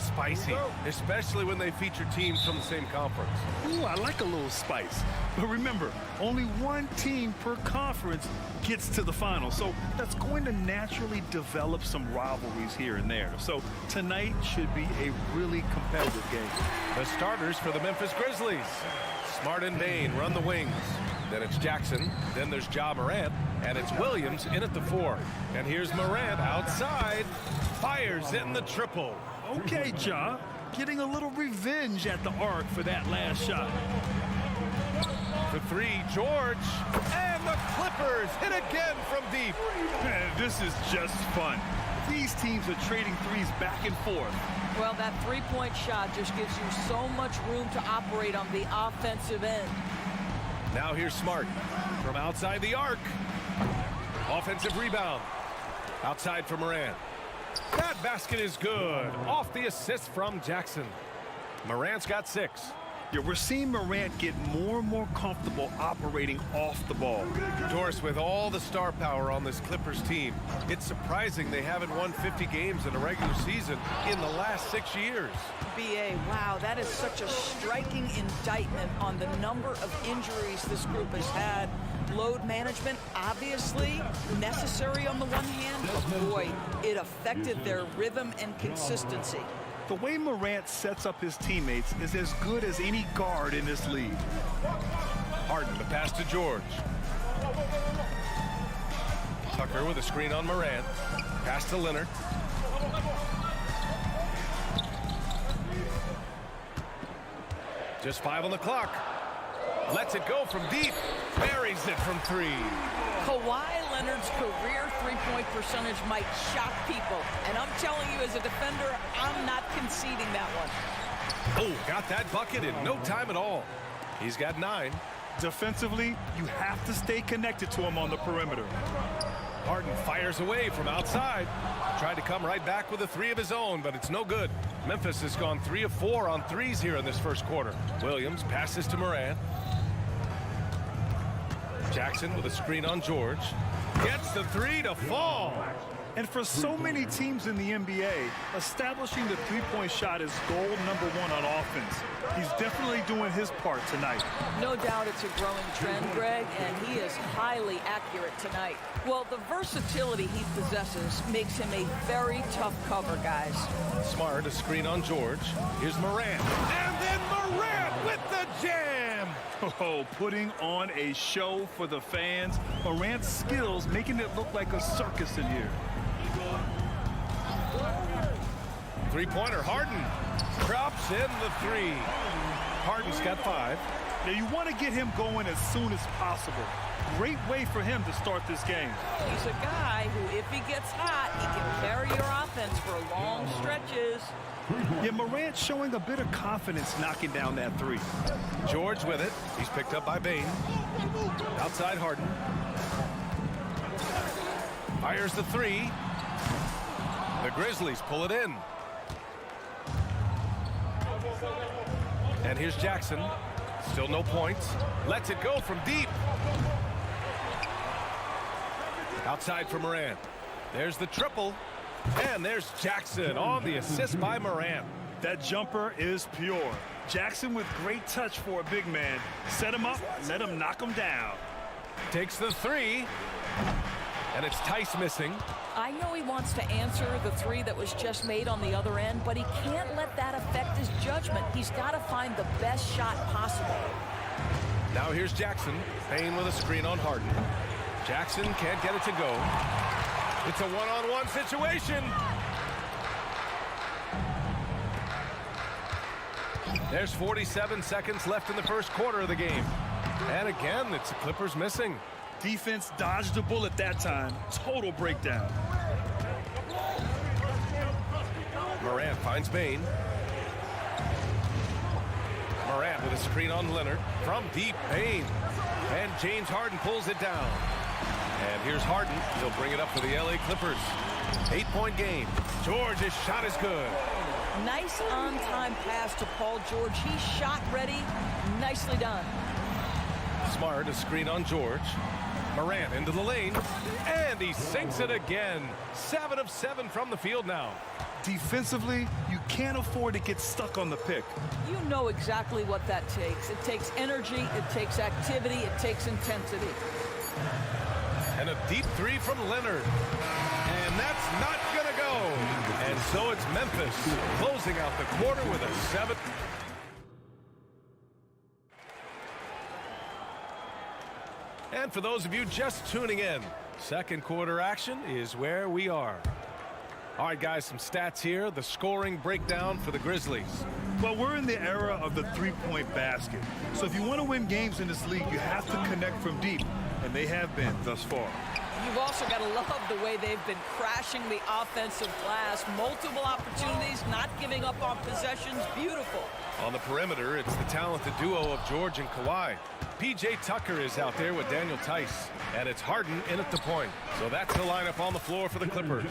of spicy, especially when they feature teams from the same conference. Ooh, I like a little spice. But remember, only one team per conference gets to the final. So that's going to naturally develop some rivalries here and there. So tonight should be a really competitive game. The starters for the Memphis Grizzlies. Smart and Bain run the wings. Then it's Jackson. Then there's Ja Morant. And it's Williams in at the 4. And here's Morant outside. Fires in the triple. Okay, Ja. Getting a little revenge at the arc for that last shot. For 3, George. And the Clippers hit again from deep. Man, this is just fun. These teams are trading threes back and forth. Well, that three-point shot just gives you so much room to operate on the offensive end. Now here's Smart from outside the arc. Offensive rebound. Outside for Morant. That basket is good. Off the assist from Jackson. Morant's got 6. Yeah, we're seeing Morant get more and more comfortable operating off the ball. Doris, with all the star power on this Clippers team, it's surprising they haven't won 50 games in a regular season in the last 6 years. BA, wow, that is such a striking indictment on the number of injuries this group has had. Load management, obviously necessary on the one hand, but boy, it affected their rhythm and consistency. The way Morant sets up his teammates is as good as any guard in this league. Harden, the pass to George. Tucker with a screen on Morant. Pass to Leonard. Just 5 on the clock. Lets it go from deep. Buries it from 3. Kawhi Leonard's career three-point percentage might shock people. And I'm telling you, as a defender, I'm not conceding that one. Oh, got that bucket in no time at all. He's got 9. Defensively, you have to stay connected to him on the perimeter. Harden fires away from outside. Tried to come right back with a 3 of his own, but it's no good. Memphis has gone 3 of 4 on threes here in this first quarter. Williams passes to Morant. Jackson with a screen on George. Gets the 3 to fall. And for so many teams in the NBA, establishing the three-point shot is goal number 1 on offense. He's definitely doing his part tonight. No doubt it's a growing trend, Greg, and he is highly accurate tonight. Well, the versatility he possesses makes him a very tough cover, guys. Smart, a screen on George. Here's Morant. And then Morant with the jam. Oh, putting on a show for the fans. Morant's skills making it look like a circus in here. Three-pointer, Harden. Drops in the 3. Harden's got 5. Now, you want to get him going as soon as possible. Great way for him to start this game. He's a guy who, if he gets hot, he can carry your offense for long stretches. Yeah, Morant showing a bit of confidence knocking down that 3. George with it. He's picked up by Bain. Outside Harden. Fires the 3. The Grizzlies pull it in. And here's Jackson. Still no points. Lets it go from deep. Outside for Morant. There's the triple. And there's Jackson on the assist by Morant. That jumper is pure. Jackson with great touch for a big man. Set him up, let him knock him down. Takes the 3. And it's Tice missing. I know he wants to answer the 3 that was just made on the other end, but he can't let that affect his judgment. He's got to find the best shot possible. Now here's Jackson. Bain with a screen on Harden. Jackson can't get it to go. It's a one-on-one situation. There's 47 seconds left in the first quarter of the game. And again, it's the Clippers missing. Defense dodged the bullet that time. Total breakdown. Morant finds Bain. Morant with a screen on Leonard. From deep, Bain. And James Harden pulls it down. And here's Harden. He'll bring it up for the LA Clippers. 8-point game. George's shot is good. Nice on-time pass to Paul George. He's shot ready. Nicely done. Smart, a screen on George. Morant into the lane. And he sinks it again. 7 of 7 from the field now. Defensively, you can't afford to get stuck on the pick. You know exactly what that takes. It takes energy, it takes activity, it takes intensity. And a deep three from Leonard. And that's not going to go. And so it's Memphis closing out the quarter with a 7. And for those of you just tuning in, second quarter action is where we are. All right, guys, some stats here. The scoring breakdown for the Grizzlies. Well, we're in the era of the three-point basket. So if you want to win games in this league, you have to connect from deep. And they have been thus far. You've also got to love the way they've been crashing the offensive glass. Multiple opportunities, not giving up on possessions. Beautiful. On the perimeter, it's the talented duo of George and Kawhi. P.J. Tucker is out there with Daniel Tice. And it's Harden in at the point. So that's the lineup on the floor for the Clippers.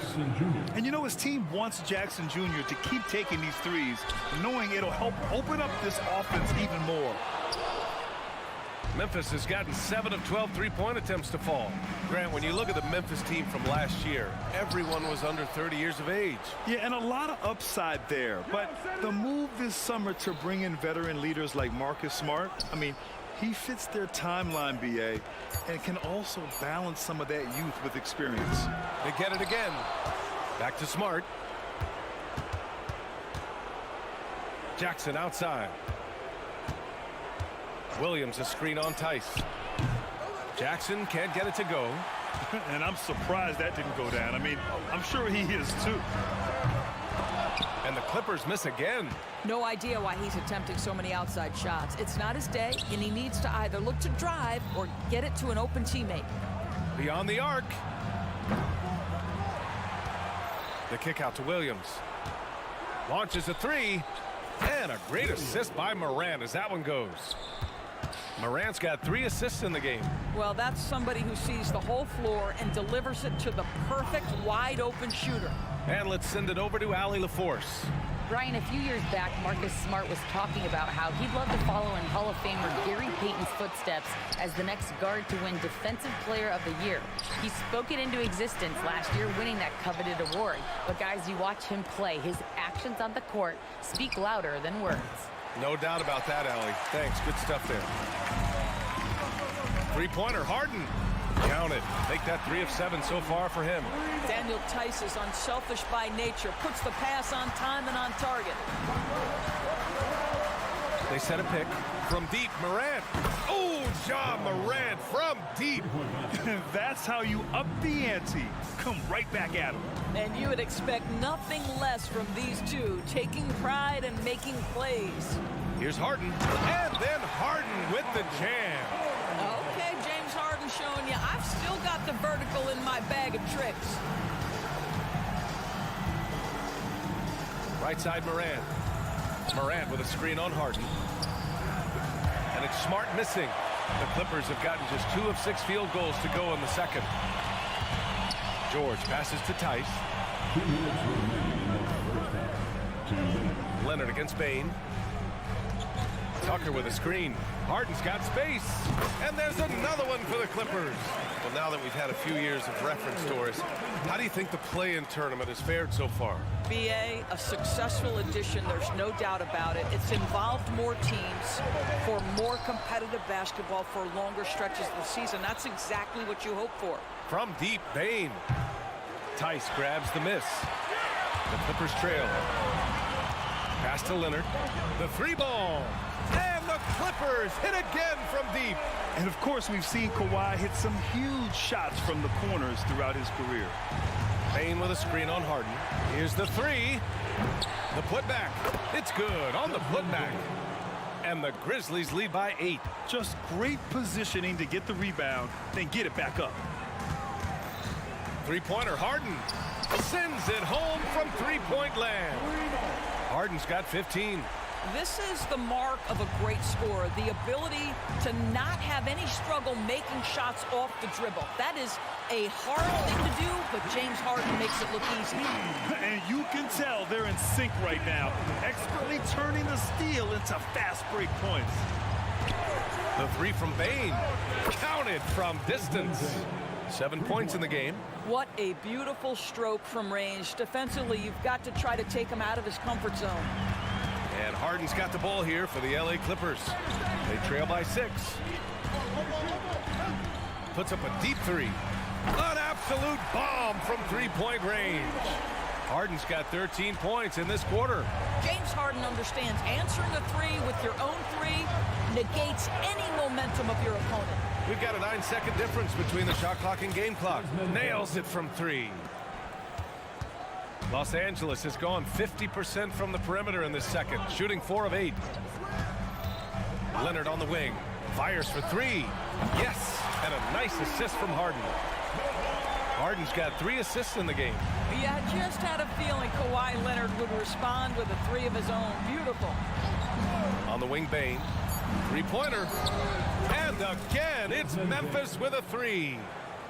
And you know, his team wants Jackson Jr. to keep taking these threes, knowing it'll help open up this offense even more. Memphis has gotten 7 of 12 three-point attempts to fall. Grant, when you look at the Memphis team from last year, everyone was under 30 years of age. Yeah, and a lot of upside there. But the move this summer to bring in veteran leaders like Marcus Smart, I mean, he fits their timeline, B.A., and can also balance some of that youth with experience. They get it again. Back to Smart. Jackson outside. Williams a screen on Tice. Jackson can't get it to go. And I'm surprised that didn't go down. I mean, I'm sure he is too. And the Clippers miss again. No idea why he's attempting so many outside shots. It's not his day, and he needs to either look to drive or get it to an open teammate. Beyond the arc. The kick out to Williams. Launches a three. And a great assist by Morant as that one goes. Morant's got 3 assists in the game. Well, that's somebody who sees the whole floor and delivers it to the perfect wide-open shooter. And let's send it over to Allie LaForce. Brian, a few years back, Marcus Smart was talking about how he'd love to follow in Hall of Famer Gary Payton's footsteps as the next guard to win Defensive Player of the Year. He spoke it into existence last year, winning that coveted award. But guys, you watch him play. His actions on the court speak louder than words. No doubt about that, Allie. Thanks. Good stuff there. Three-pointer, Harden. Count it. Make that 3 of 7 so far for him. Daniel Tice is unselfish by nature, puts the pass on time and on target. They set a pick from deep. Morant. Oh, Ja Morant from deep. That's how you up the ante. Come right back at him. And you would expect nothing less from these two, taking pride and making plays. Here's Harden. And then Harden with the jam. Okay, James Harden showing you I've still got the vertical in my bag of tricks. Right side Morant. Morant with a screen on Harden. And it's Smart missing. The Clippers have gotten just 2 of 6 field goals to go in the second. George passes to Tice. Leonard against Bane. Tucker with a screen. Harden's got space. And there's another one for the Clippers. Well, now that we've had a few years of reference, Doris, how do you think the play-in tournament has fared so far? BA, a successful addition, there's no doubt about it. It's involved more teams for more competitive basketball for longer stretches of the season. That's exactly what you hope for. From deep, Bane. Tice grabs the miss. The Clippers trail. Pass to Leonard. The 3-ball. And the Clippers hit again from deep. And of course, we've seen Kawhi hit some huge shots from the corners throughout his career. Bane with a screen on Harden. Here's the 3. The putback. It's good on the putback. And the Grizzlies lead by 8. Just great positioning to get the rebound, then get it back up. Three-pointer, Harden sends it home from three-point land. Harden's got 15. This is the mark of a great scorer, the ability to not have any struggle making shots off the dribble. That is a hard thing to do, but James Harden makes it look easy. And you can tell they're in sync right now, expertly turning the steal into fast break points. The 3 from Bane, counted from distance. 7 points in the game. What a beautiful stroke from range. Defensively, you've got to try to take him out of his comfort zone. And Harden's got the ball here for the LA Clippers. They trail by 6. Puts up a deep three. An absolute bomb from three-point range. Harden's got 13 points in this quarter. James Harden understands answering a three with your own three negates any momentum of your opponent. We've got a 9-second difference between the shot clock and game clock. Nails it from 3. Los Angeles has gone 50% from the perimeter in this second, shooting 4 of 8. Leonard on the wing, fires for 3. Yes, and a nice assist from Harden. Harden's got 3 assists in the game. Yeah, I just had a feeling Kawhi Leonard would respond with a 3 of his own. Beautiful. On the wing, Bane. Three-pointer. And again, it's Memphis with a 3.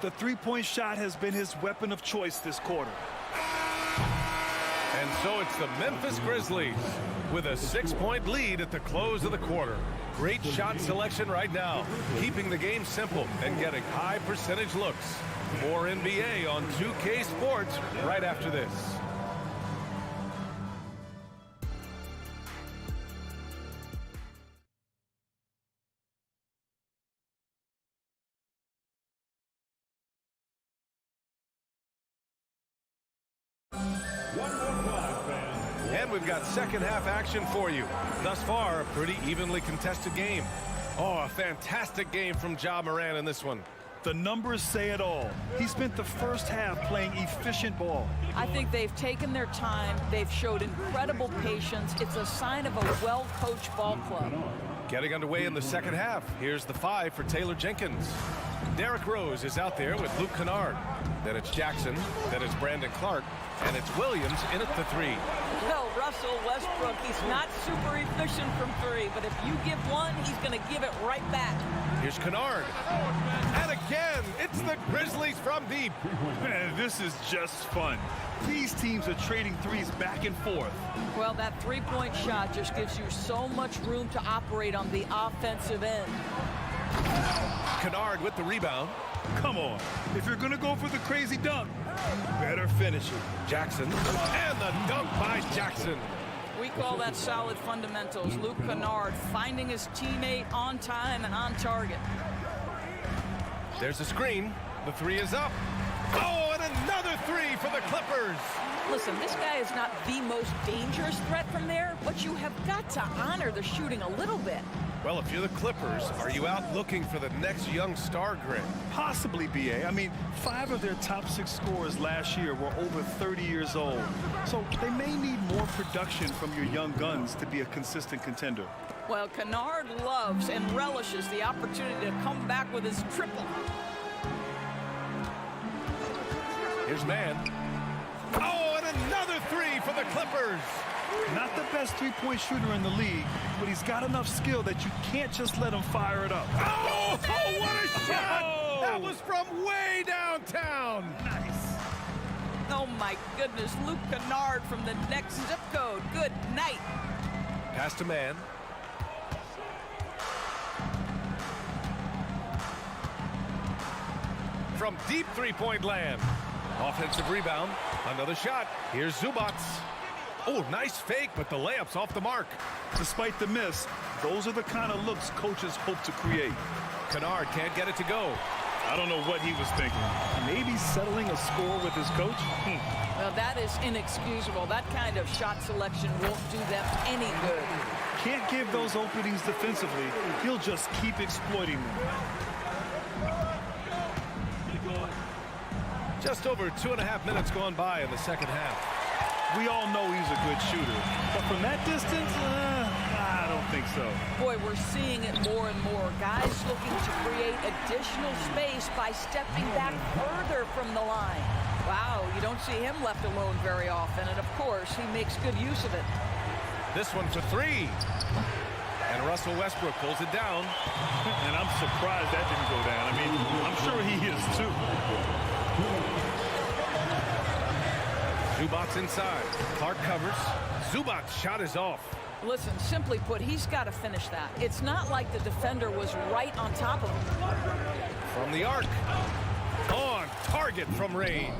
The three-point shot has been his weapon of choice this quarter. And so it's the Memphis Grizzlies with a 6-point lead at the close of the quarter. Great shot selection right now, keeping the game simple and getting high percentage looks. More NBA on 2K Sports right after this. And we've got second half action for you. Thus far, a pretty evenly contested game. Oh, a fantastic game from Ja Morant in this one. The numbers say it all. He spent the first half playing efficient ball. I think they've taken their time. They've showed incredible patience. It's a sign of a well-coached ball club. Getting underway in the second half. Here's the 5 for Taylor Jenkins. Derrick Rose is out there with Luke Kennard. Then it's Jackson. Then it's Brandon Clark. And it's Williams in at the 3. Well, Russell Westbrook, he's not super efficient from 3, but if you give one, he's going to give it right back. Here's Kennard. And again, it's the Grizzlies from deep. Man, this is just fun. These teams are trading threes back and forth. Well, that three-point shot just gives you so much room to operate on the offensive end. Kennard with the rebound. Come on. If you're going to go for the crazy dunk, better finish it. Jackson. And the dunk by Jackson. We call that solid fundamentals. Luke Kennard finding his teammate on time and on target. There's a screen. The 3 is up. Oh, and another 3 for the Clippers. Listen, this guy is not the most dangerous threat from there, but you have got to honor the shooting a little bit. Well, if you're the Clippers, are you out looking for the next young star grid? Possibly, BA. I mean, 5 of their top 6 scorers last year were over 30 years old. So they may need more production from your young guns to be a consistent contender. Well, Kennard loves and relishes the opportunity to come back with his triple. Here's Mann. Oh, and another 3 for the Clippers. Not the best three-point shooter in the league, but he's got enough skill that you can't just let him fire it up. Oh, what a shot! Oh. That was from way downtown. Nice. Oh, my goodness. Luke Kennard from the next zip code. Good night. Pass to Mann. From deep three-point land. Offensive rebound. Another shot. Here's Zubac. Oh, nice fake, but the layup's off the mark. Despite the miss, those are the kind of looks coaches hope to create. Kennard can't get it to go. I don't know what he was thinking. Maybe settling a score with his coach? Well, that is inexcusable. That kind of shot selection won't do them any good. Can't give those openings defensively. He'll just keep exploiting them. Just over 2.5 minutes gone by in the second half. We all know he's a good shooter, but from that distance, I don't think so. Boy, we're seeing it more and more. Guys looking to create additional space by stepping back further from the line. Wow, you don't see him left alone very often, and of course, he makes good use of it. This one for 3. And Russell Westbrook pulls it down. And I'm surprised that didn't go down. I mean, I'm sure he is too. Zubac inside. Clark covers. Zubac's shot is off. Listen, simply put, he's got to finish that. It's not like the defender was right on top of him. From the arc. On target from range.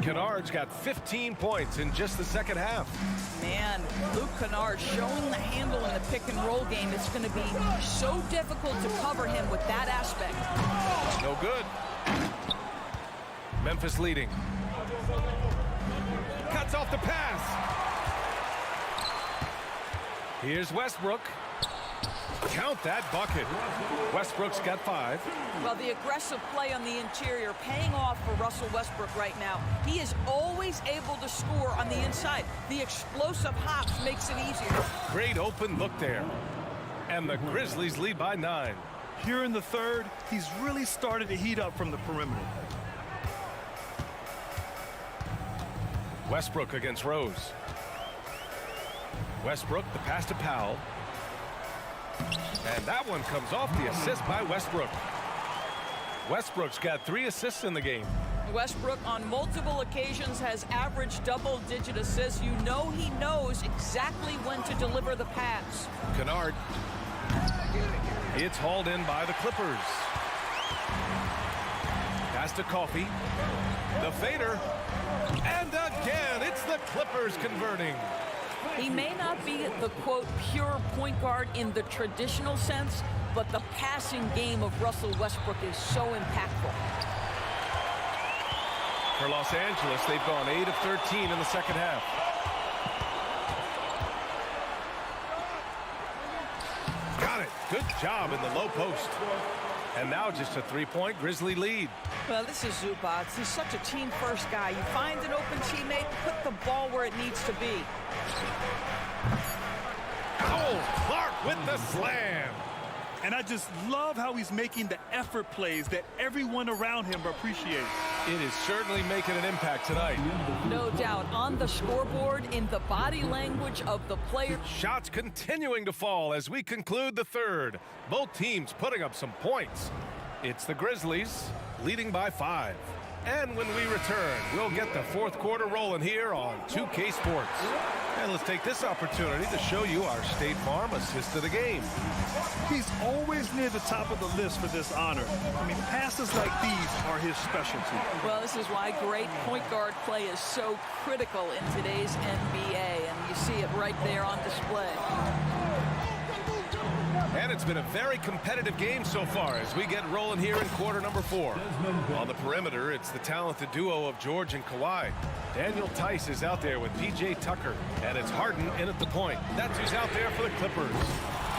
Kennard's got 15 points in just the second half. Man, Luke Kennard showing the handle in the pick and roll game. It's going to be so difficult to cover him with that aspect. No good. Memphis leading. Cuts off the pass. Here's Westbrook. Count that bucket. Westbrook's got 5. Well, the aggressive play on the interior paying off for Russell Westbrook right now. He is always able to score on the inside. The explosive hops makes it easier. Great open look there. And the Grizzlies lead by 9. Here in the third, he's really started to heat up from the perimeter. Westbrook against Rose. Westbrook, the pass to Powell. And that one comes off the assist by Westbrook. Westbrook's got 3 assists in the game. Westbrook on multiple occasions has averaged double-digit assists. You know he knows exactly when to deliver the pass. Kennard. It's hauled in by the Clippers. Pass to Coffey. The fader. And again, it's the Clippers converting. He may not be the, quote, pure point guard in the traditional sense, but the passing game of Russell Westbrook is so impactful. For Los Angeles, they've gone 8 of 13 in the second half. Got it. Good job in the low post. And now just a 3-point Grizzly lead. Well, this is Zubac. He's such a team-first guy. You find an open teammate, put the ball where it needs to be. Oh, Clark with the slam. And I just love how he's making the effort plays that everyone around him appreciates. It is certainly making an impact tonight. No doubt. On the scoreboard, in the body language of the player. Shots continuing to fall as we conclude the third. Both teams putting up some points. It's the Grizzlies leading by 5. And when we return, we'll get the fourth quarter rolling here on 2K Sports. And let's take this opportunity to show you our State Farm assist of the game. He's always near the top of the list for this honor. I mean, passes like these are his specialty. Well, this is why great point guard play is so critical in today's NBA, and you see it right there on display. And it's been a very competitive game so far as we get rolling here in quarter number 4. On the perimeter, it's the talented duo of George and Kawhi. Daniel Tice is out there with P.J. Tucker, and it's Harden in at the point. That's who's out there for the Clippers.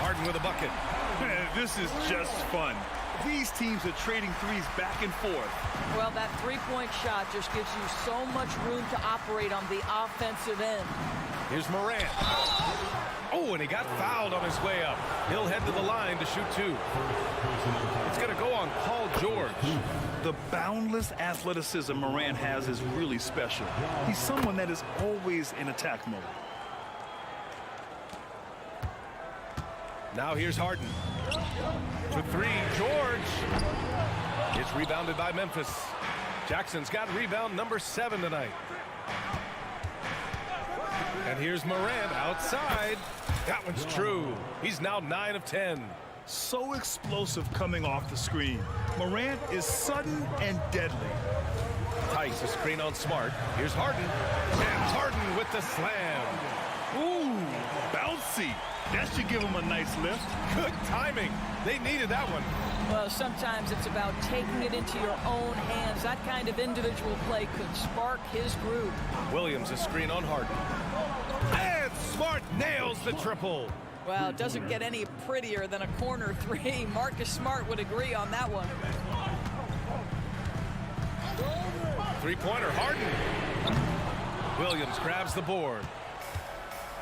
Harden with a bucket. Man, this is just fun. These teams are trading threes back and forth. Well, that three-point shot just gives you so much room to operate on the offensive end. Here's Morant. Oh, and he got fouled on his way up. He'll head to the line to shoot 2. It's going to go on Paul George. The boundless athleticism Morant has is really special. He's someone that is always in attack mode. Now here's Harden. For 3, George. It's rebounded by Memphis. Jackson's got rebound number 7 tonight. And here's Morant outside. That one's true. He's now 9 of 10. So explosive coming off the screen. Morant is sudden and deadly. Tice, a screen on Smart. Here's Harden. And Harden with the slam. Ooh, bouncy. That should give him a nice lift. Good timing. They needed that one. Well, sometimes it's about taking it into your own hands. That kind of individual play could spark his groove. Williams, a screen on Harden. And Smart nails the triple. Well, it doesn't get any prettier than a corner 3. Marcus Smart would agree on that one. Three-pointer, Harden. Williams grabs the board.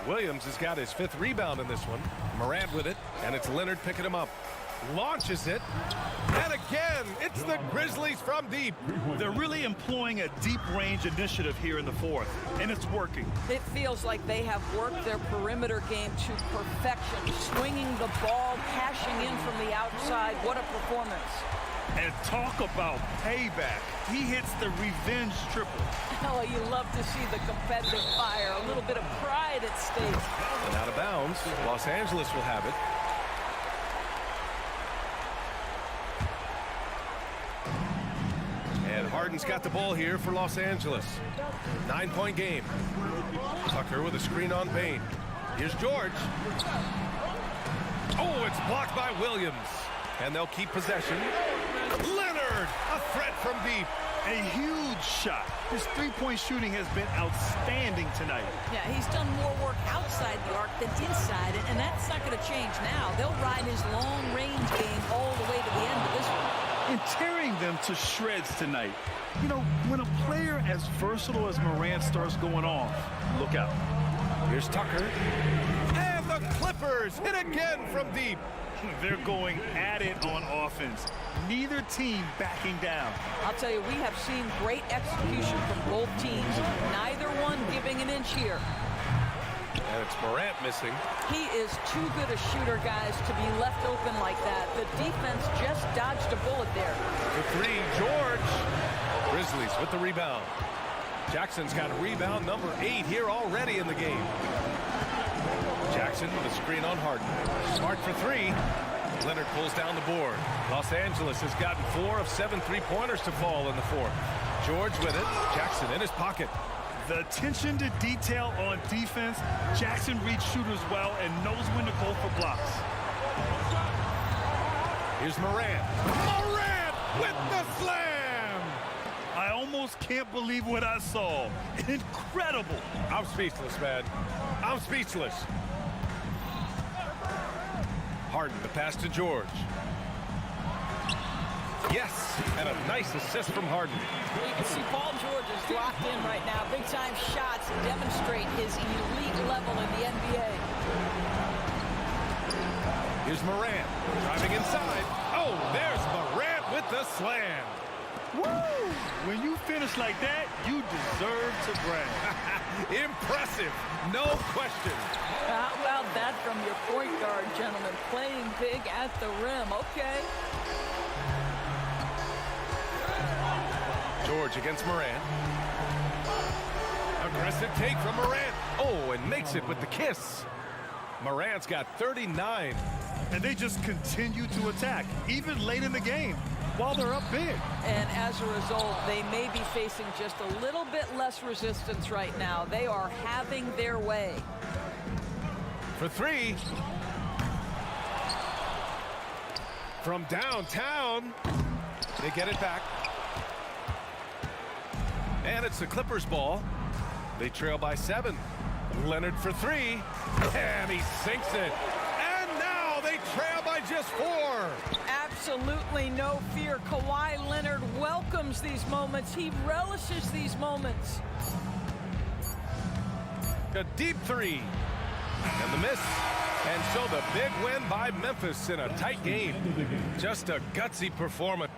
Williams has got his 5th rebound in this one. Morant with it, and it's Leonard picking him up. Launches it, and again, it's the Grizzlies from deep. They're really employing a deep range initiative here in the fourth, and it's working. It feels like they have worked their perimeter game to perfection, swinging the ball, cashing in from the outside. What a performance. And talk about payback. He hits the revenge triple. Oh, you love to see the competitive fire, a little bit of pride at stake. And out of bounds, Los Angeles will have it. And Harden's got the ball here for Los Angeles. 9-point game. Tucker with a screen on Payne. Here's George. Oh, it's blocked by Williams. And they'll keep possession. Leonard, a threat from deep. A huge shot. His three-point shooting has been outstanding tonight. Yeah, he's done more work outside the arc than inside it, and that's not going to change now. They'll ride his long-range game all the way to the end of this one. And tearing them to shreds tonight. You know, when a player as versatile as Morant starts going off, look out. Here's Tucker. And the Clippers hit again from deep. They're going at it on offense. Neither team backing down. I'll tell you, we have seen great execution from both teams. Neither one giving an inch here. And it's Morant missing. He is too good a shooter, guys, to be left open like that. The defense just dodged a bullet there. For three, George. Grizzlies with the rebound. Jackson's got rebound number 8 here already in the game. Jackson with a screen on Harden. Smart for 3. Leonard pulls down the board. Los Angeles has gotten 4 of 7 3-pointers to fall in the fourth. George with it. Jackson in his pocket. The attention to detail on defense. Jackson reads shooters well and knows when to go for blocks. Here's Morant. Morant with the slam! I almost can't believe what I saw. Incredible. I'm speechless, man. I'm speechless. Harden, the pass to George. Yes, and a nice assist from Harden. You can see Paul George is locked in right now. Big-time shots demonstrate his elite level in the NBA. Here's Morant, driving inside. Oh, there's Morant with the slam. Woo! When you finish like that, you deserve to brag. Impressive, no question. How about that from your point guard, gentlemen? Playing big at the rim. Okay. George against Morant. Aggressive take from Morant. Oh, and makes it with the kiss. Morant's got 39. And they just continue to attack, even late in the game, while they're up big. And as a result, they may be facing just a little bit less resistance right now. They are having their way. For 3. From downtown. They get it back. And it's the Clippers ball. They trail by 7. Leonard for 3. And he sinks it. And now they trail by just 4. Absolutely no fear. Kawhi Leonard welcomes these moments. He relishes these moments. A deep 3. And the miss. And so the big win by Memphis in a tight game. Just a gutsy performance.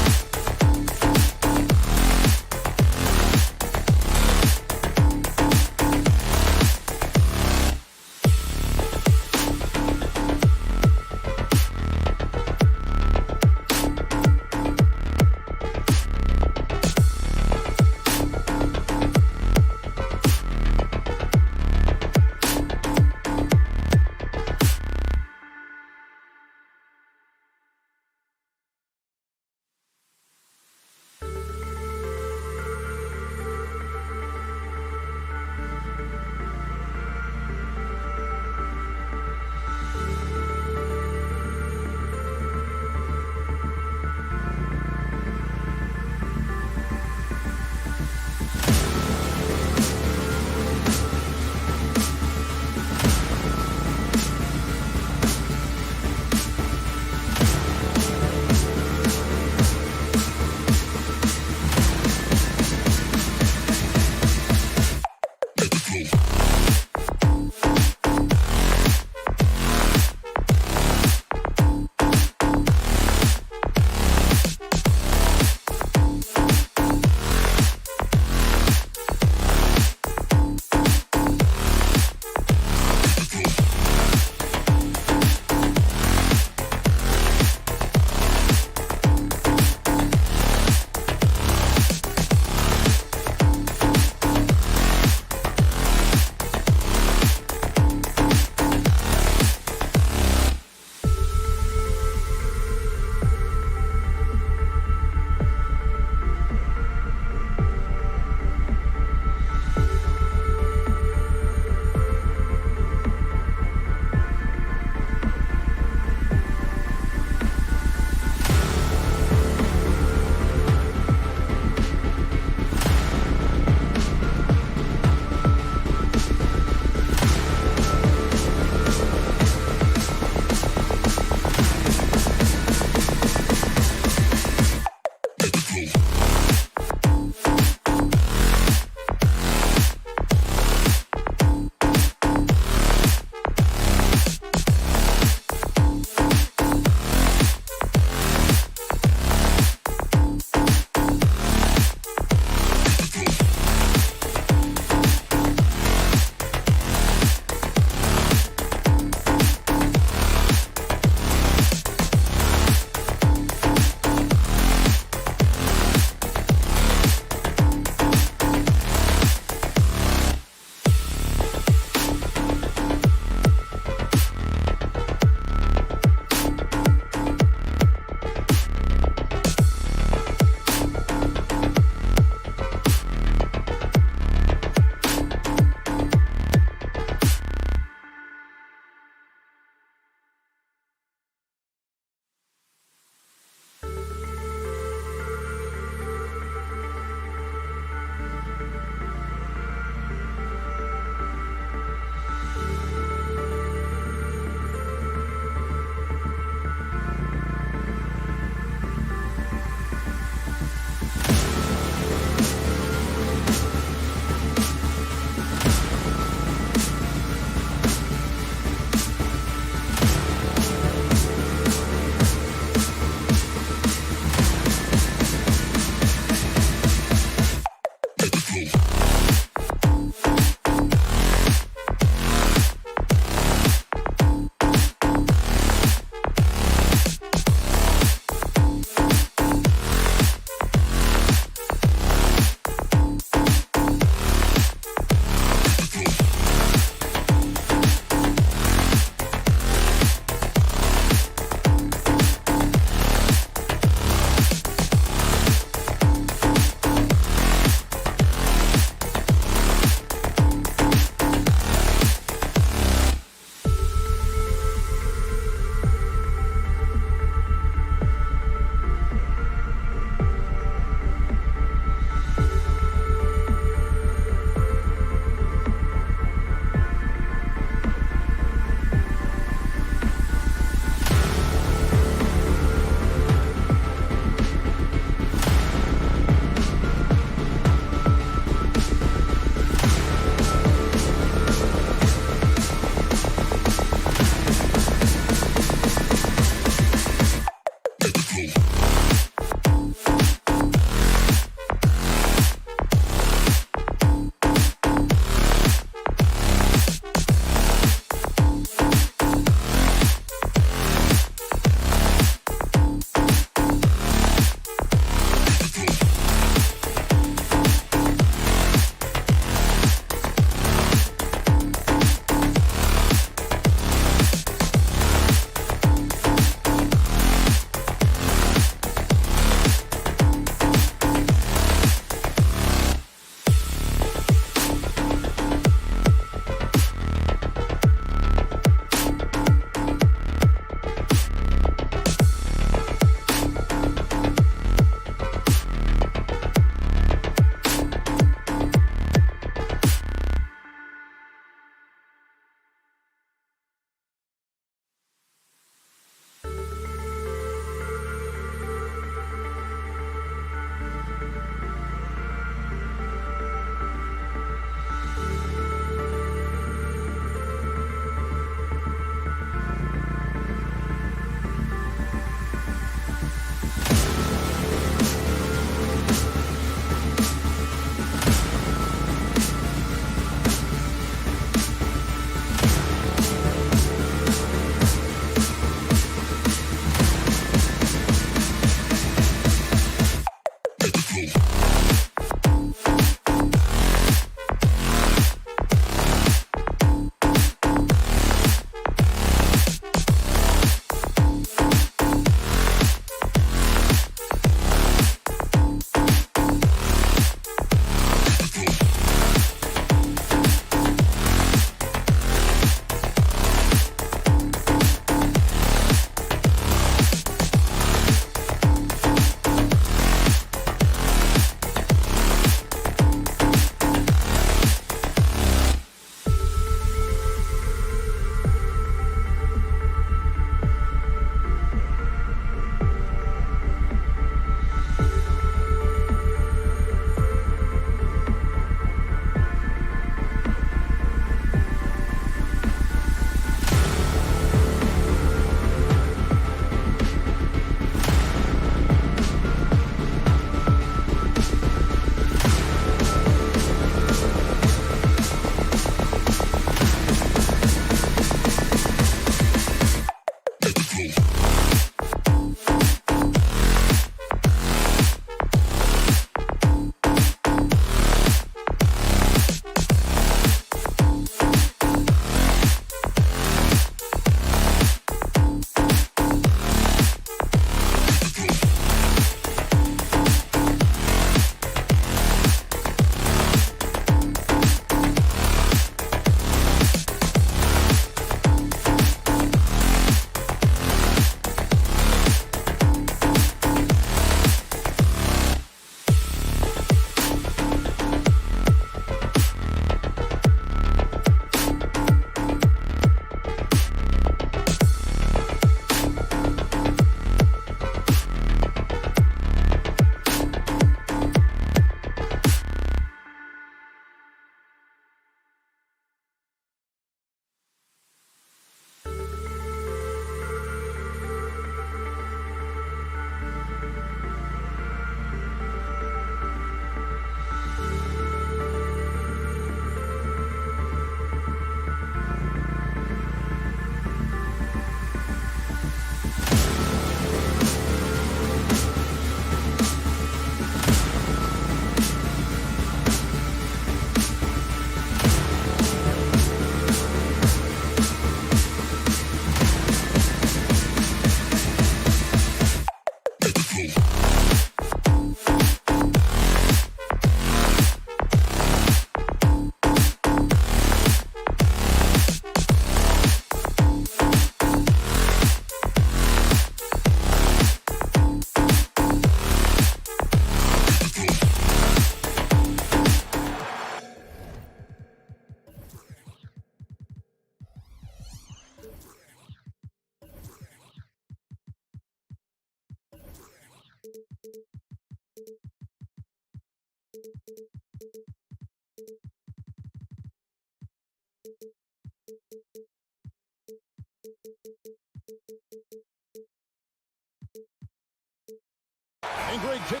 And great kick.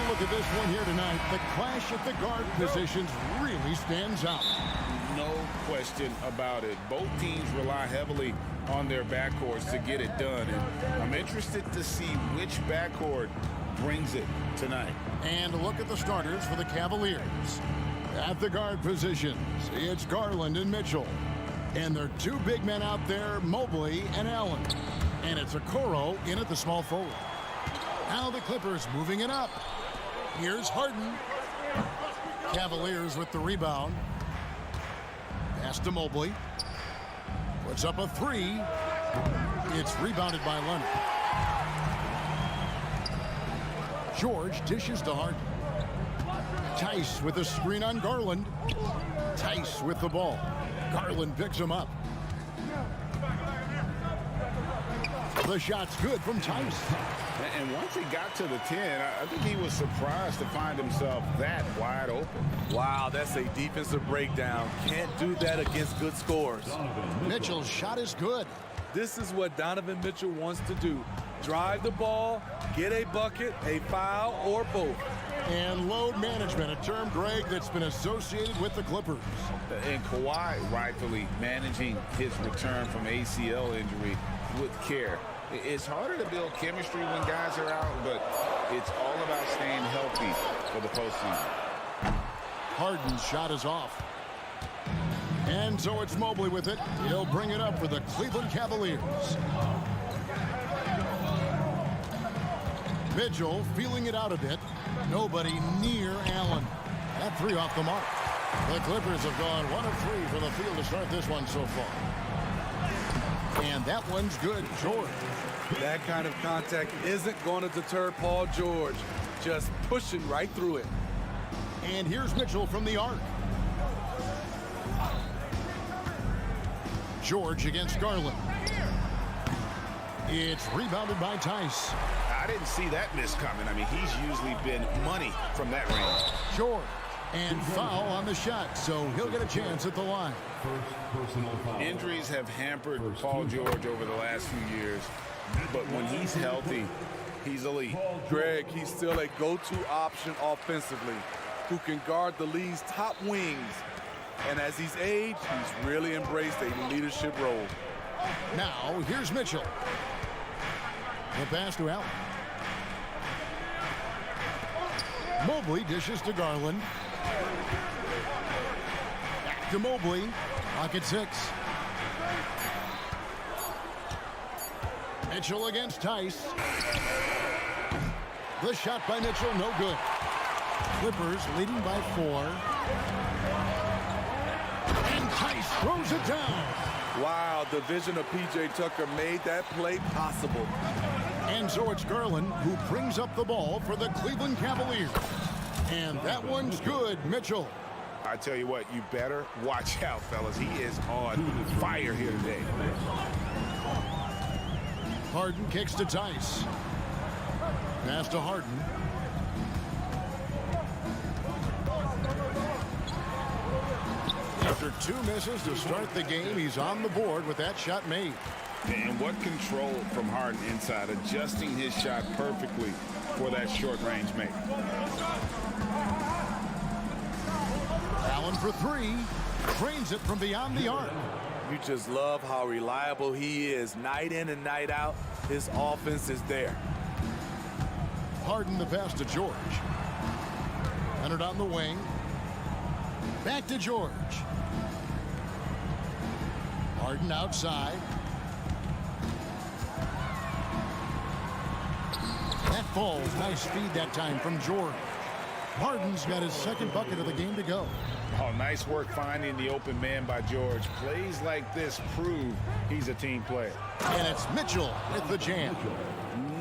Look at this one here tonight. The clash at the guard positions really stands out. No question about it. Both teams rely heavily on their backcourts to get it done. And I'm interested to see which backcourt brings it tonight. And look at the starters for the Cavaliers. At the guard positions, it's Garland and Mitchell. And their two big men out there, Mobley and Allen. And it's Okoro in at the small forward. Now the Clippers moving it up. Here's Harden. Cavaliers with the rebound. Pass to Mobley. Puts up a three. It's rebounded by Leonard. George dishes to Harden. Tice with a screen on Garland. Tice with the ball. Garland picks him up. The shot's good from Tice. And once he got to the 10, I think he was surprised to find himself that wide open. Wow, that's a defensive breakdown. Can't do that against good scores. Mitchell's shot is good. This is what Donovan Mitchell wants to do. Drive the ball, get a bucket, a foul, or both. And load management, a term, Greg, that's been associated with the Clippers. And Kawhi rightfully managing his return from ACL injury with care. It's harder to build chemistry when guys are out, but it's all about staying healthy for the postseason. Harden's shot is off. And so it's Mobley with it. He'll bring it up for the Cleveland Cavaliers. Mitchell feeling it out a bit. Nobody near Allen. That three off the mark. The Clippers have gone 1 of 3 from the field to start this one so far. And that one's good. George. That kind of contact isn't going to deter Paul George. Just pushing right through it. And here's Mitchell from the arc. George against Garland. It's rebounded by Tice. I didn't see that miss coming. I mean, he's usually been money from that range. George. And foul on the shot, so he'll get a chance at the line. Injuries have hampered Paul George over the last few years, but when he's healthy, he's elite. Greg, he's still a go-to option offensively who can guard the league's top wings. And as he's aged, he's really embraced a leadership role. Now, here's Mitchell. The pass to Allen. Mobley dishes to Garland. Back to Mobley. Pocket 6. Mitchell against Tice. The shot by Mitchell, no good. Clippers leading by 4. And Tice throws it down. Wow, the vision of P.J. Tucker made that play possible. And so it's Garland who brings up the ball for the Cleveland Cavaliers. And that one's good, Mitchell. I tell you what, you better watch out, fellas. He is on fire here today. Harden kicks to Tice. Pass to Harden. After 2 misses to start the game, he's on the board with that shot made. And what control from Harden inside, adjusting his shot perfectly for that short-range make. Allen for 3. Trains it from beyond the arc. You just love how reliable he is. Night in and night out, his offense is there. Harden the pass to George. Leonard on the wing. Back to George. Harden outside. That falls. Nice feed that time from George. Harden's got his second bucket of the game to go. Oh, nice work finding the open man by George. Plays like this prove he's a team player. And it's Mitchell with the jam.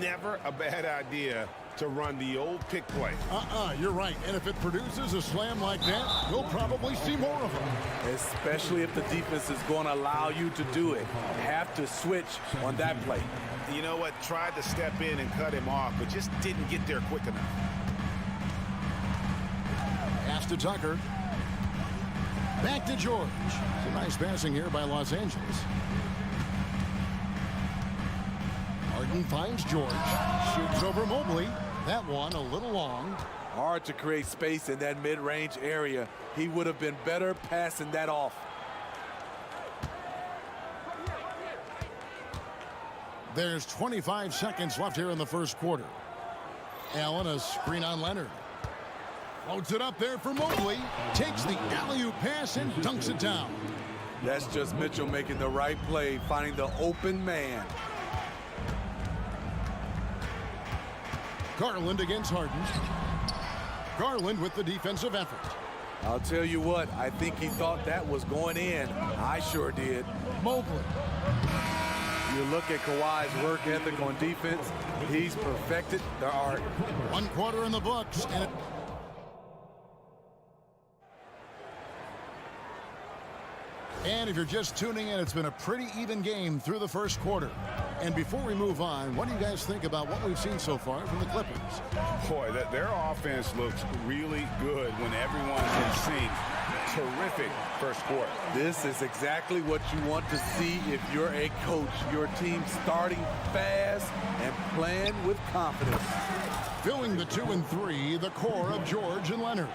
Never a bad idea to run the old pick play. You're right. And if it produces a slam like that, we'll probably see more of them. Especially if the defense is going to allow you to do it. Have to switch on that play. You know what? Tried to step in and cut him off, but just didn't get there quick enough. Pass to Tucker. Back to George. Some nice passing here by Los Angeles. Harden finds George. Shoots over Mobley. That one a little long. Hard to create space in that mid-range area. He would have been better passing that off. There's 25 seconds left here in the first quarter. Allen, a screen on Leonard. Floats it up there for Mobley. Takes the alley-oop pass and dunks it down. That's just Mitchell making the right play, finding the open man. Garland against Harden. Garland with the defensive effort. I'll tell you what, I think he thought that was going in. I sure did. Mobley. You look at Kawhi's work ethic on defense, he's perfected the art. 1 quarter in the books, and if you're just tuning in, it's been a pretty even game through the first quarter. And before we move on, what do you guys think about what we've seen so far from the Clippers? Boy, their offense looks really good when everyone's in sync. Terrific first quarter. This is exactly what you want to see if you're a coach. Your team starting fast and playing with confidence. Filling the 2 and 3, the core of George and Leonard.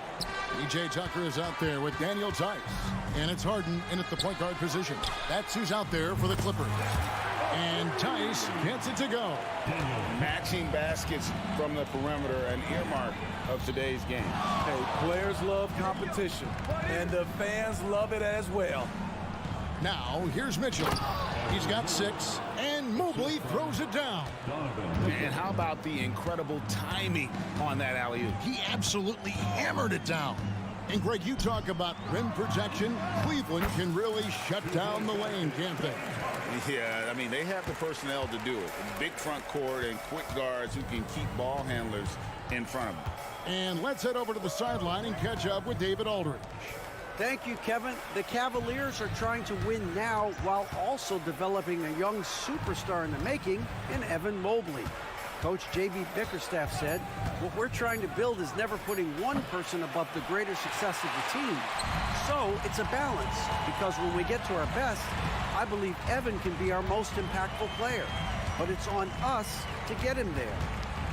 PJ Tucker is out there with Daniel Tice. And it's Harden in at the point guard position. That's who's out there for the Clippers. And Tice gets it to go. Matching baskets from the perimeter, an earmark of today's game. Hey, players love competition, and the fans love it as well. Now, here's Mitchell. He's got 6, and Mobley throws it down. And how about the incredible timing on that alley-oop? He absolutely hammered it down. And, Greg, you talk about rim protection. Cleveland can really shut down the lane, can't they? Yeah, I mean, they have the personnel to do it. Big front court and quick guards who can keep ball handlers in front of them. And let's head over to the sideline and catch up with David Aldridge. Thank you, Kevin. The Cavaliers are trying to win now while also developing a young superstar in the making in Evan Mobley. Coach J.B. Bickerstaff said, what we're trying to build is never putting one person above the greater success of the team. So it's a balance, because when we get to our best, I believe Evan can be our most impactful player. But it's on us to get him there.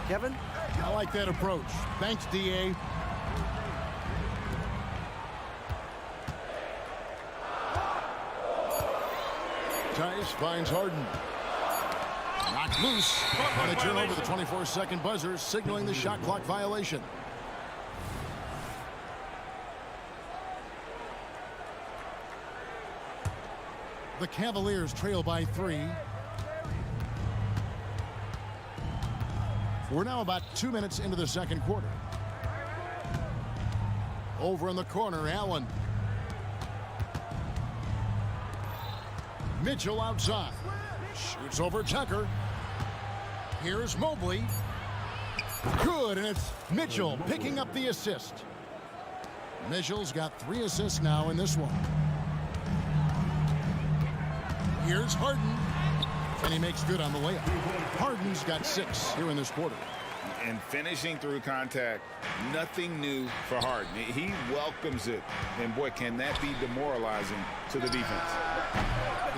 Kevin? I like that approach. Thanks, D.A. Tice finds Harden. Knocked loose. And they turn over the 24-second buzzer, signaling the shot clock violation. The Cavaliers trail by 3. We're now about 2 minutes into the second quarter. Over in the corner, Allen. Mitchell outside. Shoots over Tucker. Here's Mobley. Good, and it's Mitchell picking up the assist. Mitchell's got 3 assists now in this one. Here's Harden. And he makes good on the layup. Harden's got 6 here in this quarter. And finishing through contact, nothing new for Harden. He welcomes it. And, boy, can that be demoralizing to the defense.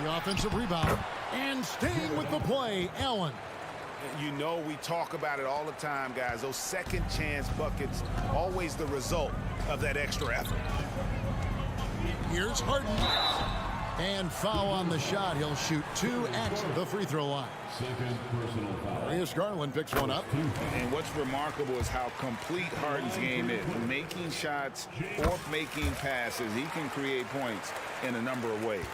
The offensive rebound. And staying with the play, Allen. You know, we talk about it all the time, guys. Those second chance buckets, always the result of that extra effort. Here's Harden. And foul on the shot. He'll shoot 2 at the free throw line. Darius Garland picks one up. And what's remarkable is how complete Harden's game is. Making shots or making passes, he can create points in a number of ways.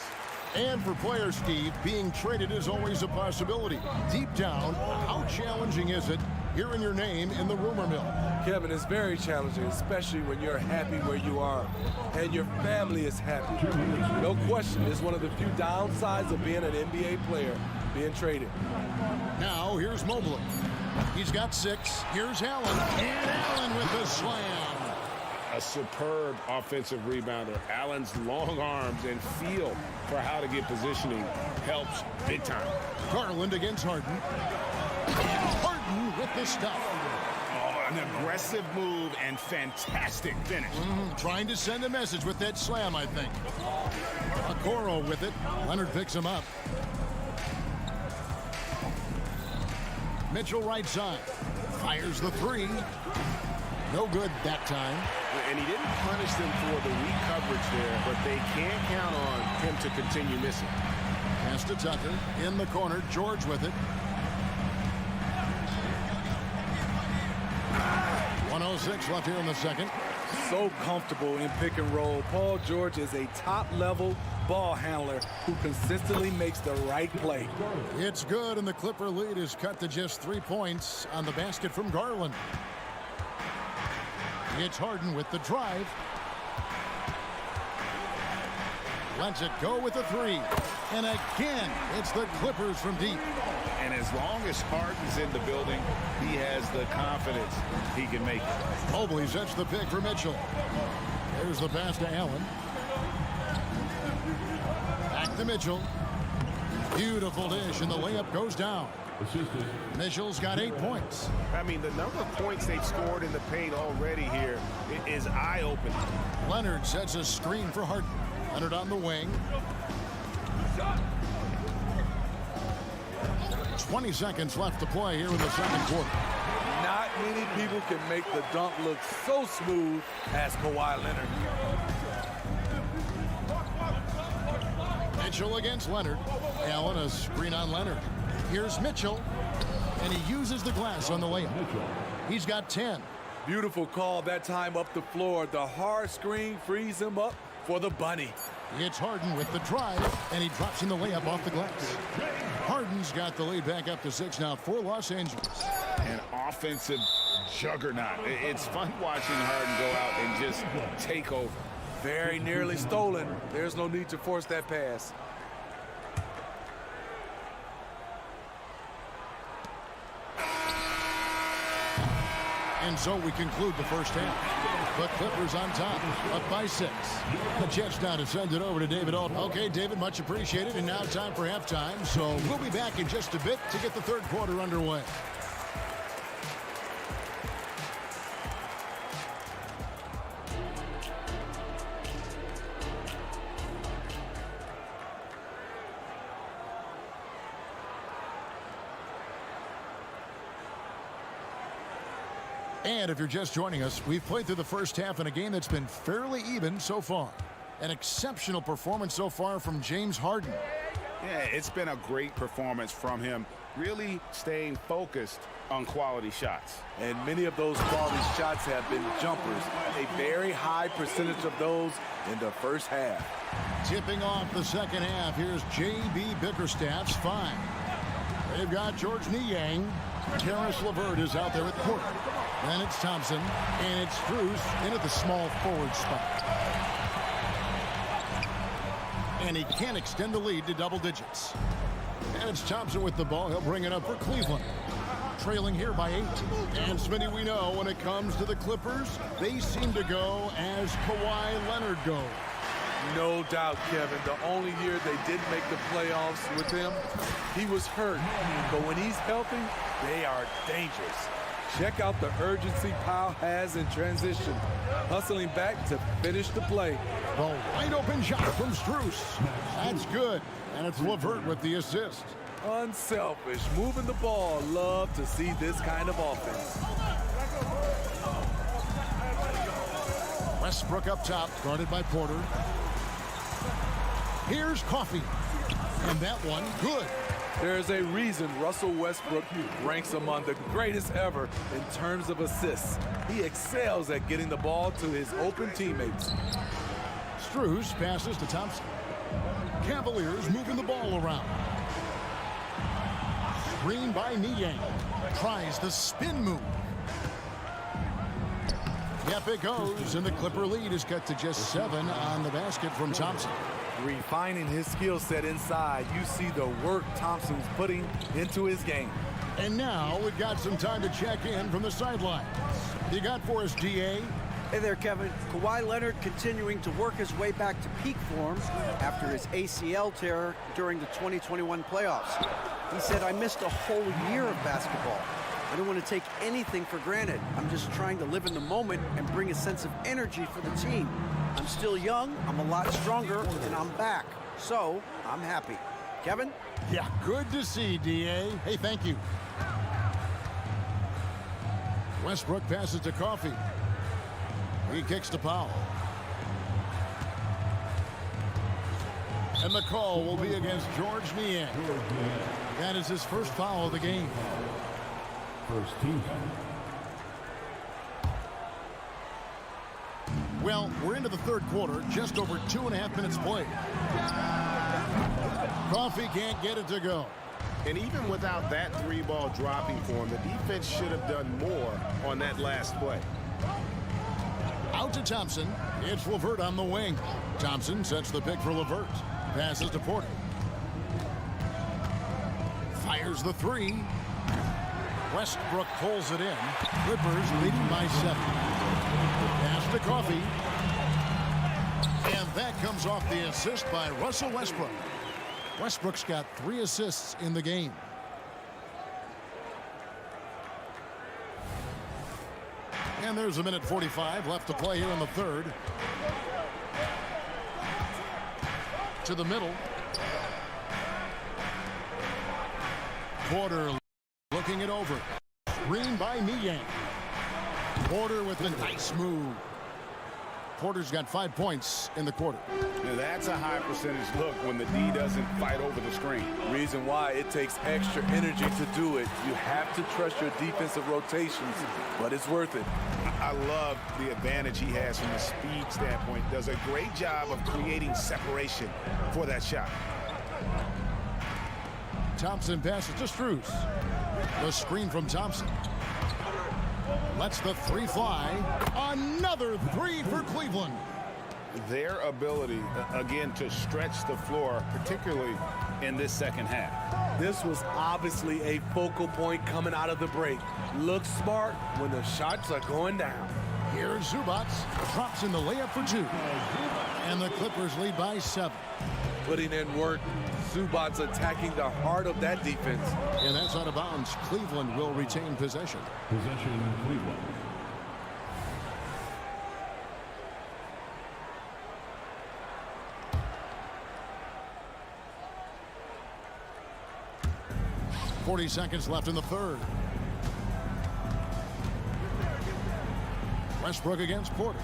And for players, Steve, being traded is always a possibility. Deep down, how challenging is it hearing your name in the rumor mill? Kevin, it's very challenging, especially when you're happy where you are and your family is happy. No question, it's one of the few downsides of being an NBA player, being traded. Now, here's Mobley. He's got 6. Here's Allen. And Allen with the slam. A superb offensive rebounder. Allen's long arms and feel for how to get positioning helps big time. Garland against Harden. And Harden with the stuff. Oh, an aggressive move and fantastic finish. Trying to send a message with that slam, I think. Okoro with it. Leonard picks him up. Mitchell right side. Fires the 3. No good that time. And he didn't punish them for the weak coverage there, but they can't count on him to continue missing. Pass to Tucker. In the corner. George with it. 1:06 left here in the second. So comfortable in pick and roll. Paul George is a top-level ball handler who consistently makes the right play. It's good, and the Clipper lead is cut to just 3 points on the basket from Garland. It's Harden with the drive. Lets it go with the 3. And again, it's the Clippers from deep. And as long as Harden's in the building, he has the confidence he can make it. Mobley sets the pick for Mitchell. There's the pass to Allen. Back to Mitchell. Beautiful dish, and the layup goes down. Mitchell's got 8 points. I mean, the number of points they've scored in the paint already here is eye-opening. Leonard sets a screen for Harden. Leonard on the wing. 20 seconds left to play here in the second quarter. Not many people can make the dunk look so smooth as Kawhi Leonard. Mitchell against Leonard. Allen a screen on Leonard. Here's Mitchell, and he uses the glass on the layup. He's got 10. Beautiful call that time up the floor. The hard screen frees him up for the bunny. It's Harden with the drive, and he drops in the layup off the glass. Harden's got the lead back up to 6 now for Los Angeles. An offensive juggernaut. It's fun watching Harden go out and just take over. Very nearly stolen. There's no need to force that pass. And so we conclude the first half. The Clippers on top, up by 6. The Jets now to send it over to David Alton. Okay, David, much appreciated. And now time for halftime. So we'll be back in just a bit to get the third quarter underway. And if you're just joining us, we've played through the first half in a game that's been fairly even so far. An exceptional performance so far from James Harden. Yeah, it's been a great performance from him, really staying focused on quality shots. And many of those quality shots have been jumpers. A very high percentage of those in the first half. Tipping off the second half, here's J.B. Bickerstaff's 5. They've got George Niang. Terrence LeVert is out there at court. Then it's Thompson, and it's Strus in at the small forward spot. And he can't extend the lead to double digits. And it's Thompson with the ball. He'll bring it up for Cleveland. Trailing here by 8. And Smitty, we know when it comes to the Clippers, they seem to go as Kawhi Leonard goes. No doubt, Kevin. The only year they didn't make the playoffs with him, he was hurt. But when he's healthy, they are dangerous. Check out the urgency Powell has in transition. Hustling back to finish the play. The wide open shot from Strus. That's good. And it's LeVert with the assist. Unselfish. Moving the ball. Love to see this kind of offense. Westbrook up top, guarded by Porter. Here's Coffey. And that one, good. There's a reason Russell Westbrook ranks among the greatest ever in terms of assists. He excels at getting the ball to his open teammates. Strus passes to Thompson. Cavaliers moving the ball around. Screen by Niang. Tries the spin move. Yep, it goes, and the Clipper lead is cut to just 7 on the basket from Thompson. Refining his skill set inside, you see the work Thompson's putting into his game. And now we've got some time to check in from the sidelines. You got for us, DA? Hey there, Kevin. Kawhi Leonard continuing to work his way back to peak form after his ACL tear during the 2021 playoffs. He said, I missed a whole year of basketball. I don't want to take anything for granted. I'm just trying to live in the moment and bring a sense of energy for the team. I'm still young, I'm a lot stronger, and I'm back. So, I'm happy. Kevin? Yeah, good to see, DA. Hey, thank you. Westbrook passes to Coffey. He kicks to Powell. And the call will be against George Niang. That is his first foul of the game. First team. Well, we're into the third quarter, just over 2.5 minutes played. Coffey can't get it to go. And even without that 3-ball dropping for him, the defense should have done more on that last play. Out to Thompson. It's LeVert on the wing. Thompson sets the pick for LeVert. Passes to Porter. Fires the 3. Westbrook pulls it in. Clippers leading by 7. Pass to Coffey. And that comes off the assist by Russell Westbrook. Westbrook's got 3 assists in the game. And there's a minute 45 left to play here in the third. To the middle. Porter looking it over. Screen by Niang. Porter with a nice move. Porter's got 5 points in the quarter. Now that's a high percentage look when the D doesn't fight over the screen. Reason why it takes extra energy to do it. You have to trust your defensive rotations, but it's worth it. I love the advantage he has from a speed standpoint. Does a great job of creating separation for that shot. Thompson passes to Strus. The screen from Thompson. Lets the 3 fly. Another 3 for Cleveland. Their ability, again, to stretch the floor, particularly in this second half. This was obviously a focal point coming out of the break. Look smart when the shots are going down. Here's Zubac. Drops in the layup for 2. And the Clippers lead by 7. Putting in work. Zubac attacking the heart of that defense. And that's out of bounds. Cleveland will retain possession. Possession Cleveland. .40 seconds left in the third. Westbrook against Porter.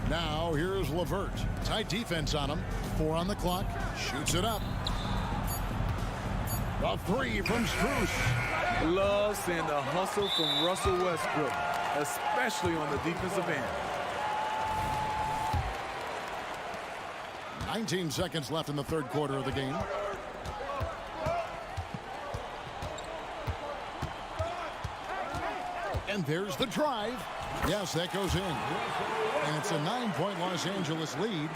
Now here's LeVert. Tight defense on him. 4 on the clock. Shoots it up. A 3 from Strus. Love seeing the hustle from Russell Westbrook, especially on the defensive end. 19 seconds left in the third quarter of the game. And there's the drive. Yes, that goes in. And it's a 9-point Los Angeles lead.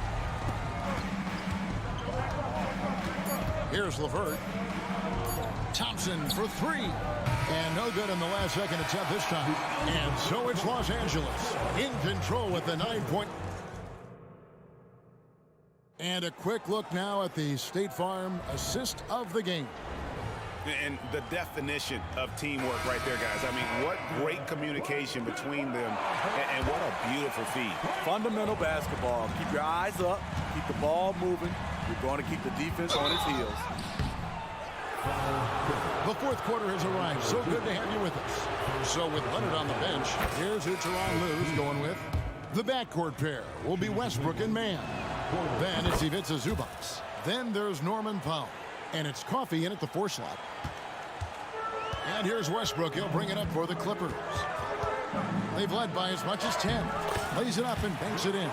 Here's LeVert. Thompson for 3. And no good in the last second attempt this time. And so it's Los Angeles in control with the 9-point. And a quick look now at the State Farm assist of the game. And the definition of teamwork right there, guys. I mean, what great communication between them, and what a beautiful feed. Fundamental basketball. Keep your eyes up. Keep the ball moving. You're going to keep the defense on its heels. The fourth quarter has arrived. So good to have you with us. So with Leonard on the bench, here's who Teron Lue's going with. The backcourt pair will be Westbrook and Mann. Then it's Ivica Zubac. Then there's Norman Powell. And it's Coffey in at the 4 slot. And here's Westbrook. He'll bring it up for the Clippers. They've led by as much as 10. Lays it up and banks it in.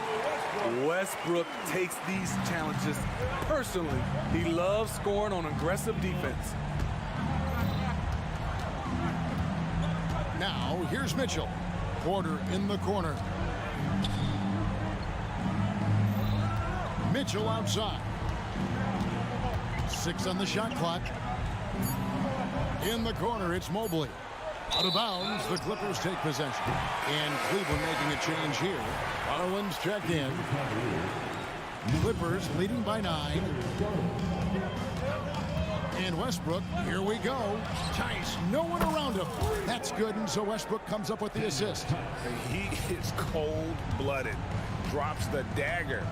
Westbrook takes these challenges personally. He loves scoring on aggressive defense. Now, here's Mitchell. Porter in the corner. Mitchell outside. 6 on the shot clock. In the corner, it's Mobley. Out of bounds, the Clippers take possession. And Cleveland making a change here. Garland's checked in. Clippers leading by 9. And Westbrook, here we go. Tice, no one around him. That's good, and so Westbrook comes up with the assist. He is cold-blooded. Drops the dagger.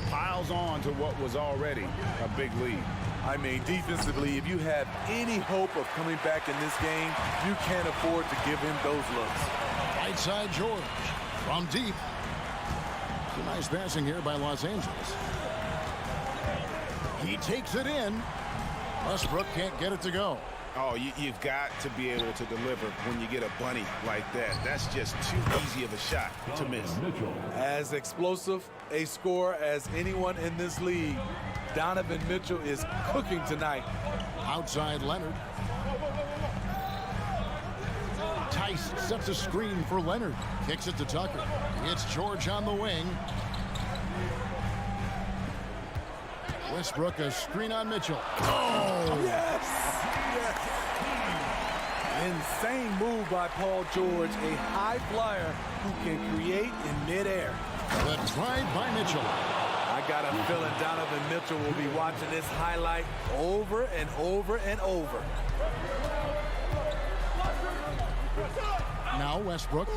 Piles on to what was already a big lead. I mean, defensively, if you have any hope of coming back in this game, you can't afford to give him those looks. Right side George from deep. Some nice passing here by Los Angeles. He takes it in. Westbrook can't get it to go. Oh, you've got to be able to deliver when you get a bunny like that. That's just too easy of a shot to miss. As explosive a scorer as anyone in this league, Donovan Mitchell is cooking tonight. Outside Leonard. Tice sets a screen for Leonard. Kicks it to Tucker. It's George on the wing. Westbrook, a screen on Mitchell. Oh! Yes! Insane move by Paul George, a high flyer who can create in midair. The drive by Mitchell. I got a feeling Donovan Mitchell will be watching this highlight over and over and over. Now Westbrook.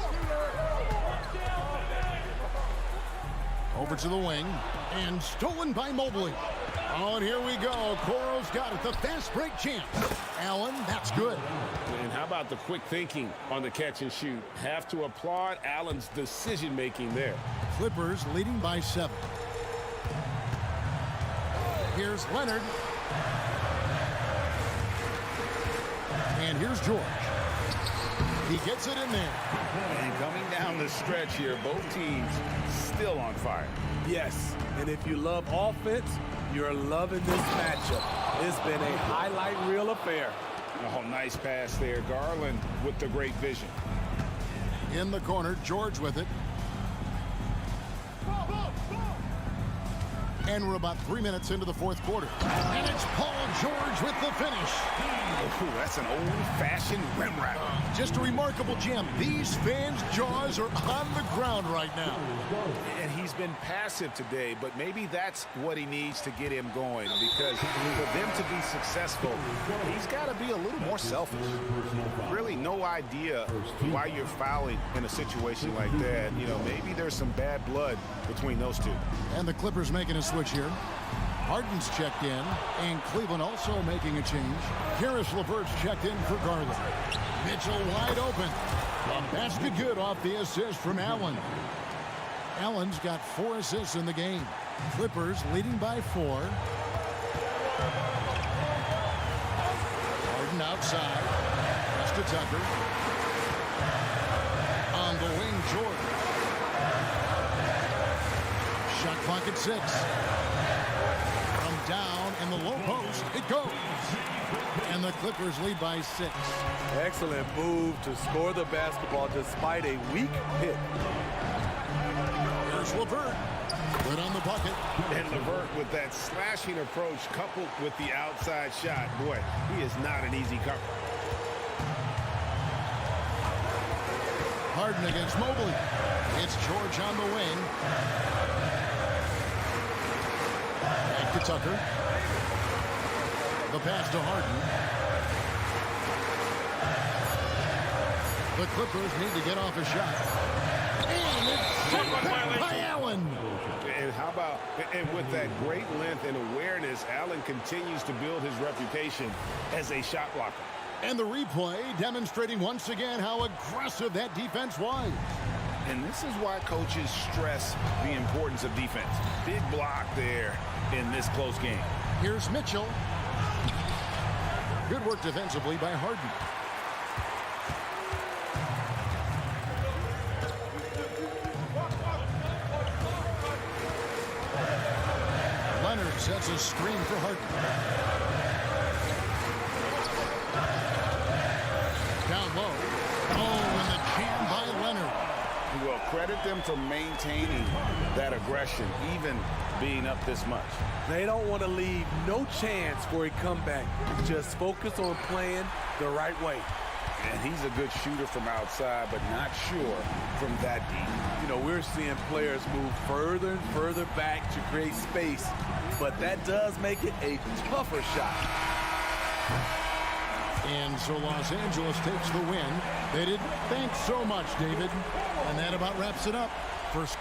Over to the wing. And stolen by Mobley. Oh, and here we go. Coro's got it. The fast break chance. Allen, that's good. And how about the quick thinking on the catch and shoot? Have to applaud Allen's decision-making there. Clippers leading by 7. Here's Leonard. And here's George. He gets it in there. And coming down the stretch here, both teams still on fire. Yes, and if you love offense, you're loving this matchup. It's been a highlight reel affair. Oh, nice pass there. Garland with the great vision. In the corner, George with it. And we're about 3 minutes into the fourth quarter. And it's Paul George with the finish. Ooh, that's an old-fashioned rim wrap. Just a remarkable gem. These fans' jaws are on the ground right now. And he's been passive today, but maybe that's what he needs to get him going, because for them to be successful, he's got to be a little more selfish. Really no idea why you're fouling in a situation like that. You know, maybe there's some bad blood between those two. And the Clippers making a switch here. Harden's checked in, and Cleveland also making a change. Karis LeVert's checked in for Garland. Mitchell wide open. A basket good off the assist from Allen. Allen's got 4 assists in the game. Clippers leading by 4. Harden outside. Pass to Tucker. On the wing, George. Shot clock at 6. Down in the low post, it goes. And the Clippers lead by 6. Excellent move to score the basketball despite a weak hit. Here's LeVert. Good on the bucket. And LeVert with that slashing approach coupled with the outside shot. Boy, he is not an easy cover. Harden against Mobley. It's George on the wing. To Tucker. The pass to Harden. The Clippers need to get off a shot. And it's taken back by Allen. And how about, and with that great length and awareness, Allen continues to build his reputation as a shot blocker. And the replay demonstrating once again how aggressive that defense was. And this is why coaches stress the importance of defense. Big block there in this close game. Here's Mitchell. Good work defensively by Harden. sets a screen for Harden. Down low. Oh, and the jam by Leonard. Well, credit them for maintaining that aggression, even being up this much. They don't want to leave no chance for a comeback. Just focus on playing the right way. And he's a good shooter from outside, but not sure from that deep. You know, we're seeing players move further and further back to create space, but that does make it a tougher shot. And so Los Angeles takes the win. They did. Thanks so much, David. And that about wraps it up. First.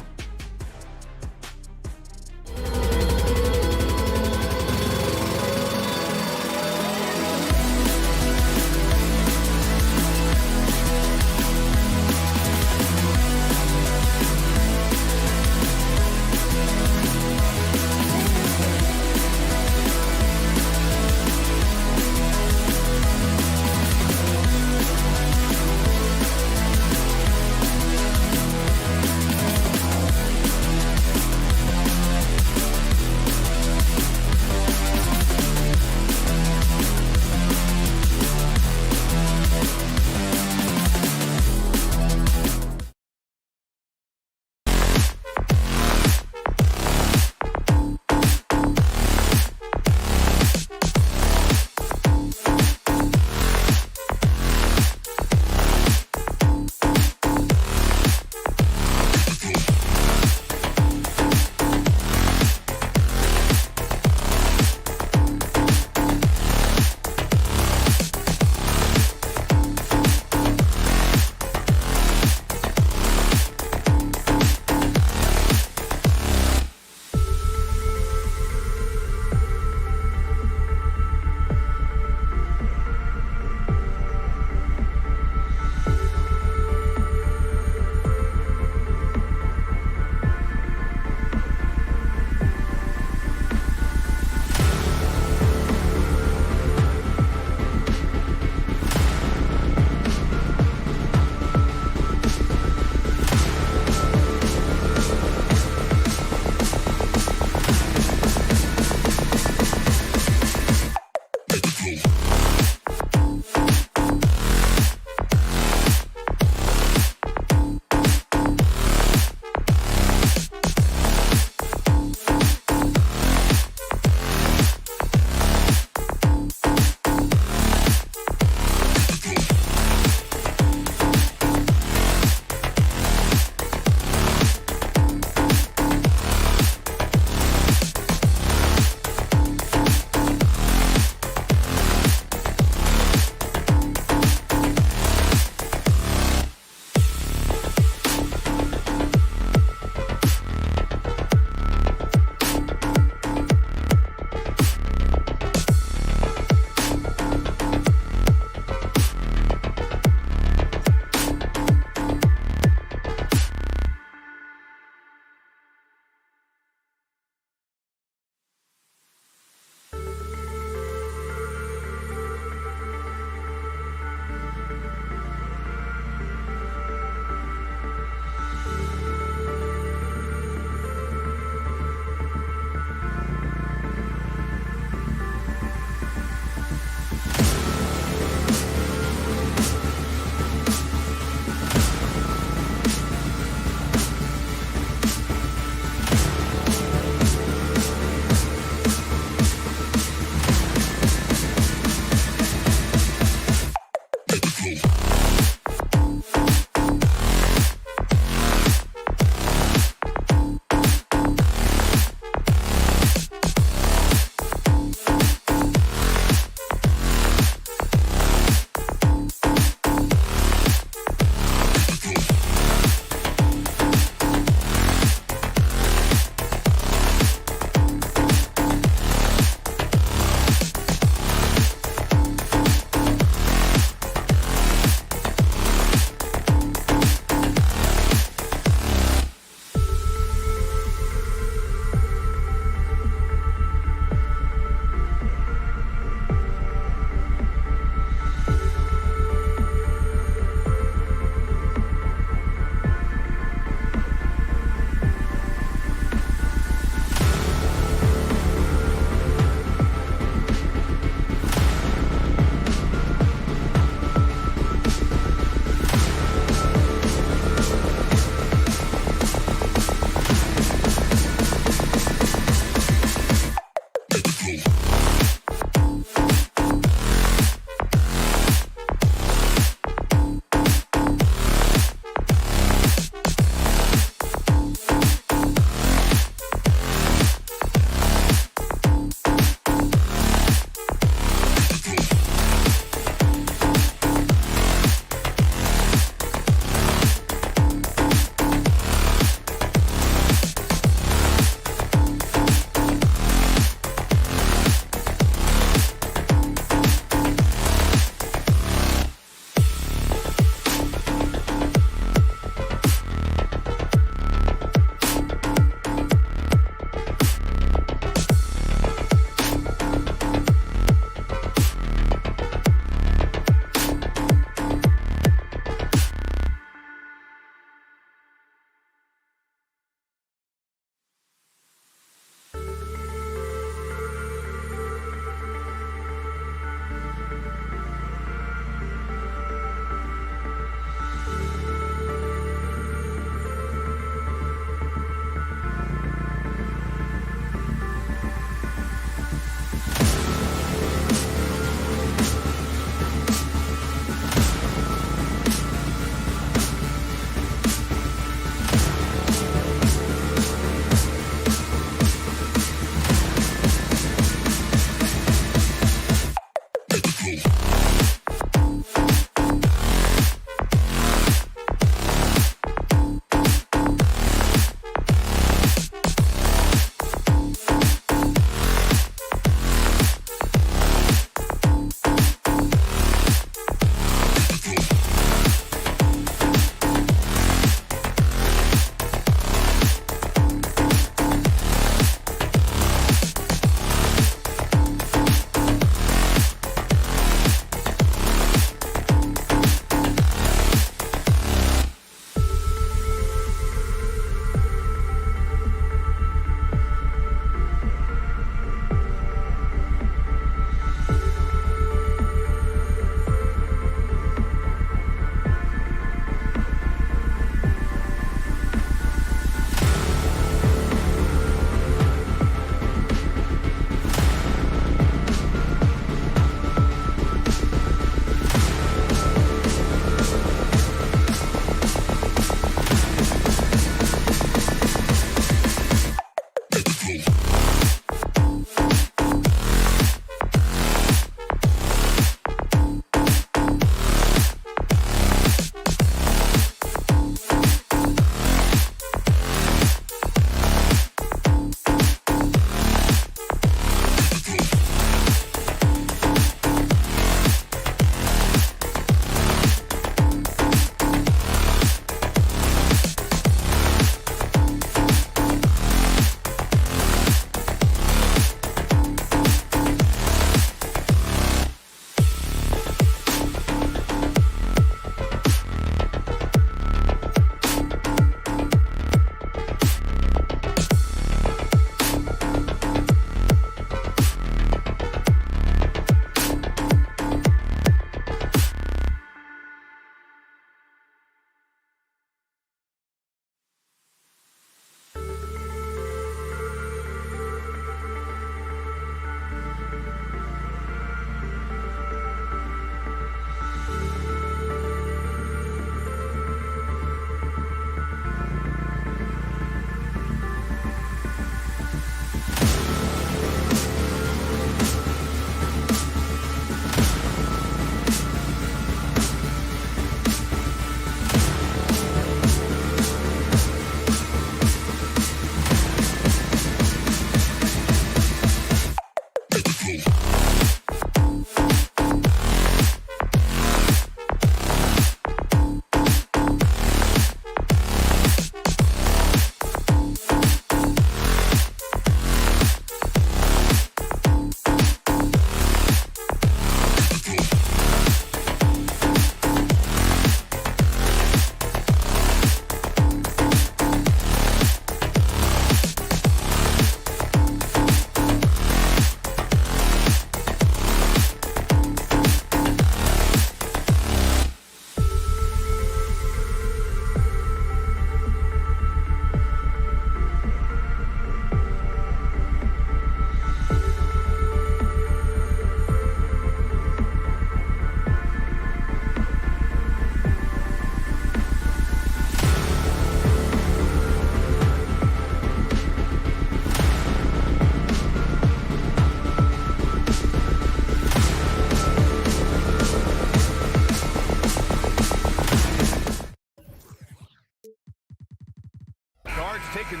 Guards taking...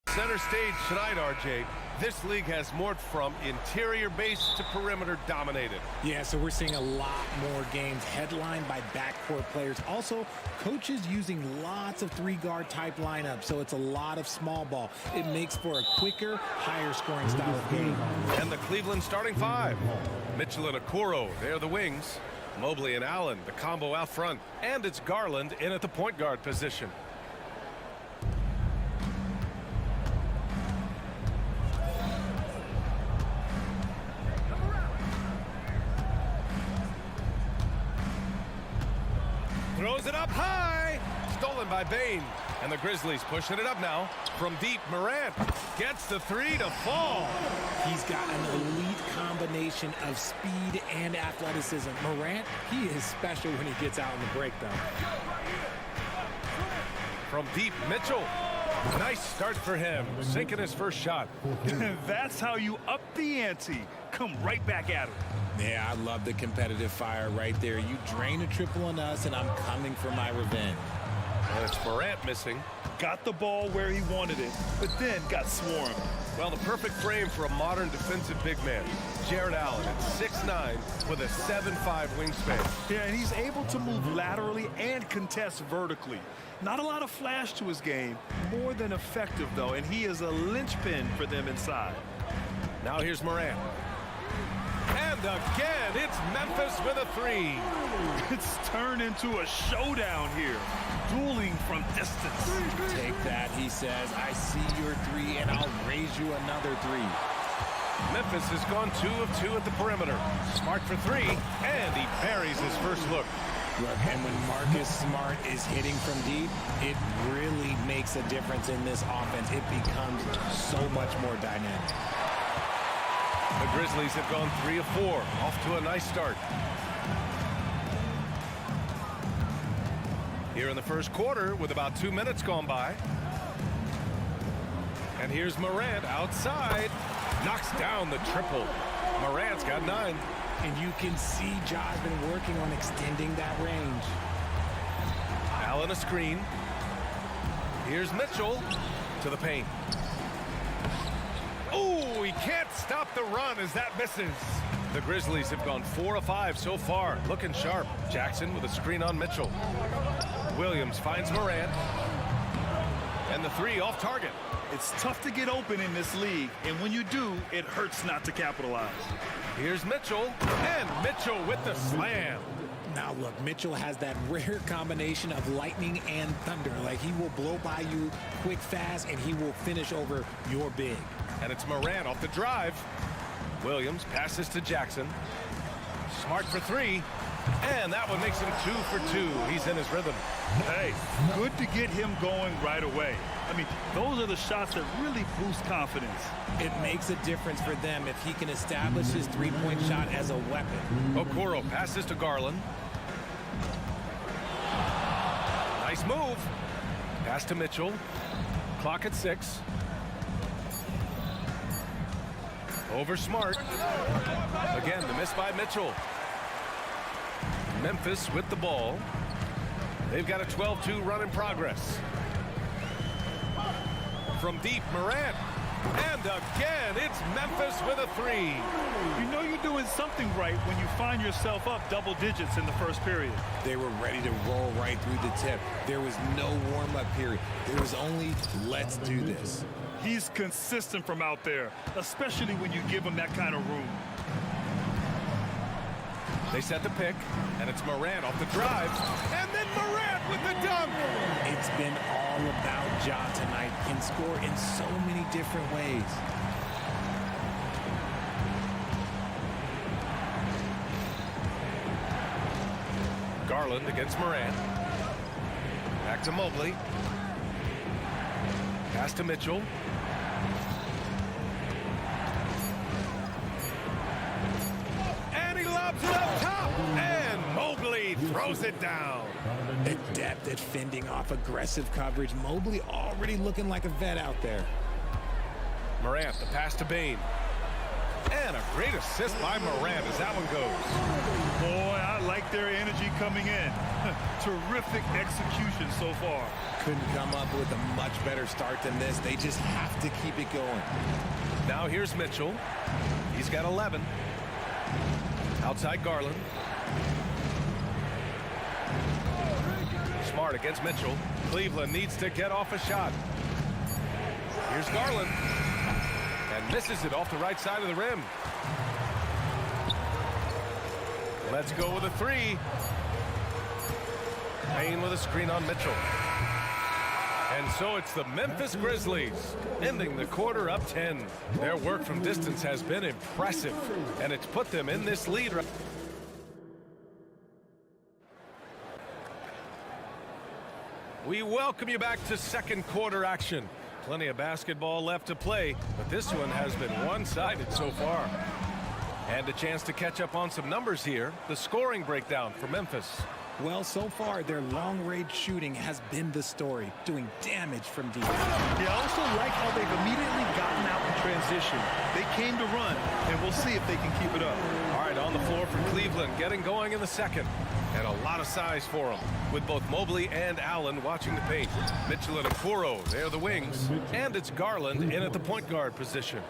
Center stage tonight, RJ. This league has morphed from interior base to perimeter dominated. Yeah, so we're seeing a lot more games headlined by backcourt players. Also, coaches using lots of three-guard type lineups, so it's a lot of small ball. It makes for a quicker, higher scoring style of game. And the Cleveland starting five. Mitchell and Okoro, they're the wings. Mobley and Allen, the combo out front. And it's Garland in at the point guard position. Throws it up high. Stolen by Bane. And the Grizzlies pushing it up now. From deep, Morant gets the three to fall. He's got an elite combination of speed and athleticism. Morant, he is special when he gets out in the break, though. From deep, Mitchell. Nice start for him, sinking his first shot. That's how you up the ante. Come right back at him. Yeah, I love the competitive fire right there. You drain a triple on us, and I'm coming for my revenge. And it's Morant missing. Got the ball where he wanted it, but then got swarmed. Well, the perfect frame for a modern defensive big man. Jared Allen at 6'9" with a 7'5" wingspan. Yeah, and he's able to move laterally and contest vertically. Not a lot of flash to his game, more than effective, though, and he is a linchpin for them inside. Now here's Morant. And again, it's Memphis with a three. It's turned into a showdown here. Dueling from distance. Take that, he says. I see your three, and I'll raise you another three. Memphis has gone 2 of 2 at the perimeter. Smart for three, and he buries his first look. Look, and when Marcus Smart is hitting from deep, it really makes a difference in this offense. It becomes so much more dynamic. The Grizzlies have gone 3 of 4, off to a nice start. Here in the first quarter with about 2 minutes gone by. And here's Morant outside. Knocks down the triple. Morant's got 9. And you can see Ja's been working on extending that range. Allen a screen. Here's Mitchell to the paint. Oh, he can't stop the run as that misses. The Grizzlies have gone 4 of 5 so far. Looking sharp. Jackson with a screen on Mitchell. Williams finds Morant. And the three off target. It's tough to get open in this league, and when you do, it hurts not to capitalize. Here's Mitchell, and Mitchell with the slam. Now look, Mitchell has that rare combination of lightning and thunder. Like, he will blow by you quick, fast, and he will finish over your big. And it's Morant off the drive. Williams passes to Jackson. Smart for three. And that one makes him 2 for 2. He's in his rhythm. Hey, good to get him going right away. I mean, those are the shots that really boost confidence. It makes a difference for them if he can establish his three-point shot as a weapon. Okoro passes to Garland. Nice move. Pass to Mitchell. Clock at 6. Over Smart. Again, the miss by Mitchell. Memphis with the ball. They've got a 12-2 run in progress. From deep, Morant. And again, it's Memphis with a three. You know you're doing something right when you find yourself up double digits in the first period. They were ready to roll right through the tip. There was no warm-up period. There was only, let's do this. He's consistent from out there, especially when you give him that kind of room. They set the pick, and it's Morant off the drive. And then Morant with the dunk. It's been all about Ja tonight. Can score in so many different ways. Garland against Morant. Back to Mobley. Pass to Mitchell. And he lobs it up top. And Mobley throws it down. Adept at fending off aggressive coverage. Mobley already looking like a vet out there. Morant, the pass to Bane. And a great assist by Morant as that one goes. Boy, I like their energy coming in. Terrific execution so far. Couldn't come up with a much better start than this. They just have to keep it going. Now here's Mitchell. He's got 11. Outside Garland. Smart against Mitchell. Cleveland needs to get off a shot. Here's Garland. And misses it off the right side of the rim. Let's go with a three. Payne with a screen on Mitchell. And so it's the Memphis Grizzlies ending the quarter up 10. Their work from distance has been impressive, and it's put them in this lead. We welcome you back to second quarter action. Plenty of basketball left to play, but this one has been one-sided so far. And a chance to catch up on some numbers here. The scoring breakdown for Memphis. Well, so far, their long-range shooting has been the story, doing damage from deep. Yeah, I also like how they've immediately gotten out in transition. They came to run, and we'll see if they can keep it up. All right, on the floor for Cleveland, getting going in the second. And a lot of size for them, with both Mobley and Allen watching the paint. Mitchell and Okoro, they're the wings. And it's Garland in at the point guard position.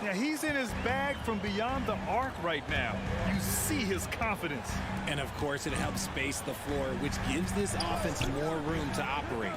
Yeah, he's in his bag from beyond the arc right now. You see his confidence. And, of course, it helps space the floor, which gives this offense more room to operate.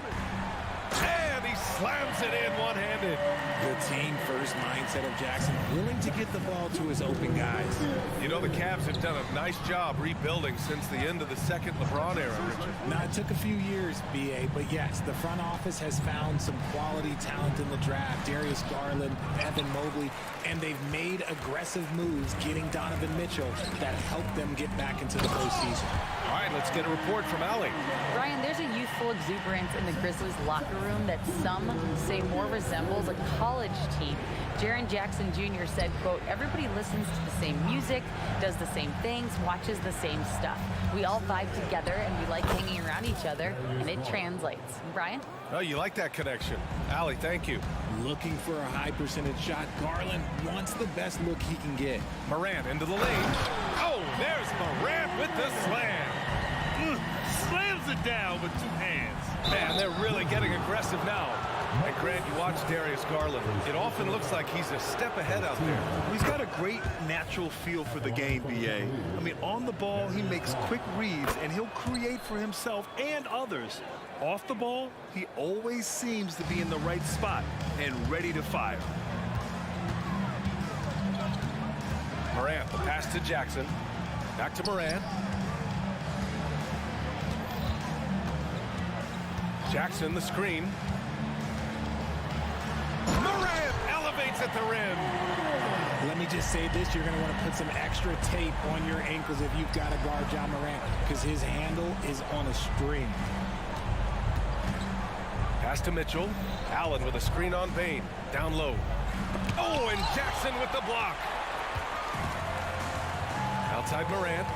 And he slams it in one-handed. The team-first mindset of Jackson, willing to get the ball to his open guys. You know, the Cavs have done a nice job rebuilding since the end of the second LeBron era, Richard. Now, it took a few years, B.A., but yes, the front office has found some quality talent in the draft. Darius Garland, Evan Mobley, and they've made aggressive moves getting Donovan Mitchell that helped them get back into the postseason. All right, let's get a report from Allie. Brian, there's a youthful exuberance in the Grizzlies locker room that some say more resembles a college team. Jaren Jackson Jr. said, quote, everybody listens to the same music, does the same things, watches the same stuff. We all vibe together and we like hanging around each other, and it translates. Brian? Oh, you like that connection. Allie, thank you. Looking for a high percentage shot. Garland wants the best look he can get. Morant into the lane. Oh, there's Morant with the slam. Slams it down with two hands. Man, they're really getting aggressive now. And Grant, you watch Darius Garland. It often looks like he's a step ahead out there. He's got a great natural feel for the game, B.A. I mean, on the ball, he makes quick reads, and he'll create for himself and others. Off the ball, he always seems to be in the right spot and ready to fire. Morant, the pass to Jackson. Back to Morant. Jackson, the screen. Morant elevates at the rim. Let me just say this, you're going to want to put some extra tape on your ankles if you've got to guard John Morant, because his handle is on a string. Pass to Mitchell. Allen with a screen on Bane. Down low. Oh, and Jackson with the block. Outside Morant.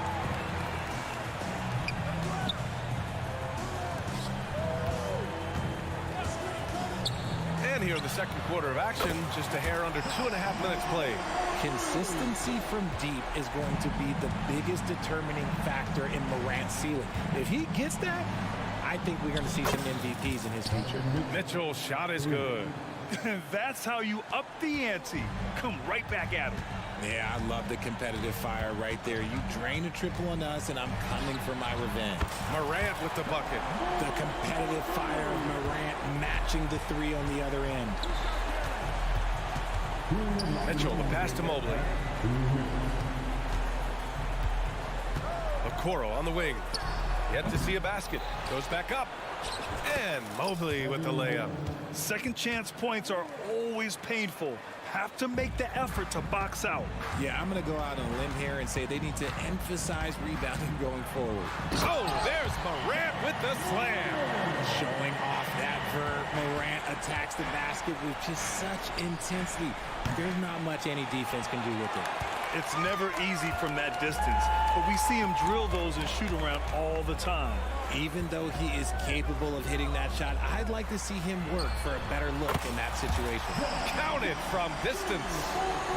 And here in the second quarter of action, just a hair under 2.5 minutes played. Consistency from deep is going to be the biggest determining factor in Morant's ceiling. If he gets that, I think we're going to see some MVPs in his future. Mitchell's shot is good. That's how you up the ante. Come right back at him. Yeah, I love the competitive fire right there. You drain a triple on us, and I'm coming for my revenge. Morant with the bucket. The competitive fire of Morant matching the three on the other end. Mitchell, the pass to Mobley. Okoro on the wing. Yet to see a basket. Goes back up. And Mobley with the layup. Second chance points are always painful. Have to make the effort to box out. Yeah, I'm going to go out on a limb here and say they need to emphasize rebounding going forward. Oh, there's Morant with the slam. Showing off that Whenever Morant attacks the basket with just such intensity, there's not much any defense can do with it. It's never easy from that distance, but we see him drill those and shoot around all the time. Even though he is capable of hitting that shot, I'd like to see him work for a better look in that situation. Counted from distance.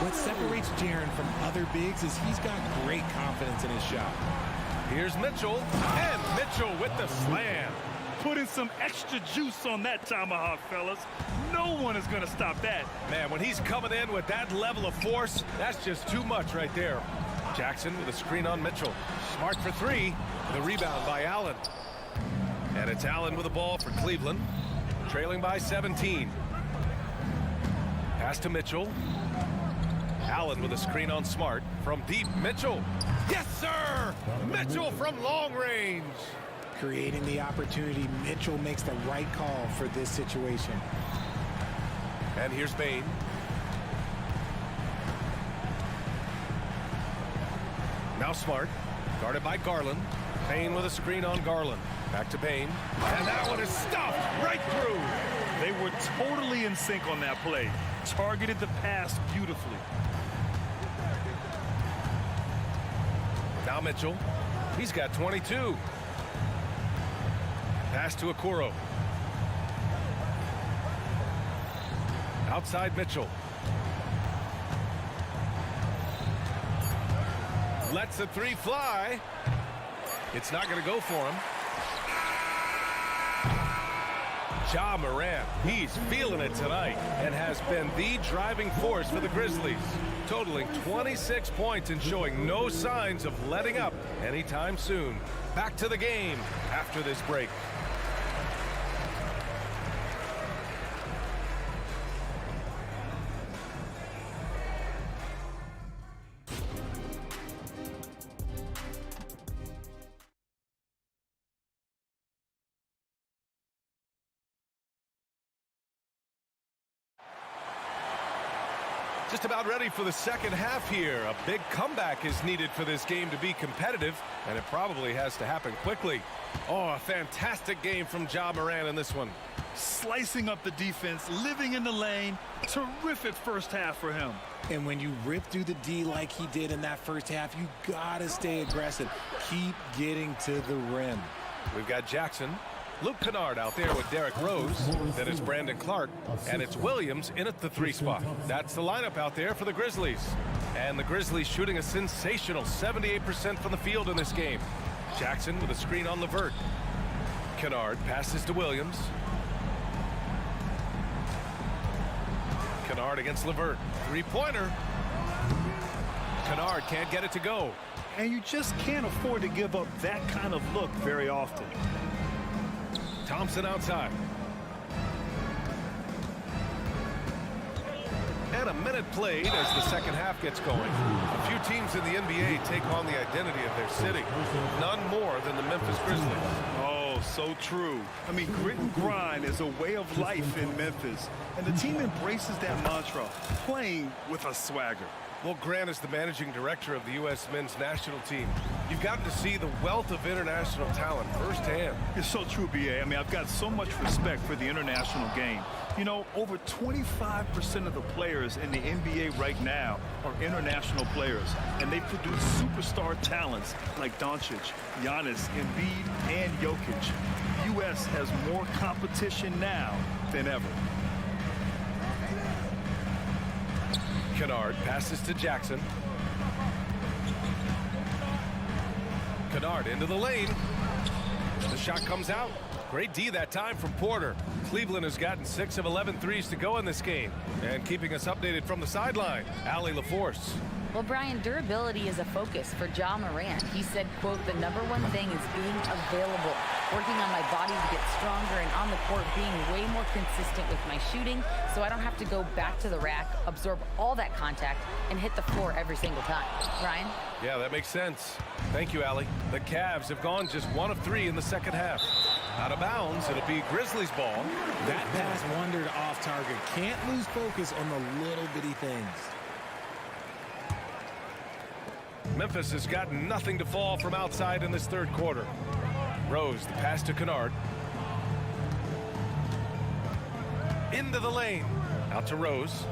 What separates Jaren from other bigs is he's got great confidence in his shot. Here's Mitchell, and Mitchell with the slam. Putting some extra juice on that tomahawk, fellas. No one is going to stop that. Man, when he's coming in with that level of force, that's just too much right there. Jackson with a screen on Mitchell. Smart for three. The rebound by Allen. And it's Allen with the ball for Cleveland. Trailing by 17. Pass to Mitchell. Allen with a screen on Smart. From deep, Mitchell. Yes, sir! Mitchell from long range. Creating the opportunity, Mitchell makes the right call for this situation. And here's Bane. Now Smart, guarded by Garland. Bane with a screen on Garland. Back to Bane. And that one is stuffed right through. They were totally in sync on that play. Targeted the pass beautifully. Now Mitchell. He's got 22. Pass to Okoro. Outside Mitchell. Lets the three fly. It's not going to go for him. Ja Morant, he's feeling it tonight and has been the driving force for the Grizzlies, totaling 26 points and showing no signs of letting up anytime soon. Back to the game after this break. Just about ready for the second half here. A big comeback is needed for this game to be competitive, and it probably has to happen quickly. Oh, a fantastic game from Ja Morant in this one. Slicing up the defense, living in the lane. Terrific first half for him. And when you rip through the D like he did in that first half, you gotta stay aggressive. Keep getting to the rim. We've got Jackson. Luke Kennard out there with Derrick Rose. Then it's Brandon Clark. And it's Williams in at the 3 spot. That's the lineup out there for the Grizzlies. And the Grizzlies shooting a sensational 78% from the field in this game. Jackson with a screen on LeVert. Kennard passes to Williams. Kennard against LeVert. Three-pointer. Kennard can't get it to go. And you just can't afford to give up that kind of look very often. Thompson outside. And a minute played as the second half gets going. A few teams in the NBA take on the identity of their city. None more than the Memphis Grizzlies. Oh, so true. I mean, grit and grind is a way of life in Memphis. And the team embraces that mantra, playing with a swagger. Well, Grant is the managing director of the U.S. men's national team. You've gotten to see the wealth of international talent firsthand. It's so true, B.A. I mean, I've got so much respect for the international game. You know, over 25% of the players in the NBA right now are international players, and they produce superstar talents like Doncic, Giannis, Embiid, and Jokic. The U.S. has more competition now than ever. Kennard passes to Jackson. Kennard into the lane. The shot comes out. Great D that time from Porter. Cleveland has gotten 6 of 11 threes to go in this game. And keeping us updated from the sideline, Allie LaForce. Well, Brian, durability is a focus for Ja Morant. He said, quote, "The number one thing is being available, working on my body to get stronger, and on the court being way more consistent with my shooting so I don't have to go back to the rack, absorb all that contact, and hit the floor every single time." Ryan? Yeah, that makes sense. Thank you, Allie. The Cavs have gone just 1 of 3 in the second half. Out of bounds, it'll be Grizzlies ball. That pass wandered off target. Can't lose focus on the little bitty things. Memphis has gotten nothing to fall from outside in this third quarter. Rose, the pass to Kennard. Into the lane. Out to Rose.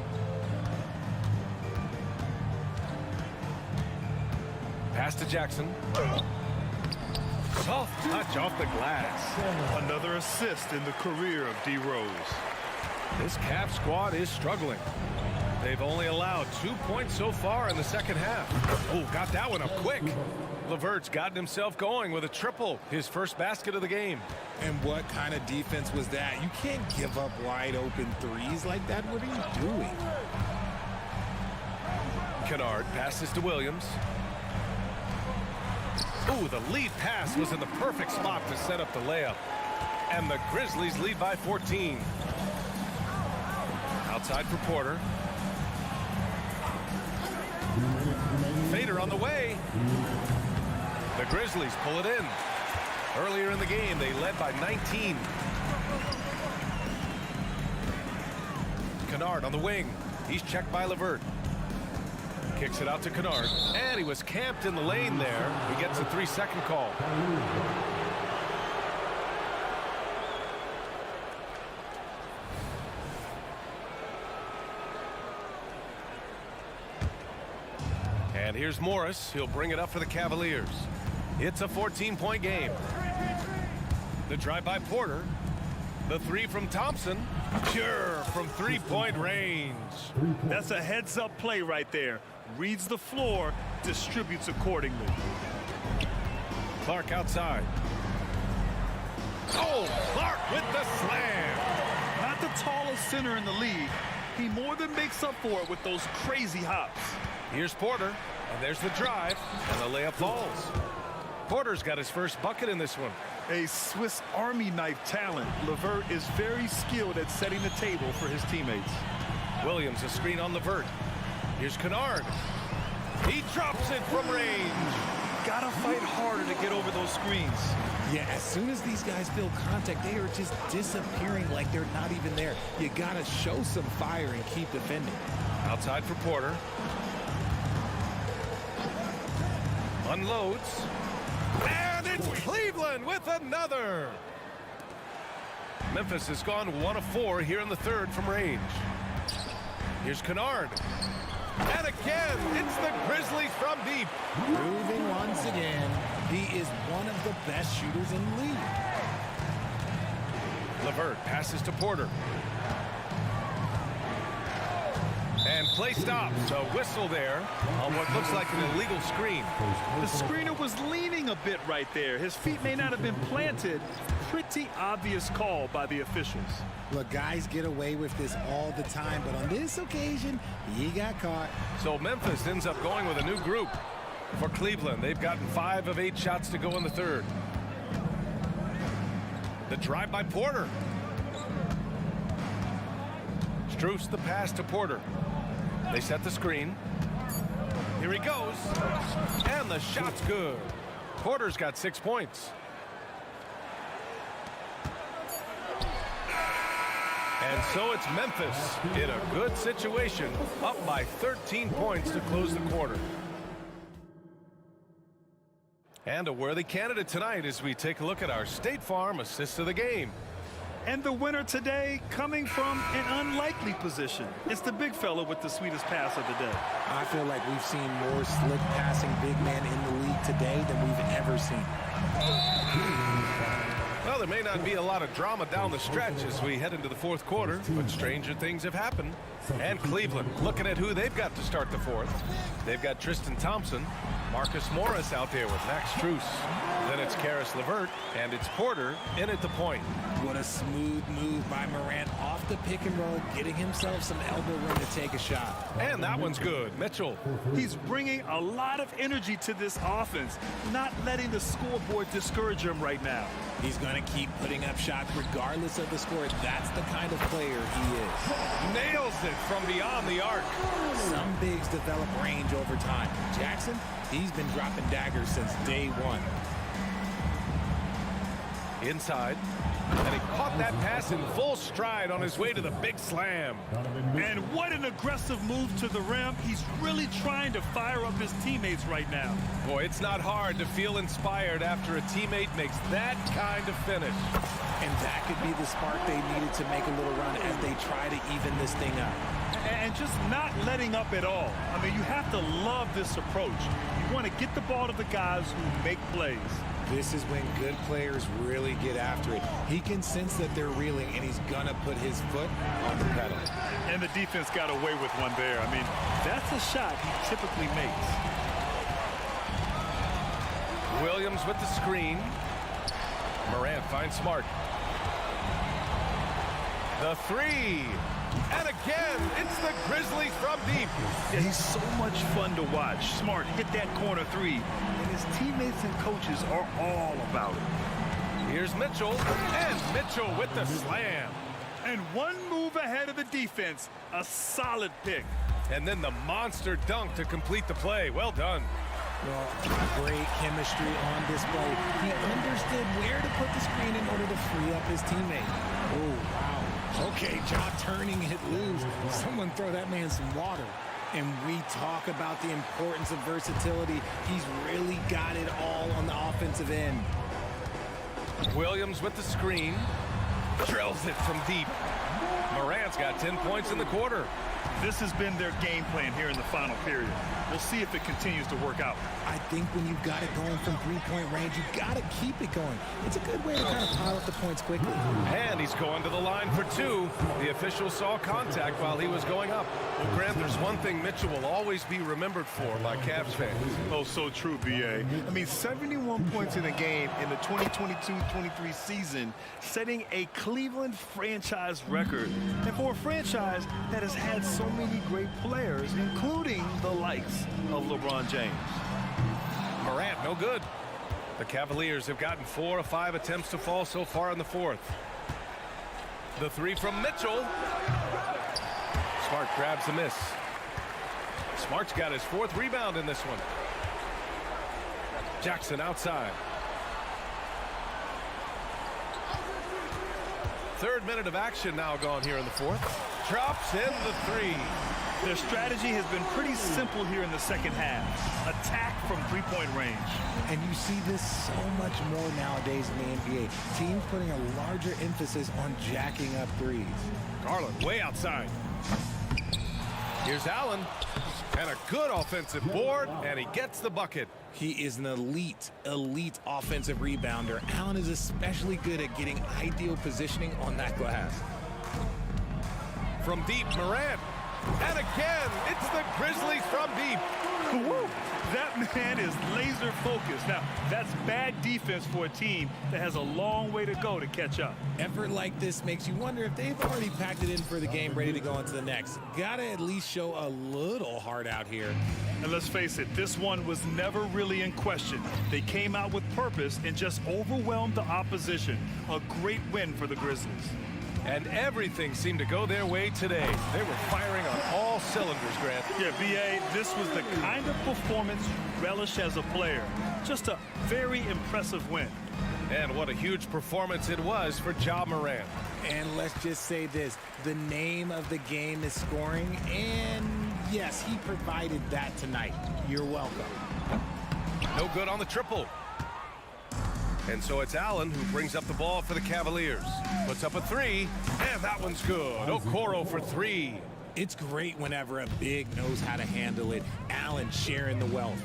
Pass to Jackson. Soft touch off the glass. Another assist in the career of D. Rose. This Cavs squad is struggling. They've only allowed 2 points so far in the second half. Oh, got that one up quick. LeVert's gotten himself going with a triple, his first basket of the game. And what kind of defense was that? You can't give up wide open threes like that. What are you doing? Kennard passes to Williams. Ooh, the lead pass was in the perfect spot to set up the layup. And the Grizzlies lead by 14. Outside for Porter. Fader on the way. The Grizzlies pull it in. Earlier in the game, they led by 19. Kennard on the wing. He's checked by LeVert. Kicks it out to Kennard. And he was camped in the lane there. He gets a 3-second call. And here's Morris. He'll bring it up for the Cavaliers. It's a 14-point game. The drive by Porter. The three from Thompson. Pure from three-point range. That's a heads-up play right there. Reads the floor, distributes accordingly. Clark outside. Oh, Clark with the slam. Not the tallest center in the league. He more than makes up for it with those crazy hops. Here's Porter, and there's the drive, and the layup falls. Porter's got his first bucket in this one. A Swiss Army knife talent, LeVert is very skilled at setting the table for his teammates. Williams, a screen on LeVert. Here's Kennard. He drops it from range. Gotta fight harder to get over those screens. Yeah, as soon as these guys feel contact, they are just disappearing like they're not even there. You gotta show some fire and keep defending. Outside for Porter. Unloads. And it's Cleveland with another. Memphis has gone 1 of 4 here in the third from range. Here's Kennard. And again, it's the Grizzlies from deep. Proving once again, he is one of the best shooters in the league. LeVert passes to Porter. And play stops. A whistle there on what looks like an illegal screen. The screener was leaning a bit right there. His feet may not have been planted. Pretty obvious call by the officials. Look, guys get away with this all the time, but on this occasion, he got caught. So Memphis ends up going with a new group for Cleveland. They've gotten 5 of 8 shots to go in the third. The drive by Porter. Strus the pass to Porter. They set the screen. Here he goes. And the shot's good. Porter's got 6 points. And so it's Memphis in a good situation, up by 13 points to close the quarter. And a worthy candidate tonight as we take a look at our State Farm assist of the game. And the winner today coming from an unlikely position. It's the big fella with the sweetest pass of the day. I feel like we've seen more slick passing big men in the league today than we've ever seen. Well, there may not be a lot of drama down the stretch as we head into the fourth quarter, but stranger things have happened. And Cleveland looking at who they've got to start the fourth. They've got Tristan Thompson, Marcus Morris out there with Max Strus. Then it's Caris LeVert, and it's Porter in at the point. What a smooth move by Morant off the pick and roll, getting himself some elbow room to take a shot. And that one's good. Mitchell. He's bringing a lot of energy to this offense, not letting the scoreboard discourage him right now. He's going to keep putting up shots regardless of the score. That's the kind of player he is. Nails it from beyond the arc. Some bigs develop range over time. Jackson, he's been dropping daggers since day one. Inside. And he caught that pass in full stride on his way to the big slam. And what an aggressive move to the rim. He's really trying to fire up his teammates right now. Boy, it's not hard to feel inspired after a teammate makes that kind of finish. And that could be the spark they needed to make a little run as they try to even this thing up. And just not letting up at all. I mean, you have to love this approach. You want to get the ball to the guys who make plays. This is when good players really get after it. He can sense that they're reeling, and he's going to put his foot on the pedal. And the defense got away with one there. I mean, that's a shot he typically makes. Williams with the screen. Morant finds Smart. The three. And again, it's the Grizzlies from deep. Yeah, he's so much fun to watch. Smart hit that corner three, and his teammates and coaches are all about it. Here's Mitchell, and Mitchell with the slam. And one move ahead of the defense, a solid pick. And then the monster dunk to complete the play. Well done. Well, great chemistry on display. He understood where to put the screen in order to free up his teammate. Oh, wow. Okay, jaw turning it loose. Someone throw that man some water. And we talk about the importance of versatility. He's really got it all on the offensive end. Williams with the screen. Drills it from deep. Morant's got 10 points in the quarter. This has been their game plan here in the final period. We'll see if it continues to work out. I think when you've got it going from three-point range, you've got to keep it going. It's a good way to kind of pile up the points quickly. And he's going to the line for two. The official saw contact while he was going up. Well, Grant, there's one thing Mitchell will always be remembered for by Cavs fans. Oh, so true, B.A. I mean, 71 points in a game in the 2022-23 season, setting a Cleveland franchise record. And for a franchise that has had so many great players, including the likes of LeBron James. Morant, no good. The Cavaliers have gotten 4 of 5 attempts to fall so far in the fourth. The three from Mitchell. Smart grabs the miss. Smart's got his 4th rebound in this one. Jackson outside. 3rd minute of action now gone here in the fourth. Drops in the three. Their strategy has been pretty simple here in the second half. Attack from three-point range. And you see this so much more nowadays in the NBA. Teams putting a larger emphasis on jacking up threes. Garland way outside. Here's Allen. And a good offensive board, and he gets the bucket. He is an elite offensive rebounder. Allen is especially good at getting ideal positioning on that glass. From deep, Morant. And again, it's the Grizzlies from deep. Woo! That man is laser focused. Now, that's bad defense for a team that has a long way to go to catch up. Effort like this makes you wonder if they've already packed it in for the game, ready to go into the next. Gotta at least show a little heart out here. And let's face it, this one was never really in question. They came out with purpose and just overwhelmed the opposition. A great win for the Grizzlies. And everything seemed to go their way today. They were firing on all cylinders, Grant. Yeah, B.A., this was the kind of performance you relish as a player. Just a very impressive win. And what a huge performance it was for Ja Morant. And let's just say this, the name of the game is scoring, and yes, he provided that tonight. You're welcome. No good on the triple. And so it's Allen who brings up the ball for the Cavaliers. Puts up a three, and that one's good. Okoro for three. It's great whenever a big knows how to handle it. Allen sharing the wealth.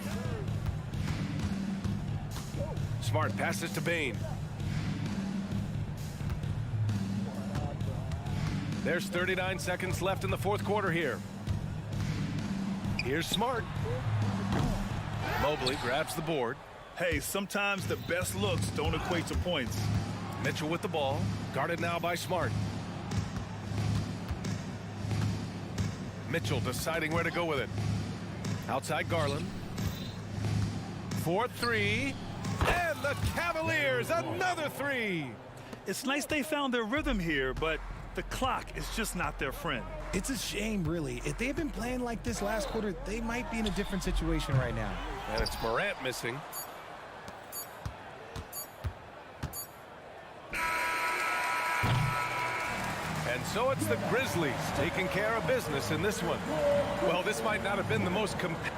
Smart passes to Bane. There's 39 seconds left in the fourth quarter here. Here's Smart. Mobley grabs the board. Hey, sometimes the best looks don't equate to points. Mitchell with the ball, guarded now by Smart. Mitchell deciding where to go with it. Outside Garland. 4-3, and the Cavaliers, another three. It's nice they found their rhythm here, but the clock is just not their friend. It's a shame, really. If they had been playing like this last quarter, they might be in a different situation right now. And it's Morant missing. And so it's the Grizzlies taking care of business in this one. Well, this might not have been the most competitive.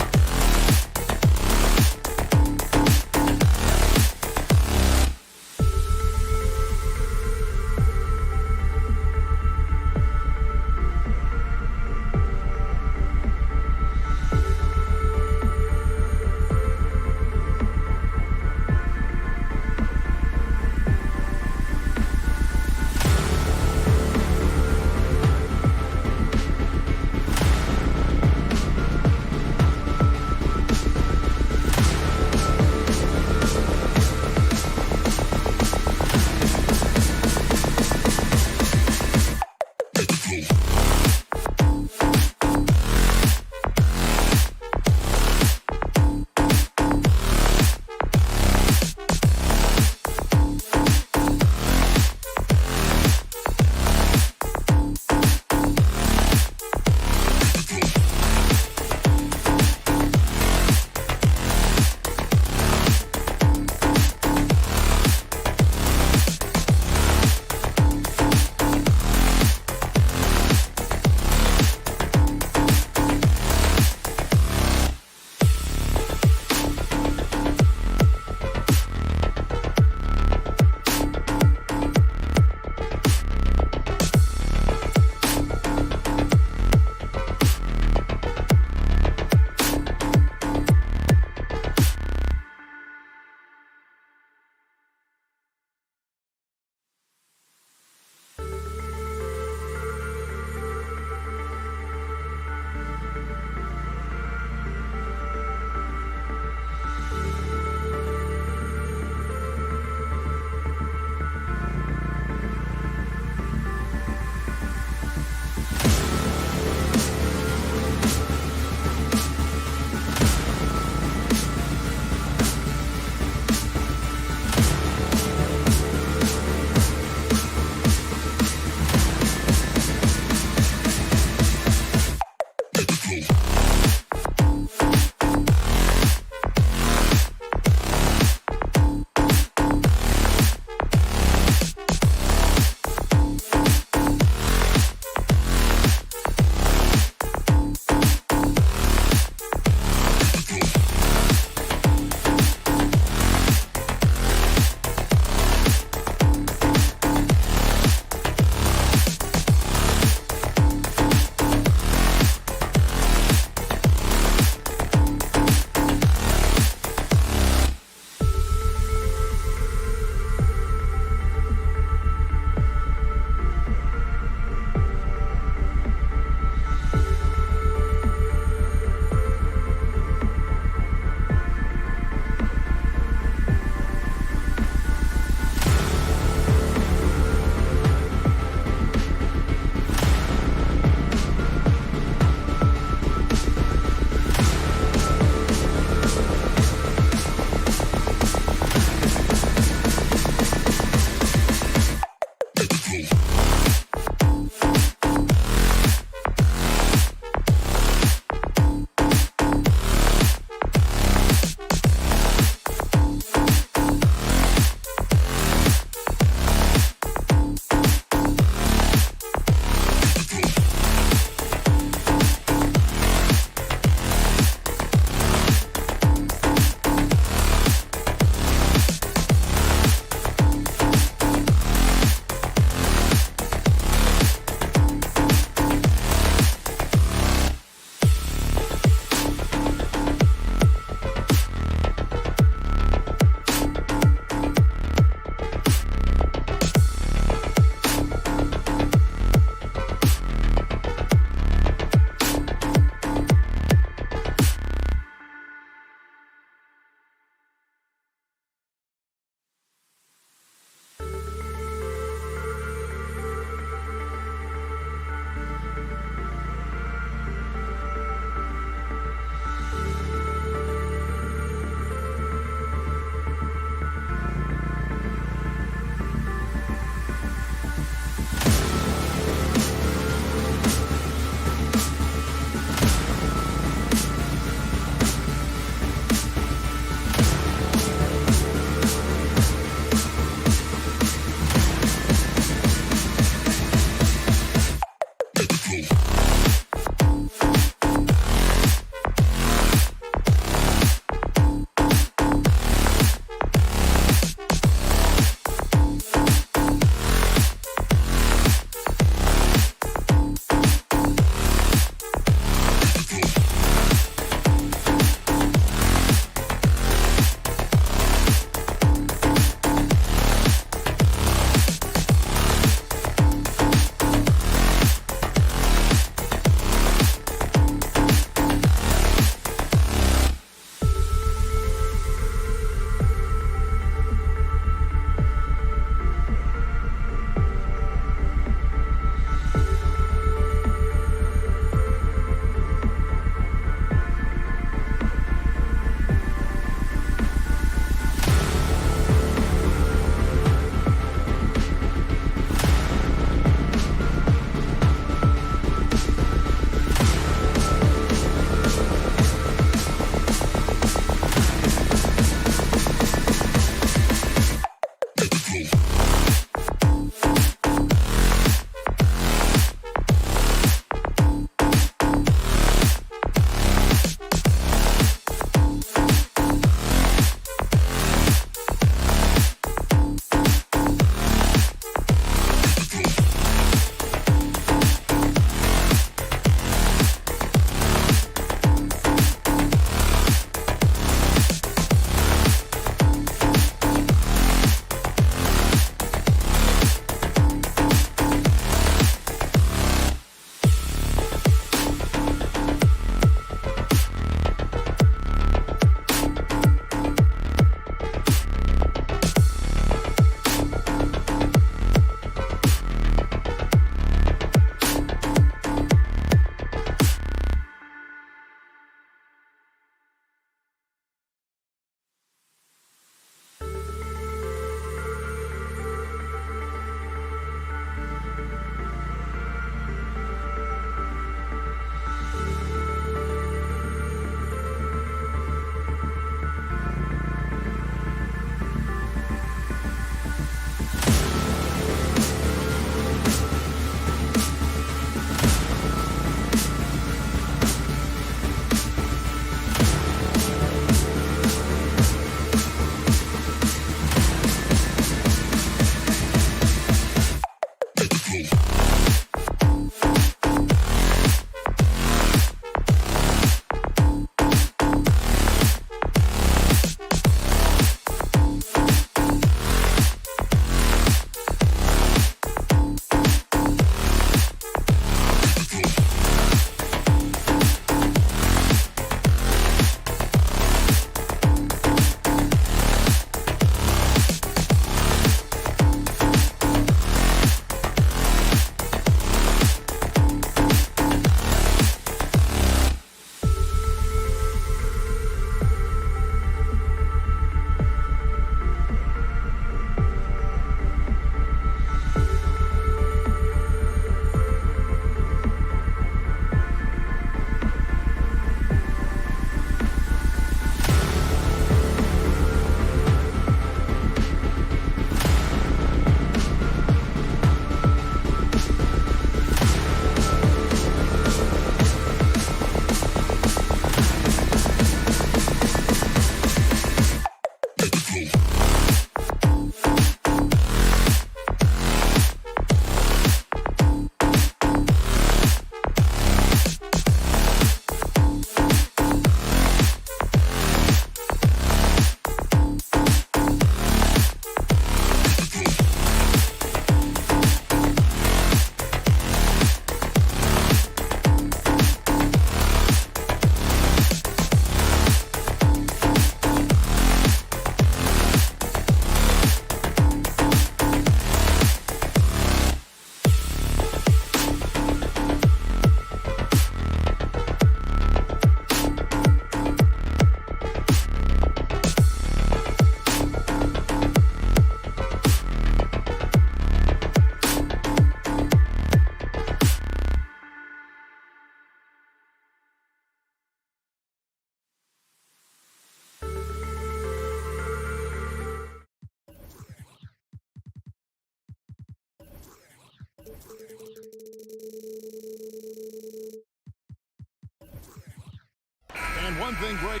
And one thing great.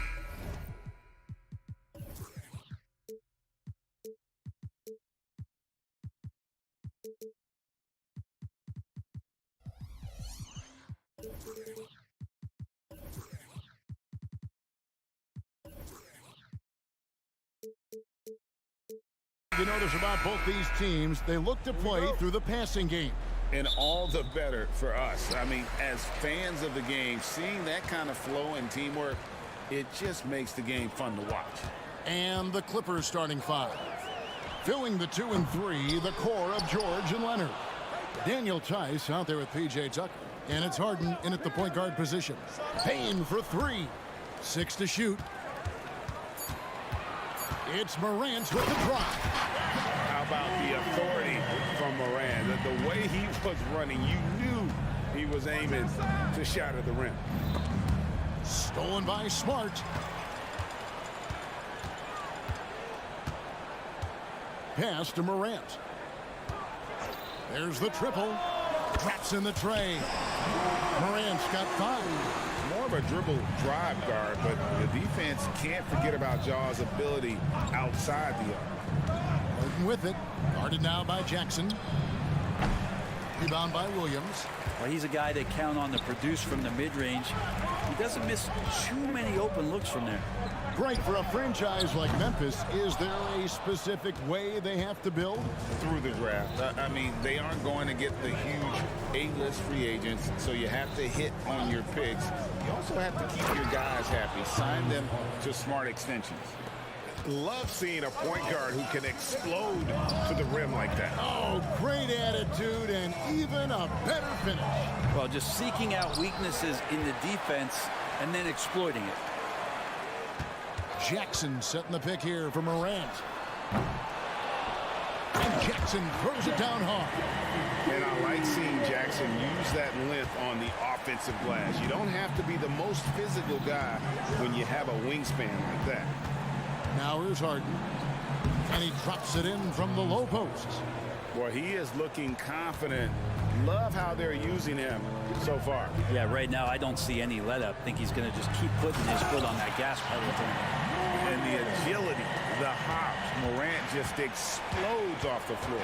You notice about both these teams, they look to play through the passing game. And all the better for us. I mean, as fans of the game, seeing that kind of flow and teamwork, it just makes the game fun to watch. And the Clippers starting five. Filling the 2 and 3, the core of George and Leonard. Daniel Tice out there with P.J. Tucker. And it's Harden in at the point guard position. Payne for 3. 6 to shoot. It's Morant with the drive. How about the authority from Morant? The way he was running, you knew he was aiming to shot at the rim. Stolen by Smart. Pass to Morant. There's the triple. Traps in the tray. Morant's got 5. More of a dribble drive guard, but the defense can't forget about Jaw's ability outside the arc. Harden with it. Guarded now by Jackson. Rebound by Williams. Well, he's a guy they count on to produce from the mid-range. He doesn't miss too many open looks from there. Great for a franchise like Memphis. Is there a specific way they have to build? Through the draft. I mean, they aren't going to get the huge A-list free agents, so you have to hit on your picks. You also have to keep your guys happy. Sign them to smart extensions. Love seeing a point guard who can explode to the rim like that. Oh, great attitude and even a better finish. Well, just seeking out weaknesses in the defense and then exploiting it. Jackson setting the pick here for Morant. And Jackson throws it down hard. And I like seeing Jackson use that length on the offensive glass. You don't have to be the most physical guy when you have a wingspan like that. Now here's Harden. And he drops it in from the low post. Boy, he is looking confident. Love how they're using him so far. Yeah, right now I don't see any let up. I think he's going to just keep putting his foot on that gas pedal tonight. And the agility, the hops, Morant just explodes off the floor.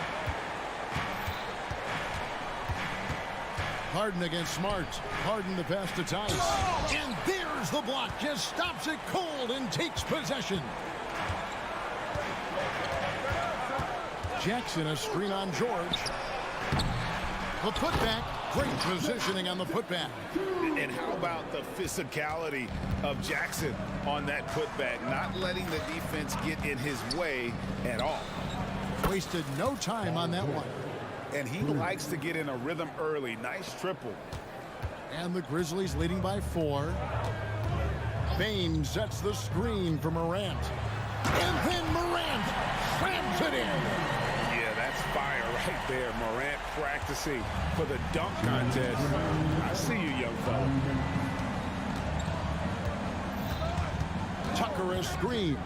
Harden against Smart. Harden the pass to Tice. And there's the block. Just stops it cold and takes possession. Jackson a screen on George. The putback. Great positioning on the putback. And how about the physicality of Jackson on that putback, not letting the defense get in his way at all. Wasted no time on that one. And he likes to get in a rhythm early. Nice triple. And the Grizzlies leading by 4. Payne sets the screen for Morant. And then Morant slams it in. Yeah, that's fire right there. Morant practicing for the dunk contest. I see you, young fella. Tucker a screen.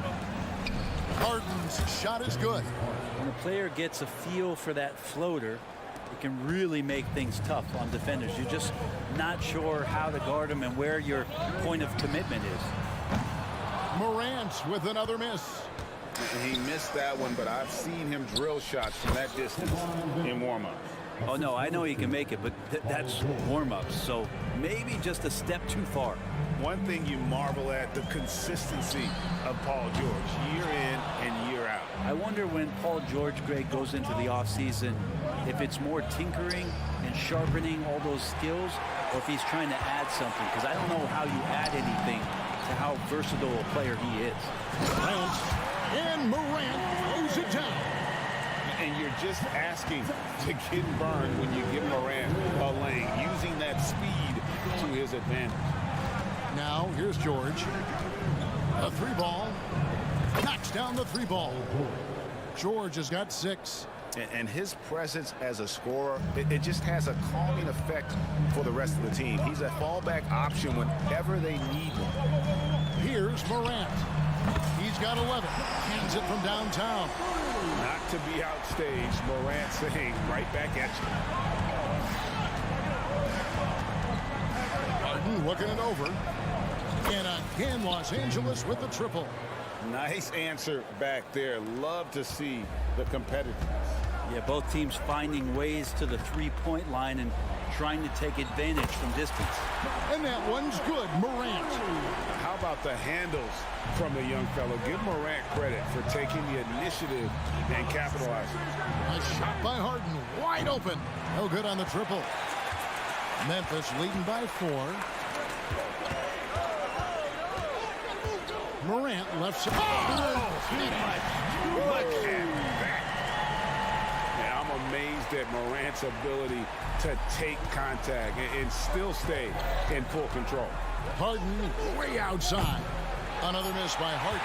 Harden's shot is good. When a player gets a feel for that floater, it can really make things tough on defenders. You're just not sure how to guard them and where your point of commitment is. Morant with another miss. He missed that one, but I've seen him drill shots from that distance in warm-up. Oh, no, I know he can make it, but that's warm-ups, so maybe just a step too far. One thing you marvel at, the consistency of Paul George, year in and year out. I wonder when Paul George, Greg, goes into the offseason, if it's more tinkering and sharpening all those skills, or if he's trying to add something, because I don't know how you add anything to how versatile a player he is. And Morant throws it down. And you're just asking to get burned when you give Morant a lane, using that speed to his advantage. Now here's George. A 3-ball. Knocks down the 3-ball. George has got 6. And his presence as a scorer, it just has a calming effect for the rest of the team. He's a fallback option whenever they need one. Here's Morant. He's got 11. Hands it from downtown. Not to be outstaged, Morant saying right back at you. Harden looking it over. And again, Los Angeles with the triple. Nice answer back there. Love to see the competitiveness. Yeah, both teams finding ways to the three-point line and trying to take advantage from distance. And that one's good. Morant. How about the handles from the young fellow? Give Morant credit for taking the initiative and capitalizing. A shot by Harden. Wide open. No good on the triple. Memphis leading by 4. Morant left side. Oh, look at that. And I'm amazed at Morant's ability to take contact and still stay in full control. Harden way outside. Another miss by Harden.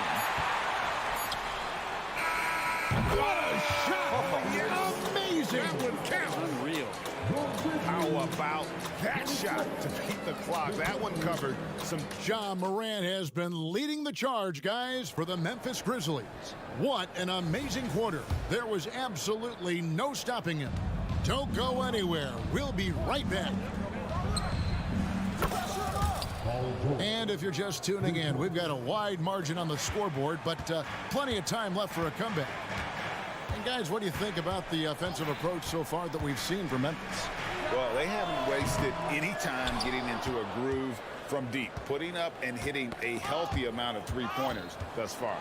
What a shot! Amazing! That would count. Unreal. How about that shot to beat the clock? That one covered some. Ja Morant has been leading the charge, guys, for the Memphis Grizzlies. What an amazing quarter. There was absolutely no stopping him. Don't go anywhere. We'll be right back. And if you're just tuning in, we've got a wide margin on the scoreboard, but plenty of time left for a comeback. And guys, what do you think about the offensive approach so far that we've seen from Memphis? Well, they haven't wasted any time getting into a groove from deep, putting up and hitting a healthy amount of three-pointers thus far.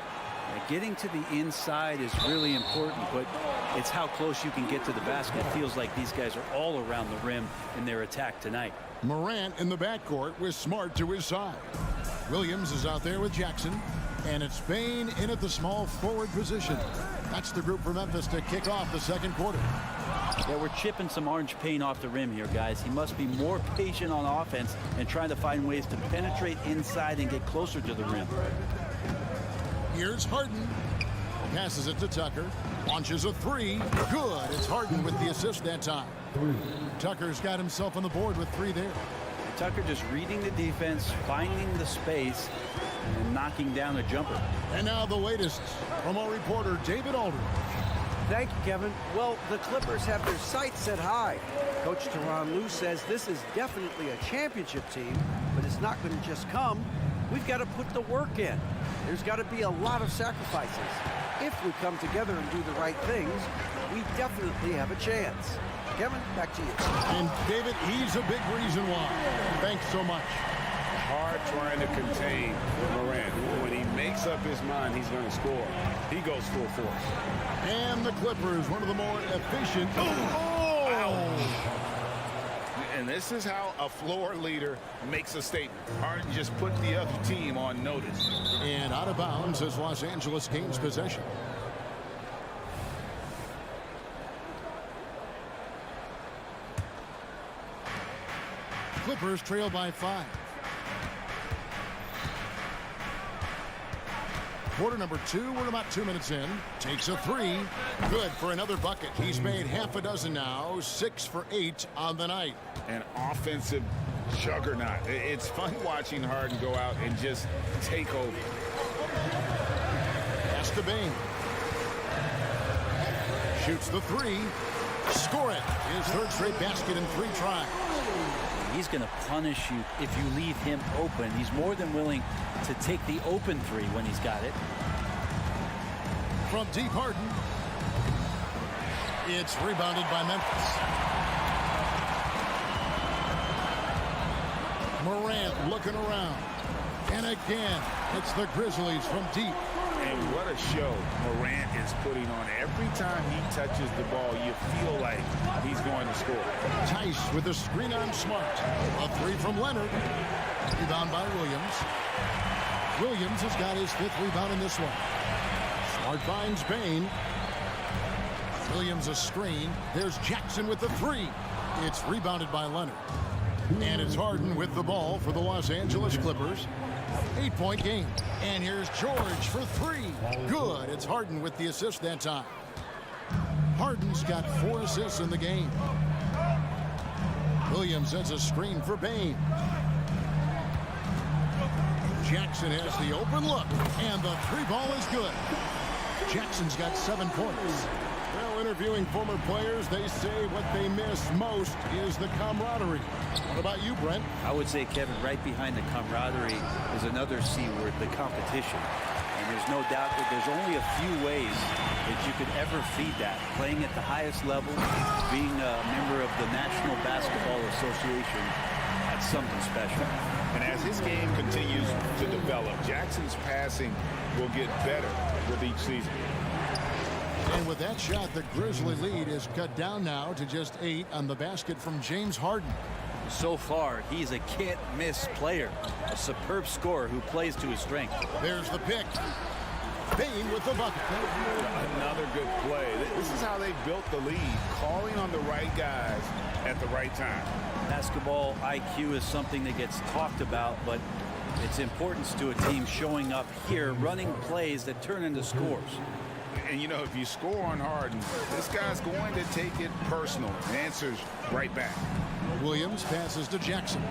Getting to the inside is really important, but it's how close you can get to the basket. It feels like these guys are all around the rim in their attack tonight. Morant in the backcourt with Smart to his side. Williams is out there with Jackson, and it's Bane in at the small forward position. That's the group for Memphis to kick off the second quarter. Yeah, we're chipping some orange paint off the rim here, guys. He must be more patient on offense and trying to find ways to penetrate inside and get closer to the rim. Here's Harden. Passes it to Tucker. Launches a 3. Good. It's Harden with the assist that time. Tucker's got himself on the board with 3 there. Tucker just reading the defense, finding the space, and knocking down a jumper. And now the latest from our reporter, David Aldridge. Thank you, Kevin. Well, the Clippers have their sights set high. Coach Tyronn Lue says this is definitely a championship team, but it's not going to just come. We've got to put the work in. There's got to be a lot of sacrifices. If we come together and do the right things, we definitely have a chance. Kevin, back to you. And David, he's a big reason why. Thanks so much. Hard trying to contain Morant. When he makes up his mind he's going to score, he goes full force. And the Clippers, one of the more efficient. And this is how a floor leader makes a statement. Harden just put the other team on notice. And out of bounds as Los Angeles gains possession. Clippers trail by 5. Quarter number 2, we're about 2 minutes in. Takes a 3. Good for another bucket. He's made half a dozen now. 6 for 8 on the night. An offensive juggernaut. It's fun watching Harden go out and just take over. Pass to Bane. Shoots the 3. Score it. His third straight basket in 3 tries. He's going to punish you if you leave him open. He's more than willing to take the open 3 when he's got it. From deep, Harden. It's rebounded by Memphis. Morant looking around. And again, it's the Grizzlies from deep. And what a show Morant is putting on. Every time he touches the ball, you feel like he's going to score. Tice with the screen on Smart. A 3 from Leonard. Rebound by Williams. Williams has got his 5th rebound in this one. Smart finds Bane. Williams a screen. There's Jackson with the 3. It's rebounded by Leonard. And it's Harden with the ball for the Los Angeles Clippers. 8-point game. And here's George for 3. Good. It's Harden with the assist that time. Harden's got 4 assists in the game. Williams sends a screen for Bane. Jackson has the open look. And the 3 ball is good. Jackson's got 7 points. Well, interviewing former players, they say what they miss most is the camaraderie. What about you, Brent? I would say, Kevin, right behind the camaraderie is another C word, the competition. And there's no doubt that there's only a few ways that you could ever feed that. Playing at the highest level, being a member of the National Basketball Association, that's something special. And as his game continues to develop, Jackson's passing will get better with each season. And with that shot, the Grizzly lead is cut down now to just 8 on the basket from James Harden. So far, he's a can't-miss player, a superb scorer who plays to his strength. There's the pick. Bain with the bucket. Another good play. This is how they built the lead, calling on the right guys at the right time. Basketball IQ is something that gets talked about, but its importance to a team showing up here, running plays that turn into scores. And, you know, if you score on Harden, this guy's going to take it personal and answers right back. Williams passes to Jackson.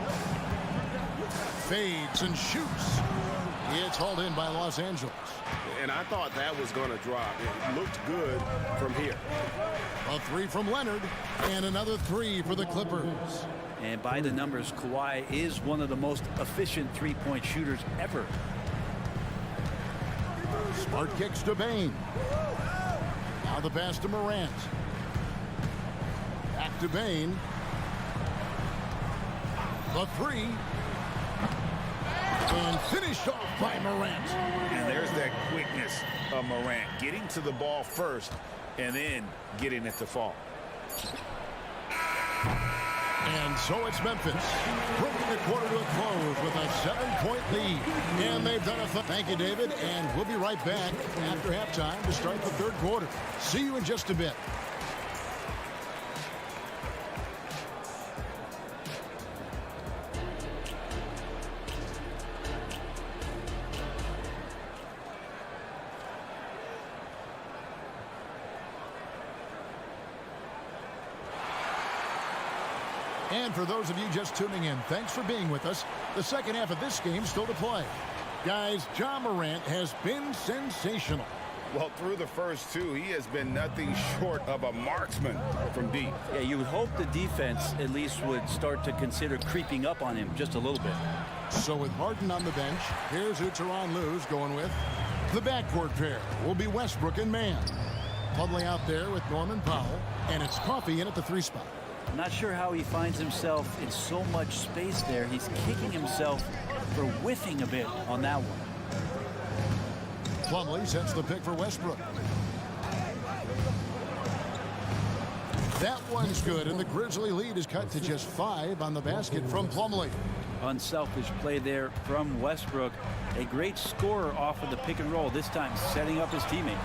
Fades and shoots. It's hauled in by Los Angeles. And I thought that was going to drop. It looked good from here. A 3 from Leonard and another 3 for the Clippers. And by the numbers, Kawhi is one of the most efficient three-point shooters ever. Smart kicks to Bain. Now the pass to Morant. Back to Bain. The 3. And finished off by Morant. And there's that quickness of Morant, getting to the ball first and then getting it to fall. And so it's Memphis, bringing the quarter to a close with a 7-point lead. And they've done a thank you, David. And we'll be right back after halftime to start the third quarter. See you in just a bit. And for those of you just tuning in, thanks for being with us. The second half of this game still to play. Guys, Ja Morant has been sensational. Well, through the first 2, he has been nothing short of a marksman from deep. Yeah, you would hope the defense at least would start to consider creeping up on him just a little bit. So with Harden on the bench, here's who Tyronn Lue's going with. The backcourt pair will be Westbrook and Mann. Plumlee out there with Norman Powell, and it's Coffey in at the 3 spot. I'm not sure how he finds himself in so much space there. He's kicking himself for whiffing a bit on that one. Plumlee sets the pick for Westbrook. That one's good, and the Grizzly lead is cut to just 5 on the basket from Plumlee. Unselfish play there from Westbrook. A great scorer off of the pick and roll, this time setting up his teammate.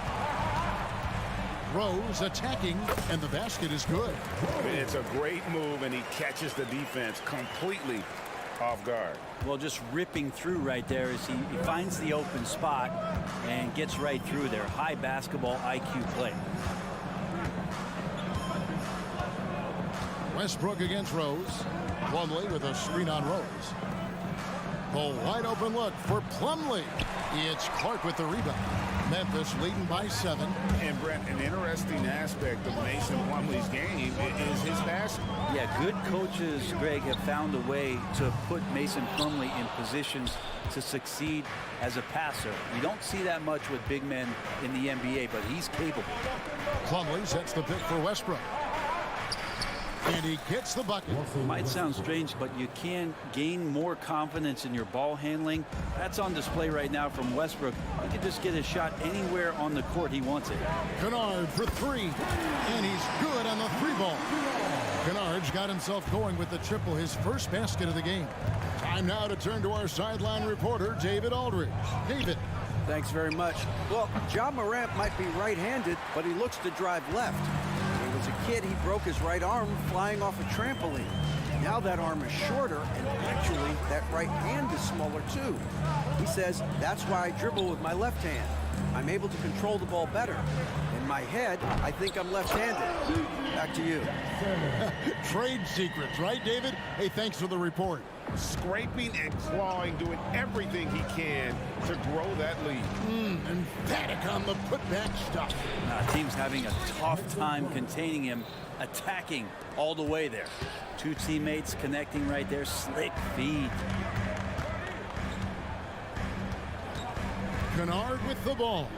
Rose attacking, and the basket is good. It's a great move, and he catches the defense completely off guard. Well, just ripping through right there as he finds the open spot and gets right through there. High basketball IQ play. Westbrook against Rose. Plumlee with a screen on Rose. The wide open look for Plumlee. It's Clark with the rebound. Memphis leading by 7. And Brent, an interesting aspect of Mason Plumlee's game is his passing. Yeah, good coaches, Greg, have found a way to put Mason Plumlee in positions to succeed as a passer. You don't see that much with big men in the NBA, but he's capable. Plumlee sets the pick for Westbrook. And he gets the bucket. Might sound strange, but you can gain more confidence in your ball handling. That's on display right now from Westbrook. He can just get his shot anywhere on the court he wants it. Kennard for 3. And he's good on the 3 ball. Kennard's got himself going with the triple, his first basket of the game. Time now to turn to our sideline reporter, David Aldridge. David. Thanks very much. Well, Ja Morant might be right-handed, but he looks to drive left. When he was a kid, he broke his right arm flying off a trampoline. Now that arm is shorter, and actually that right hand is smaller too. He says, that's why I dribble with my left hand. I'm able to control the ball better. In my head, I think I'm left-handed. Back to you. Trade secrets, right, David? Hey, thanks for the report. scraping and clawing, doing everything he can to grow that lead. Emphatic on the putback stuff. Team's having a tough time containing him, attacking all the way there. Two teammates connecting right there. Slick feed. Kennard with the ball.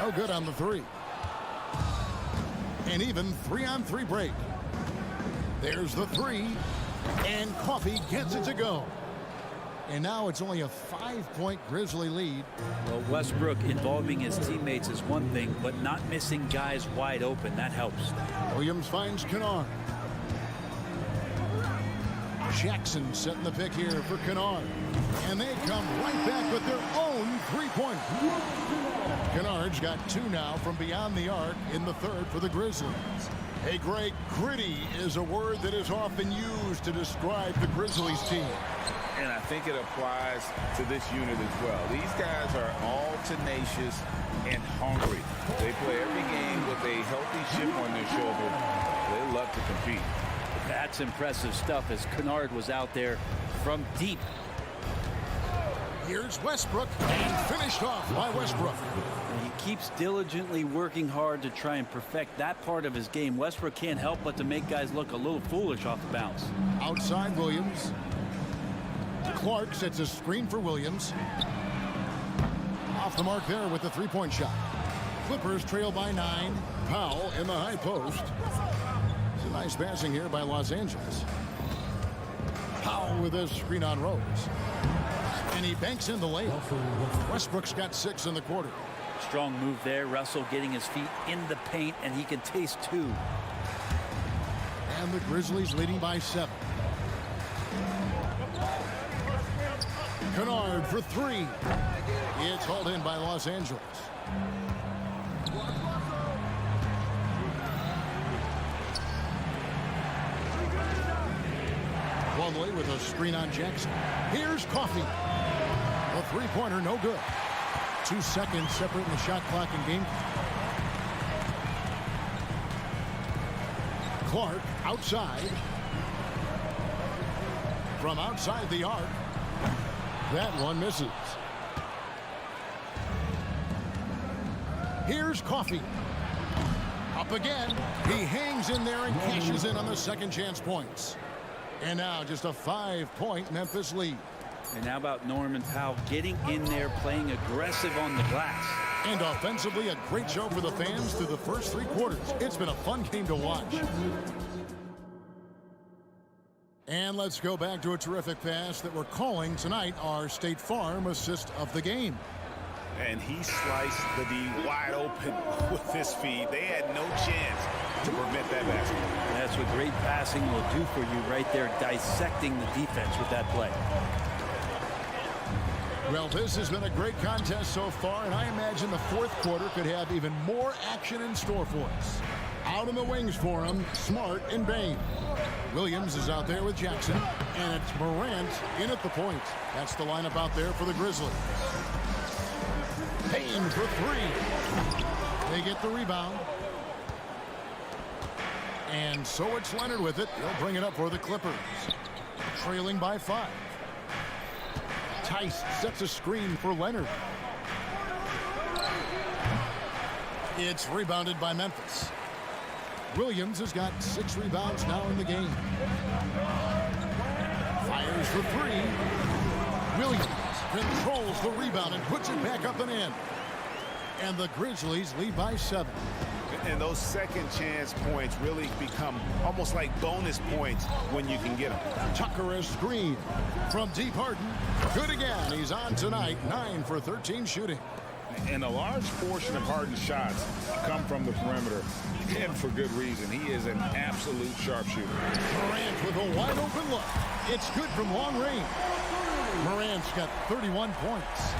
No good on the three. An even 3-on-3 break. There's the three, and Coffey gets it to go. And now it's only a 5-point Grizzly lead. Well, Westbrook involving his teammates is one thing, but not missing guys wide open, that helps. Williams finds Kennard. Jackson setting the pick here for Kennard. And they come right back with their own three-point. Kennard's got two now from beyond the arc in the third for the Grizzlies. Hey, Greg, gritty is a word that is often used to describe the Grizzlies team. And I think it applies to this unit as well. These guys are all tenacious and hungry. They play every game with a healthy chip on their shoulder. They love to compete. That's impressive stuff as Kennard was out there from deep. Here's Westbrook, and finished off by Westbrook. And he keeps diligently working hard to try and perfect that part of his game. Westbrook can't help but to make guys look a little foolish off the bounce. Outside Williams. Clark sets a screen for Williams. Off the mark there with the three-point shot. Clippers trail by 9. Powell in the high post. It's a nice passing here by Los Angeles. Powell with a screen on Rose. And he banks in the layup. Westbrook's got 6 in the quarter. Strong move there. Russell getting his feet in the paint, and he can taste 2. And the Grizzlies leading by 7. Kennard for 3. It's hauled in by Los Angeles. Plumlee with a screen on Jackson. Here's Coffey. A three-pointer, no good. 2 seconds separating the shot clock and game. Clark outside. From outside the arc. That one misses. Here's Coffey. Up again. He hangs in there and cashes in on the second chance points. And now just a 5-point Memphis lead. And how about Norman Powell getting in there, playing aggressive on the glass. And offensively, a great show for the fans through the first 3 quarters. It's been a fun game to watch. And let's go back to a terrific pass that we're calling tonight our State Farm assist of the game. And he sliced the D wide open with his feed. They had no chance to prevent that basket. That's what great passing will do for you right there, dissecting the defense with that play. Well, this has been a great contest so far, and I imagine the fourth quarter could have even more action in store for us. Out in the wings for him, Smart and Bain. Williams is out there with Jackson, and it's Morant in at the point. That's the lineup out there for the Grizzlies. Payne for 3. They get the rebound. And so it's Leonard with it. He'll bring it up for the Clippers. Trailing by 5. Tice sets a screen for Leonard. It's rebounded by Memphis. Williams has got 6 rebounds now in the game. Fires for 3. Williams controls the rebound and puts it back up and in. And the Grizzlies lead by 7. And those second chance points really become almost like bonus points when you can get them. Tucker a screen from deep. Harden. Good again. He's on tonight. 9 for 13 shooting. And a large portion of Harden's shots come from the perimeter, and for good reason. He is an absolute sharpshooter. Morant with a wide open look. It's good from long range. Morant's got 31 points.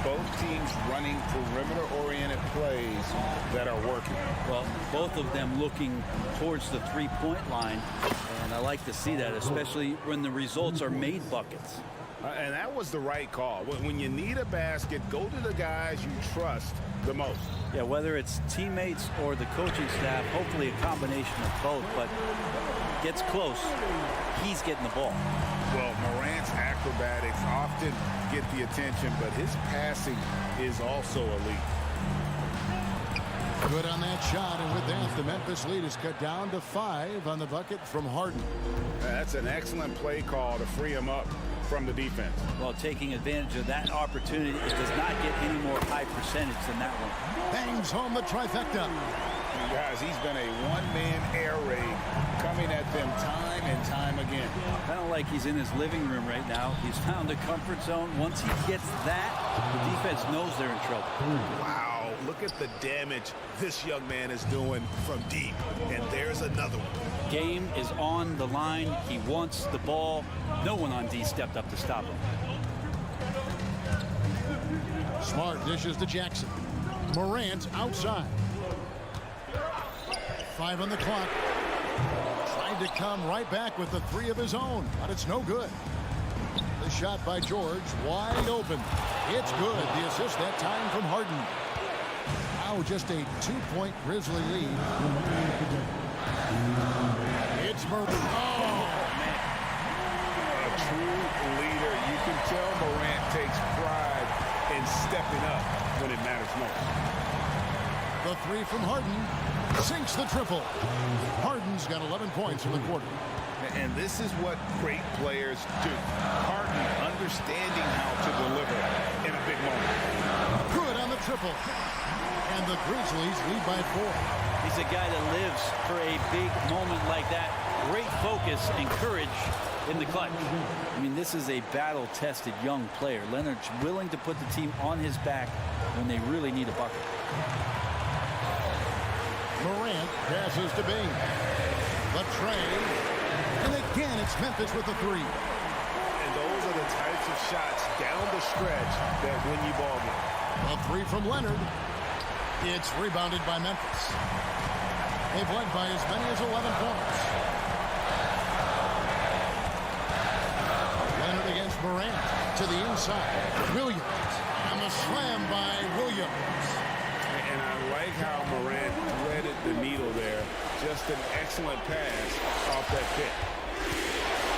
Both teams running perimeter-oriented plays that are working. Well, both of them looking towards the three-point line, and I like to see that, especially when the results are made buckets. And that was the right call. When you need a basket, go to the guys you trust the most. Yeah, whether it's teammates or the coaching staff, hopefully a combination of both, but gets close, he's getting the ball. Well, Morant's acrobatics often get the attention, but his passing is also elite. Good on that shot, and with that, the Memphis lead is cut down to 5 on the bucket from Harden. That's an excellent play call to free him up from the defense. Well, taking advantage of that opportunity, it does not get any more high percentage than that one. Bangs home the trifecta. Guys, he's been a one-man air raid coming at them time and time again. Kind of like he's in his living room right now. He's found a comfort zone. Once he gets that, the defense knows they're in trouble. Wow, look at the damage this young man is doing from deep. And there's another one. Game is on the line. He wants the ball. No one on D stepped up to stop him. Smart dishes to Jackson. Morant outside. 5 on the clock. Tried to come right back with the 3 of his own, but it's no good. The shot by George, wide open. It's good. The assist that time from Harden. Now just a 2-point Grizzly lead. It's Murphy. Oh, man. A true leader. You can tell Morant takes pride in stepping up when it matters most. The 3 from Harden sinks the triple. Harden's got 11 points in the quarter. And this is what great players do. Harden understanding how to deliver in a big moment. Good on the triple. And the Grizzlies lead by 4. He's a guy that lives for a big moment like that. Great focus and courage in the clutch. I mean, this is a battle-tested young player. Leonard's willing to put the team on his back when they really need a bucket. Morant passes to Bing. The tray. And again, it's Memphis with the 3. And those are the types of shots down the stretch that win you ball games. A 3 from Leonard. It's rebounded by Memphis. They've led by as many as 11 points. Leonard against Morant to the inside. Williams. And the slam by Williams. And I like how Morant threaded the needle there. Just an excellent pass off that pick.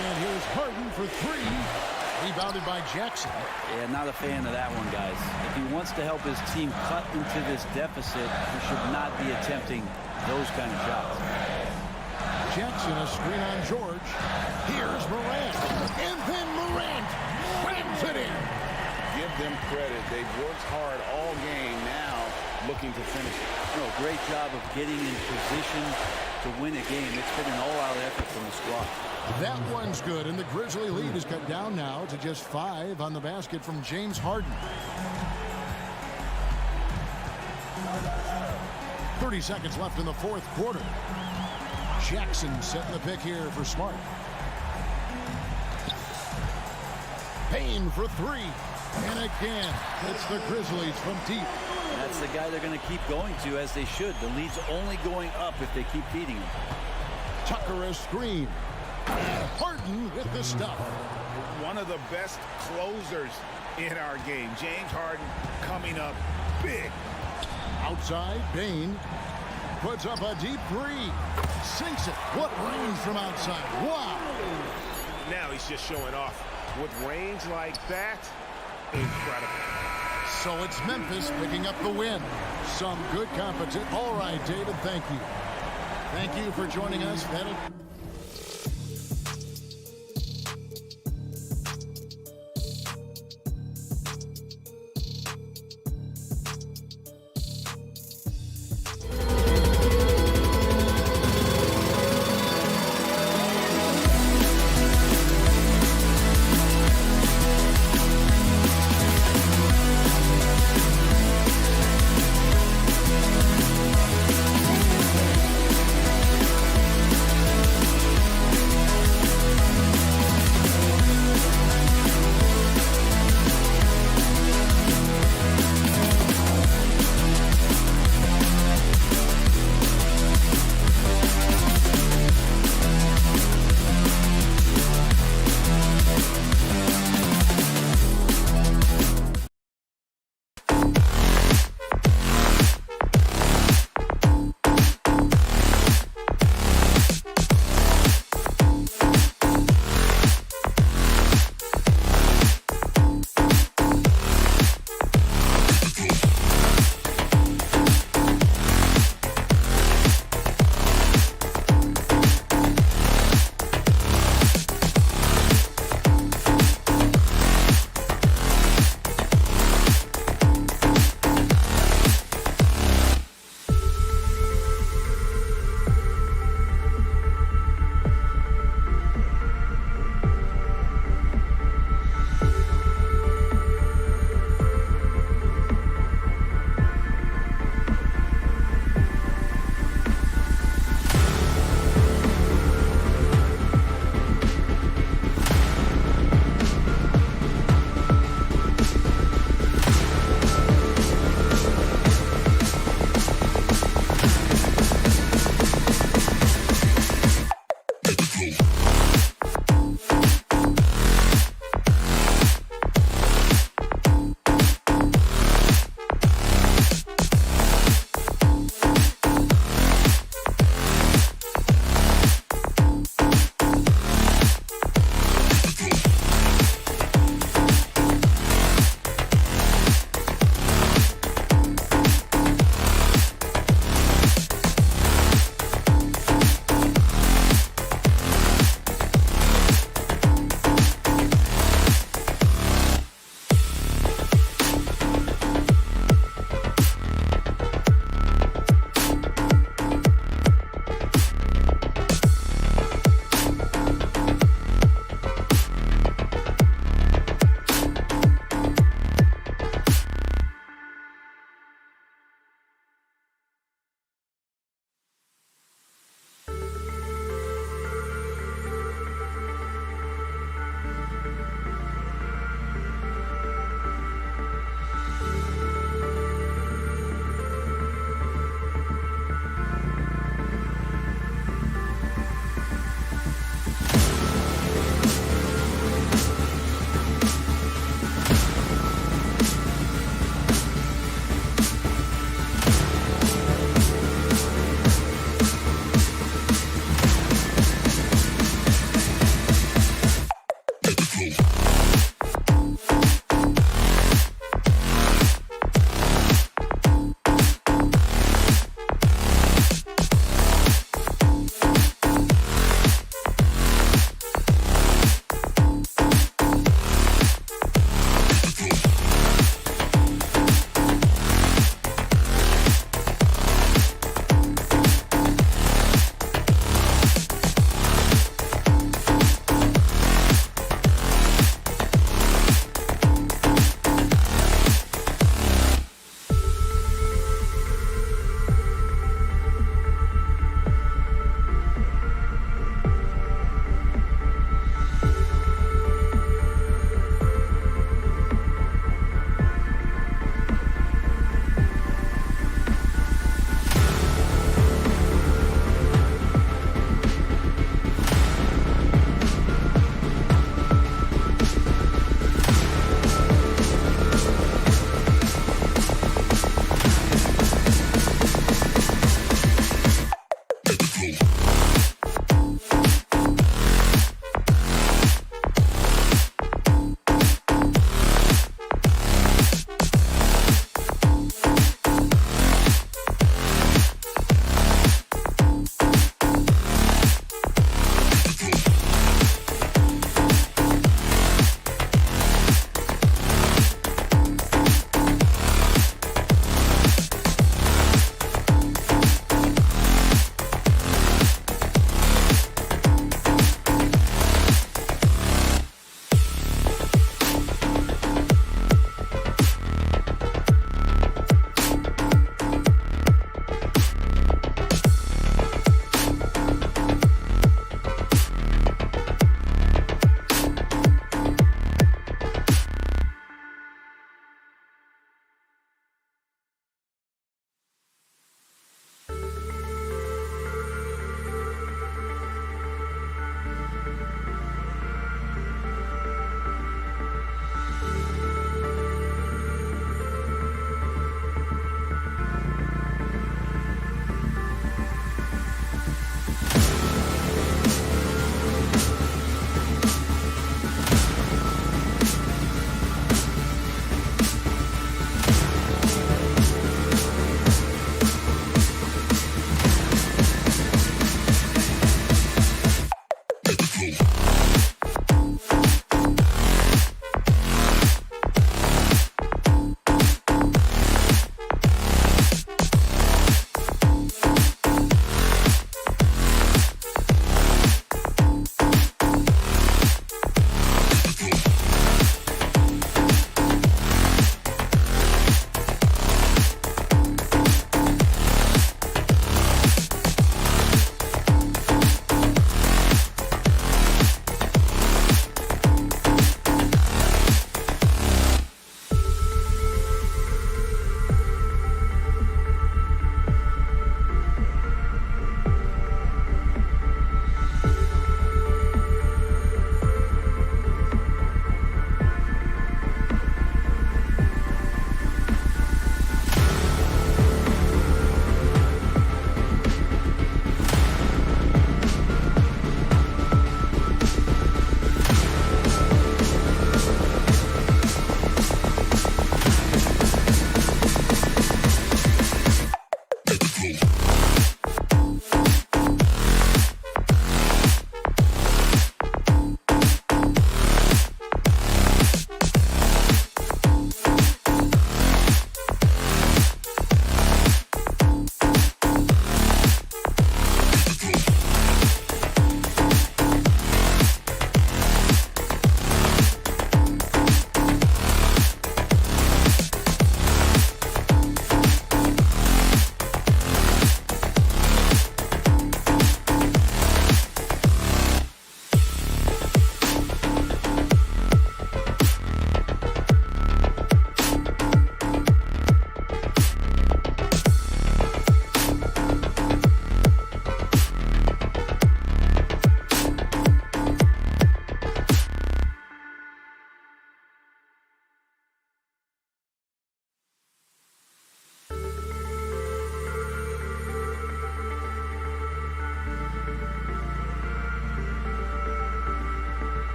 And here's Harden for 3. Rebounded by Jackson. Yeah, not a fan of that one, guys. If he wants to help his team cut into this deficit, he should not be attempting those kind of shots. Jackson, a screen on George. Here's Morant. And then Morant slams it in. Give them credit. They've worked hard all game, now looking to finish it. No, great job of getting in position to win a game. It's been an all-out effort from the squad. That one's good, and the Grizzly lead is cut down now to just 5 on the basket from James Harden. 30 seconds left in the 4th quarter. Jackson setting the pick here for Smart. Payne for 3. And again, it's the Grizzlies from deep. That's the guy they're going to keep going to, as they should. The lead's only going up if they keep feeding him. Tucker a screen. And Harden with the stuff. One of the best closers in our game. James Harden coming up big. Outside, Bane puts up a deep 3. Sinks it. What range from outside. Wow. Now he's just showing off. With range like that, incredible. So it's Memphis picking up the win. Some good competition. All right, David, thank you. Thank you for joining us.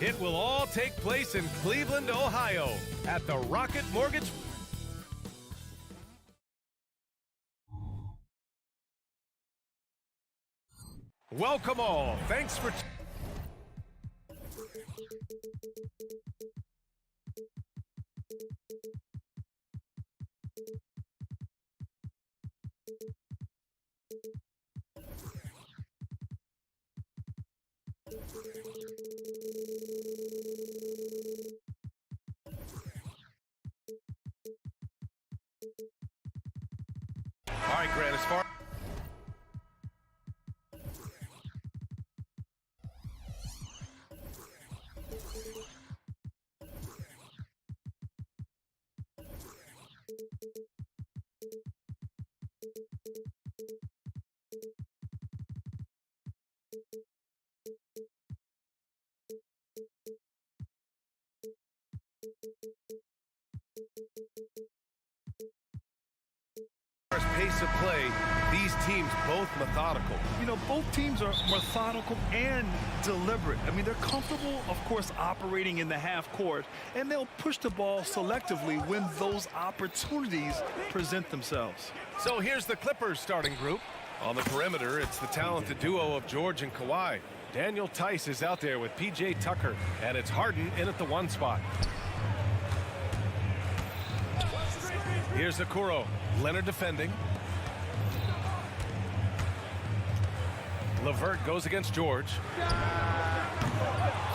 It will all take place in Cleveland, Ohio, at the Rocket Mortgage. Welcome all. Thanks for... All right, Grant, as far... pace of play, these teams both methodical. You know, both teams are methodical and deliberate. I mean, they're comfortable, of course, operating in the half court, and they'll push the ball selectively when those opportunities present themselves. So here's the Clippers starting group. On the perimeter, it's the talented duo of George and Kawhi. Daniel Tice is out there with P.J. Tucker, and it's Harden in at the 1 spot. Here's Okoro. Leonard defending. LeVert goes against George.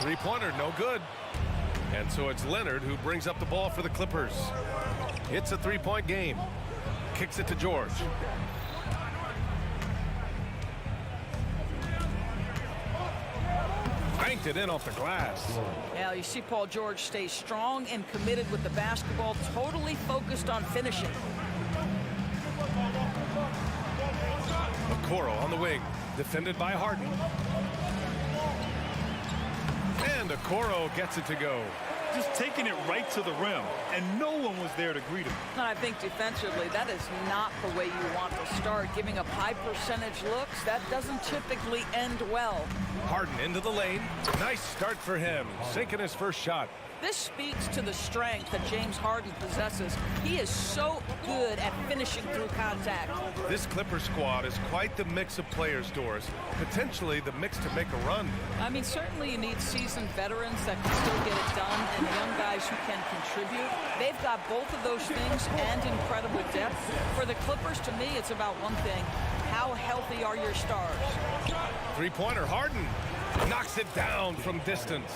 Three-pointer, no good. And so it's Leonard who brings up the ball for the Clippers. It's a three-point game. Kicks it to George. Banked it in off the glass. Yeah, you see Paul George stay strong and committed with the basketball, totally focused on finishing. Okoro on the wing, defended by Harden. And Okoro gets it to go. Just taking it right to the rim, and no one was there to greet him. And I think defensively, that is not the way you want to start. Giving up high percentage looks, that doesn't typically end well. Harden into the lane. Nice start for him, sinking his first shot. This speaks to the strength that James Harden possesses. He is so good at finishing through contact. This Clipper squad is quite the mix of players, Doris. Potentially the mix to make a run. I mean, certainly you need seasoned veterans that can still get it done and young guys who can contribute. They've got both of those things and incredible depth. For the Clippers, to me, it's about one thing. How healthy are your stars? Three-pointer, Harden knocks it down from distance.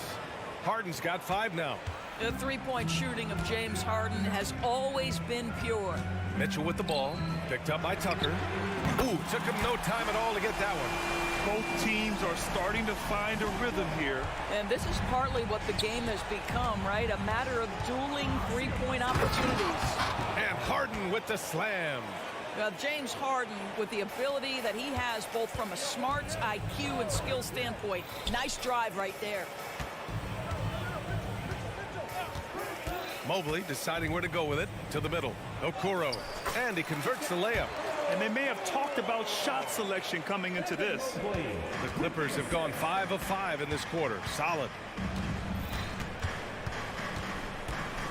Harden's got 5 now. The three-point shooting of James Harden has always been pure. Mitchell with the ball, picked up by Tucker. Ooh, took him no time at all to get that one. Both teams are starting to find a rhythm here. And this is partly what the game has become, right? A matter of dueling three-point opportunities. And Harden with the slam. James Harden, with the ability that he has both from a smarts, IQ, and skill standpoint. Nice drive right there. Mobley deciding where to go with it, to the middle. Okoro, and he converts the layup. And they may have talked about shot selection coming into this. The Clippers have gone 5 of 5 in this quarter. Solid.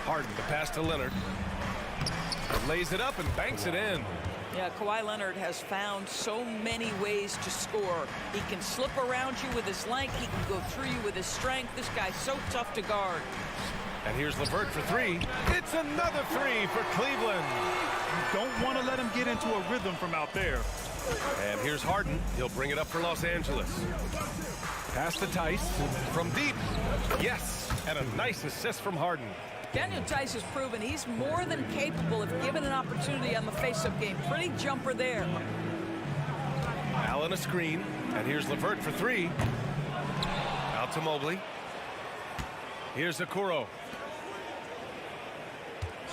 Harden, the pass to Leonard. Lays it up and banks it in. Yeah, Kawhi Leonard has found so many ways to score. He can slip around you with his length. He can go through you with his strength. This guy's so tough to guard. And here's LeVert for 3. It's another 3 for Cleveland. You don't want to let him get into a rhythm from out there. And here's Harden. He'll bring it up for Los Angeles. Pass to Tice from deep. Yes, and a nice assist from Harden. Daniel Tice has proven he's more than capable of giving an opportunity on the face-up game. Pretty jumper there. Allen a screen, and here's LeVert for 3. Out to Mobley. Here's Okoro.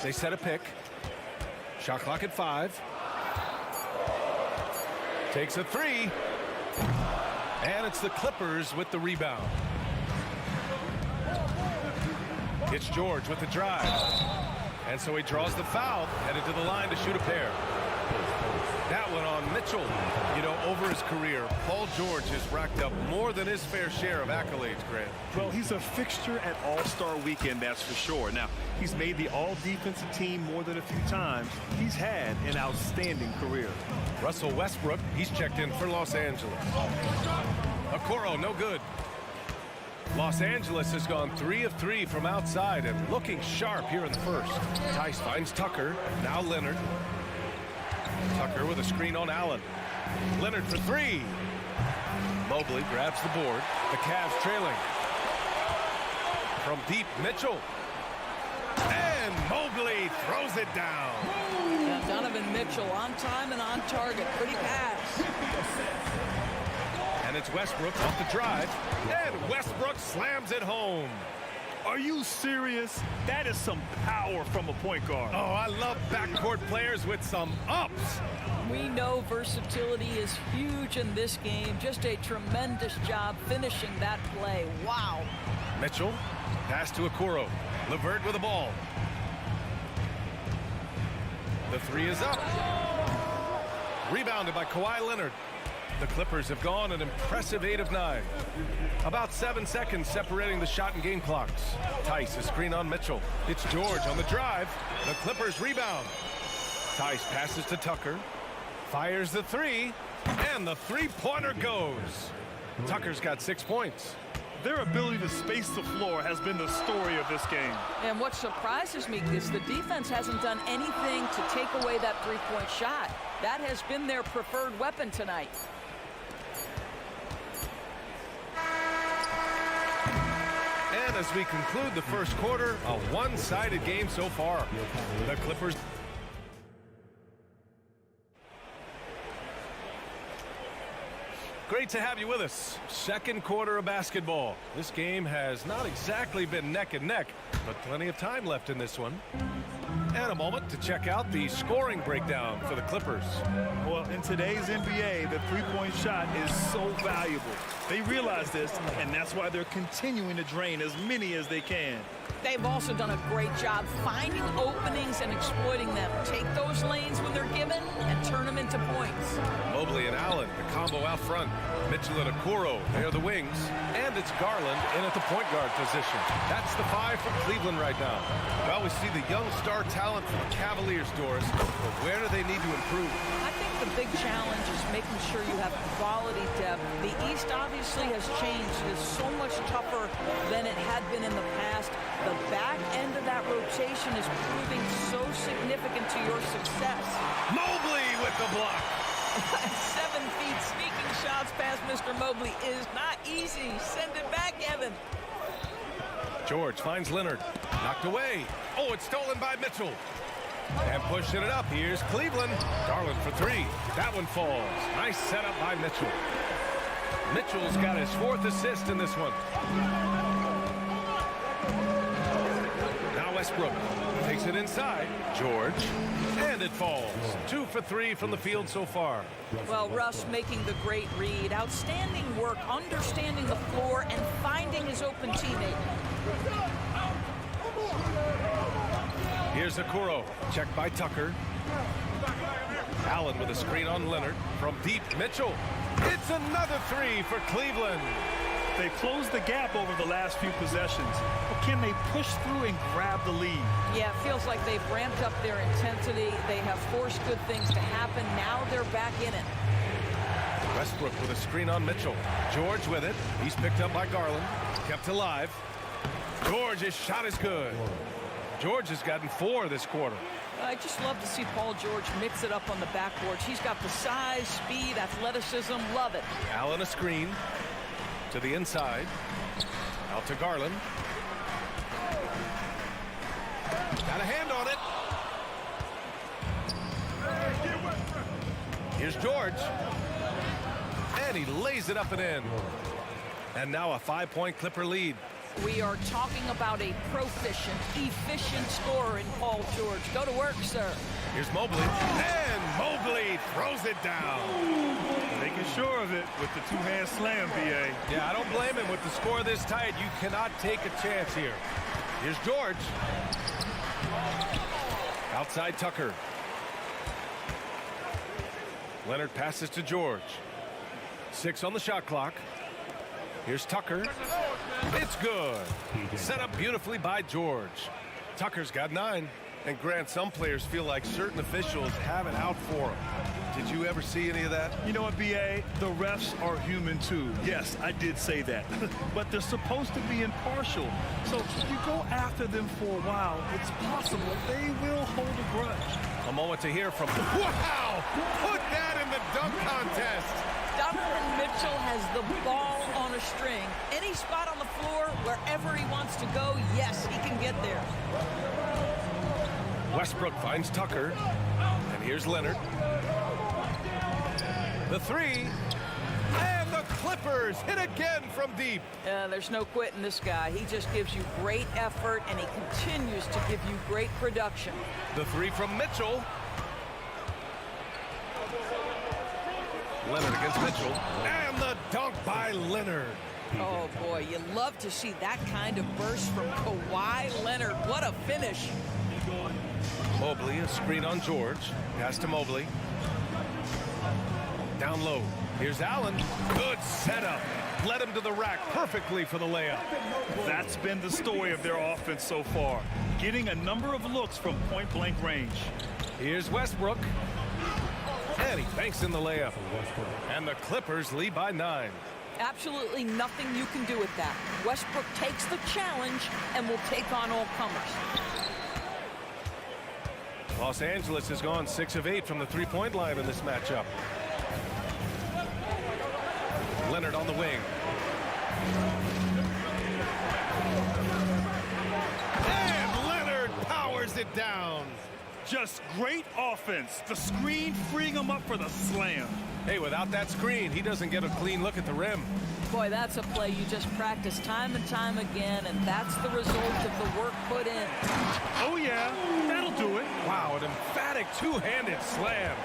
They set a pick. Shot clock at 5. Takes a 3. And it's the Clippers with the rebound. It's George with the drive. And so he draws the foul, headed to the line to shoot a pair. That one on Mitchell. You know, over his career, Paul George has racked up more than his fair share of accolades, Grant. Well, he's a fixture at All-Star Weekend, that's for sure. Now, he's made the All-Defensive team more than a few times. He's had an outstanding career. Russell Westbrook, he's checked in for Los Angeles. Okoro, no good. Los Angeles has gone 3 of 3 from outside and looking sharp here in the first. Tice finds Tucker, now Leonard. Tucker with a screen on Allen. Leonard for 3. Mobley grabs the board. The Cavs trailing. From deep, Mitchell. And Mobley throws it down. Yeah, Donovan Mitchell on time and on target. Pretty pass. And it's Westbrook off the drive. And Westbrook slams it home. Are you serious? That is some power from a point guard. Oh, I love backcourt players with some ups. We know versatility is huge in this game. Just a tremendous job finishing that play. Wow. Mitchell, pass to Okoro. LeVert with the ball. The 3 is up. Rebounded by Kawhi Leonard. The Clippers have gone an impressive 8 of 9. About 7 seconds separating the shot and game clocks. Tice, a screen on Mitchell. It's George on the drive. The Clippers rebound. Tice passes to Tucker. Fires the 3. And the three-pointer goes. Tucker's got 6 points. Their ability to space the floor has been the story of this game. And what surprises me is the defense hasn't done anything to take away that three-point shot. That has been their preferred weapon tonight. And as we conclude the first quarter, a one-sided game so far. The Clippers. Great to have you with us. Second quarter of basketball. This game has not exactly been neck and neck, but plenty of time left in this one. And a moment to check out the scoring breakdown for the Clippers. Well, in today's NBA, the three-point shot is so valuable. They realize this, and that's why they're continuing to drain as many as they can. They've also done a great job finding openings and exploiting them. Take those lanes when they're given and turn them into points. Mobley and Allen, the combo out front. Mitchell and Okoro, they're the wings. And it's Garland in at the point guard position. That's the 5 for Cleveland right now. Well, we see the young star talent from the Cavaliers, Doris. But where do they need to improve? I think the big challenge is making sure you have quality depth. The East obviously has changed. It is so much tougher than it had been in the past. The back end of that rotation is proving so significant to your success. Mobley with the block. 7 feet sneaking shots past Mr. Mobley is not easy. Send it back, Evan. George finds Leonard. Knocked away. Oh, it's stolen by Mitchell. And pushing it up. Here's Cleveland. Garland for 3. That one falls. Nice setup by Mitchell. Mitchell's got his 4th assist in this one. Now Westbrook takes it inside. George. And it falls. 2 for 3 from the field so far. Well, Russ making the great read. Outstanding work, understanding the floor, and finding his open teammate. Here's Okoro. Checked by Tucker. Allen with a screen on Leonard. From deep, Mitchell. It's another 3 for Cleveland. They closed the gap over the last few possessions. But can they push through and grab the lead? Yeah, it feels like they've ramped up their intensity. They have forced good things to happen. Now they're back in it. Westbrook with a screen on Mitchell. George with it. He's picked up by Garland. Kept alive. George's shot is good. George has gotten 4 this quarter. I just love to see Paul George mix it up on the backboard. He's got the size, speed, athleticism. Love it. Allen a screen. To the inside. Out to Garland. Got a hand on it. Here's George. And he lays it up and in. And now a 5-point Clipper lead. We are talking about a proficient, efficient scorer in Paul George. Go to work, sir. Here's Mobley. And Mobley throws it down. Making sure of it with the two-hand slam, B.A. Yeah, I don't blame him. With the score this tight, you cannot take a chance here. Here's George. Outside Tucker. Leonard passes to George. 6 on the shot clock. Here's Tucker. It's good. Set up beautifully by George. Tucker's got 9. And Grant, some players feel like certain officials have it out for them. Did you ever see any of that? You know what, B.A.? The refs are human too. Yes, I did say that. But they're supposed to be impartial. So if you go after them for a while, it's possible they will hold a grudge. A moment to hear from them. Wow! Put that in the dunk contest! Donovan Mitchell has the ball on a string. Any spot on the floor, wherever he wants to go, yes, he can get there. Westbrook finds Tucker. And here's Leonard. The 3. And the Clippers hit again from deep. There's no quitting this guy. He just gives you great effort, and he continues to give you great production. The 3 from Mitchell. Leonard against Mitchell. And the dunk by Leonard. Oh, boy, you love to see that kind of burst from Kawhi Leonard. What a finish. Mobley, a screen on George. Pass to Mobley. Down low. Here's Allen. Good setup. Led him to the rack perfectly for the layup. That's been the story of their offense so far. Getting a number of looks from point-blank range. Here's Westbrook. And he banks in the layup. And the Clippers lead by 9. Absolutely nothing you can do with that. Westbrook takes the challenge and will take on all comers. Los Angeles has gone 6 of 8 from the three-point line in this matchup. Leonard on the wing. And Leonard powers it down. Just great offense. The screen freeing him up for the slam. Hey, without that screen, he doesn't get a clean look at the rim. Boy, that's a play you just practice time and time again, and that's the result of the work put in. Oh, yeah, that'll do it. Wow, an emphatic two-handed slam.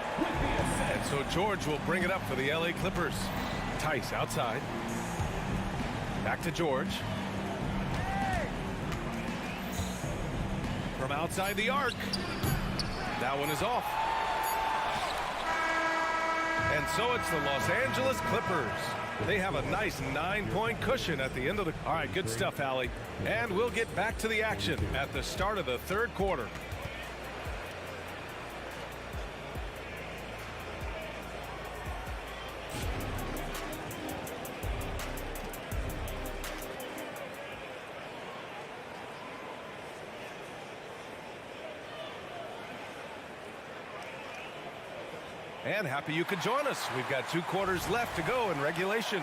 And so George will bring it up for the LA Clippers. Tice outside. Back to George. From outside the arc. That one is off. And so it's the Los Angeles Clippers. They have a nice 9-point cushion at the end of the... All right, good stuff, Allie. And we'll get back to the action at the start of the third quarter. And happy you could join us. We've got 2 quarters left to go in regulation.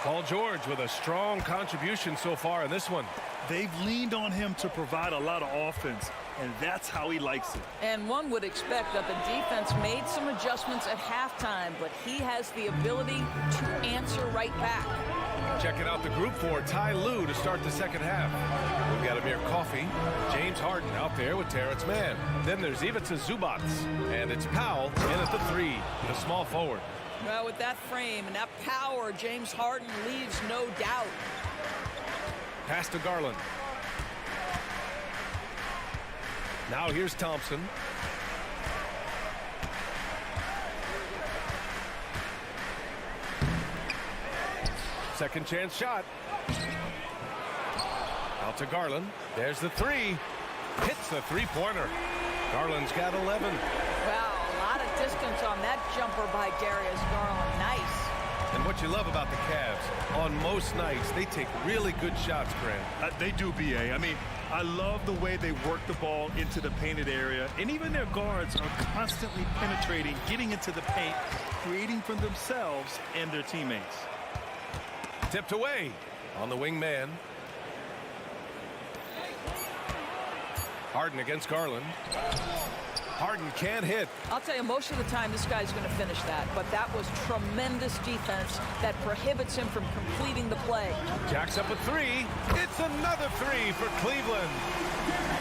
Paul George with a strong contribution so far in this one. They've leaned on him to provide a lot of offense, and that's how he likes it. And one would expect that the defense made some adjustments at halftime, but he has the ability to answer right back. Checking out the group for Ty Lue to start the second half. We've got Amir Coffey, James Harden out there with Terrence Mann. Then there's Ivica Zubac, and it's Powell in at the 3, the small forward. Well, with that frame and that power, James Harden leaves no doubt. Pass to Garland. Now here's Thompson. Second chance shot. Out to Garland. There's the 3. Hits the three-pointer. Garland's got 11. Wow, a lot of distance on that jumper by Darius Garland. Nice. And what you love about the Cavs, on most nights, they take really good shots, Grant. They do, B.A. I mean, I love the way they work the ball into the painted area, and even their guards are constantly penetrating, getting into the paint, creating for themselves and their teammates. Tipped away on the wing man. Harden against Garland. Harden can't hit. I'll tell you, most of the time this guy's going to finish that, but that was tremendous defense that prohibits him from completing the play. Jacks up a 3. It's another 3 for Cleveland.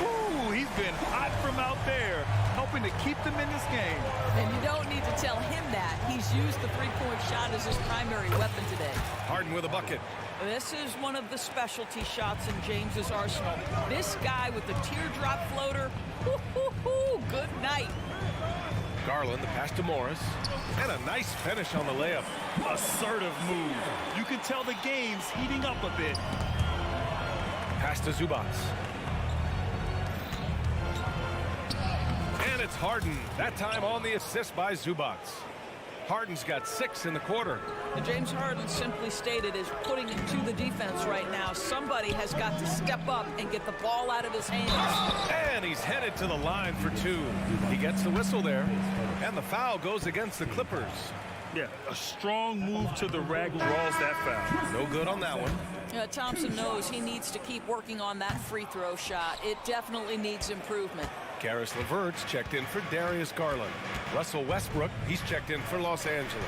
Ooh, he's been hot from out there, helping to keep them in this game. And you don't need to tell him that. He's used the three-point shot as his primary weapon today. Harden with a bucket. This is one of the specialty shots in James's arsenal. This guy with the teardrop floater, good night. Garland, the pass to Morris. And a nice finish on the layup. Assertive move. You can tell the game's heating up a bit. Pass to Zubats. And it's Harden. That time on the assist by Zubats. Harden's got 6 in the quarter. And James Harden simply stated is putting it to the defense right now. Somebody has got to step up and get the ball out of his hands. And he's headed to the line for 2. He gets the whistle there. And the foul goes against the Clippers. Yeah, a strong move to the rack draws that foul. No good on that one. Thompson knows he needs to keep working on that free throw shot. It definitely needs improvement. Karis LeVert's checked in for Darius Garland. Russell Westbrook, he's checked in for Los Angeles.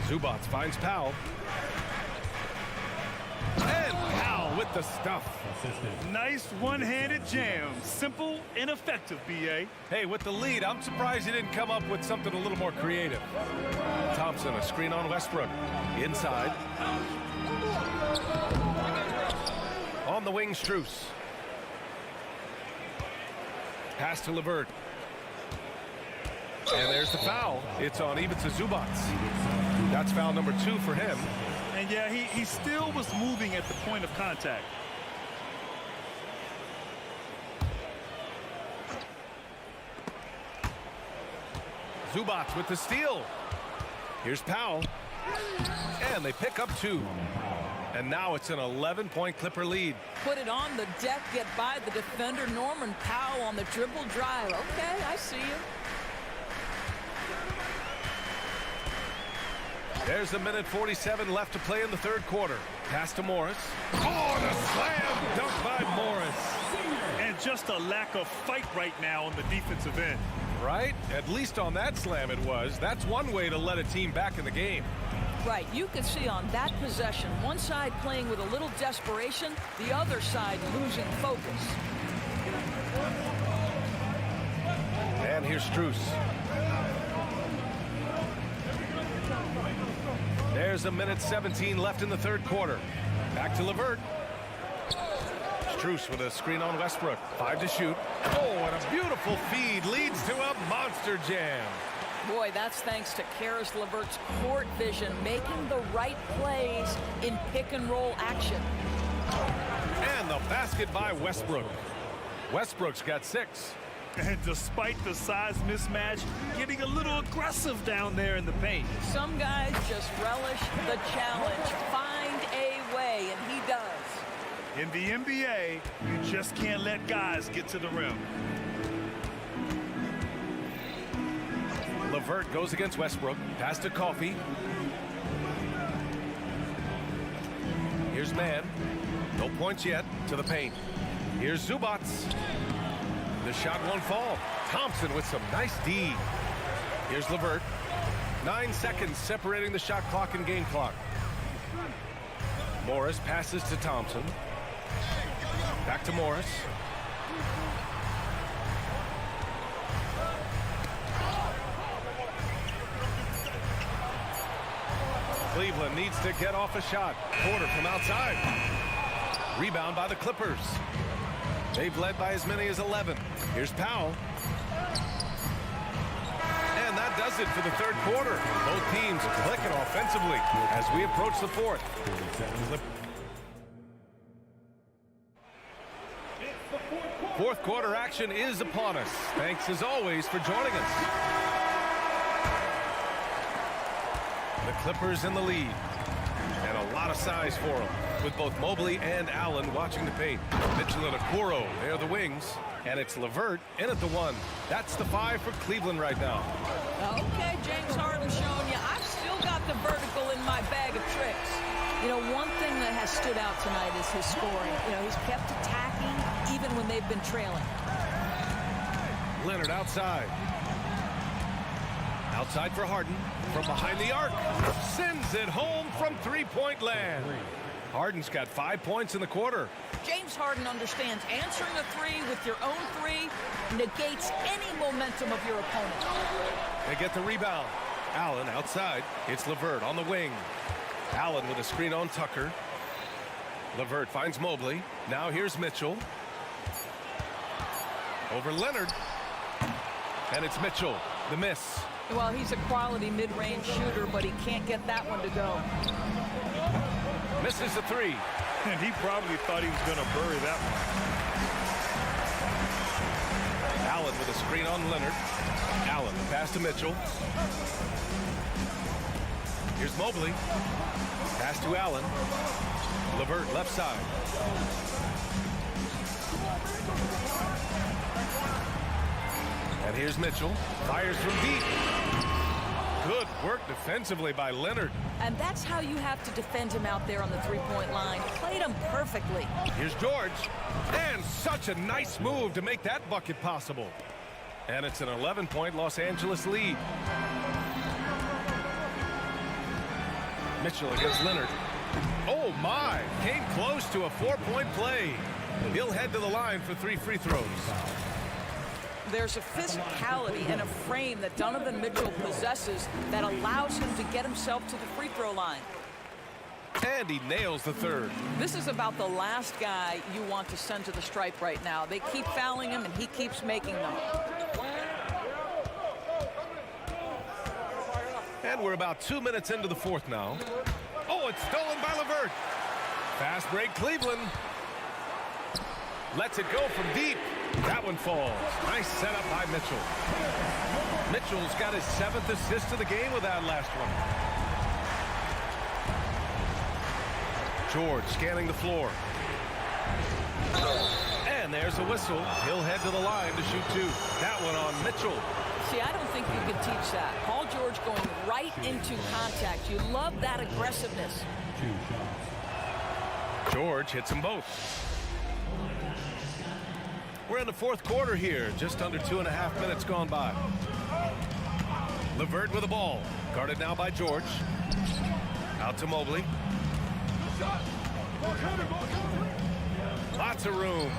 Zubats finds Powell. And Powell with the stuff. Nice one-handed jam. Simple and effective, B.A. Hey, with the lead, I'm surprised he didn't come up with something a little more creative. Thompson, a screen on Westbrook. Inside. On the wing, Strus. Pass to LeVert. And there's the foul. It's on Ivica Zubats. That's foul number 2 for him. And yeah, he still was moving at the point of contact. Zubats with the steal. Here's Powell. And they pick up 2. And now it's an 11-point Clipper lead. Put it on the deck, get by the defender. Norman Powell on the dribble drive. Okay, I see you. There's 1:47 left to play in the third quarter. Pass to Morris. Oh, and a slam dunk by Morris. And just a lack of fight right now on the defensive end. Right? At least on that slam it was. That's one way to let a team back in the game. Right, you can see on that possession, one side playing with a little desperation, the other side losing focus. And here's Strus. There's 1:17 left in the third quarter. Back to LeVert. Strus with a screen on Westbrook. 5 to shoot. Oh, and a beautiful feed leads to a monster jam. Boy, that's thanks to Karis LeVert's court vision, making the right plays in pick-and-roll action. And the basket by Westbrook. Westbrook's got 6. And despite the size mismatch, getting a little aggressive down there in the paint. Some guys just relish the challenge. Find a way, and he does. In the NBA, you just can't let guys get to the rim. LeVert goes against Westbrook. Pass to Coffey. Here's Mann. No points yet to the paint. Here's Zubats. The shot won't fall. Thompson with some nice D. Here's LeVert. 9 seconds separating the shot clock and game clock. Morris passes to Thompson. Back to Morris. Cleveland needs to get off a shot. Porter from outside. Rebound by the Clippers. They've led by as many as 11. Here's Powell. And that does it for the third quarter. Both teams clicking offensively as we approach the fourth. Fourth quarter action is upon us. Thanks as always for joining us. The Clippers in the lead. And a lot of size for them, with both Mobley and Allen watching the paint. Mitchell and Okoro, they're the wings. And it's LeVert in at the 1. That's the 5 for Cleveland right now. Okay, James Harden showing you, I've still got the vertical in my bag of tricks. You know, one thing that has stood out tonight is his scoring. You know, he's kept attacking even when they've been trailing. Leonard outside. Outside for Harden. From behind the arc. Sends it home from three-point land. Harden's got 5 points in the quarter. James Harden understands answering a 3 with your own 3 negates any momentum of your opponent. They get the rebound. Allen outside. It's LeVert on the wing. Allen with a screen on Tucker. LeVert finds Mobley. Now here's Mitchell. Over Leonard. And it's Mitchell, the miss. Well, he's a quality mid-range shooter, but he can't get that one to go. Misses the three. And he probably thought he was going to bury that one. Allen with a screen on Leonard. Allen, pass to Mitchell. Here's Mobley. Pass to Allen. LeVert, left side. And here's Mitchell. Fires from deep. Good work defensively by Leonard. And that's how you have to defend him out there on the three-point line. Played him perfectly. Here's George. And such a nice move to make that bucket possible. And it's an 11-point Los Angeles lead. Mitchell against Leonard. Oh, my. Came close to a 4-point play. He'll head to the line for 3 free throws. There's a physicality and a frame that Donovan Mitchell possesses that allows him to get himself to the free throw line. And he nails the third. This is about the last guy you want to send to the stripe right now. They keep fouling him, and he keeps making them. And we're about 2 minutes into the fourth now. Oh, it's stolen by LeVert. Fast break, Cleveland. Lets it go from deep. That one falls. Nice setup by Mitchell. Mitchell's got his 7th assist of the game with that last one. George scanning the floor. And there's a whistle. He'll head to the line to shoot 2. That one on Mitchell. See, I don't think you can teach that. Paul George going right into contact. You love that aggressiveness. George hits them both. We're in the fourth quarter here. Just under 2.5 minutes gone by. LeVert with the ball. Guarded now by George. Out to Mobley. Lots of room.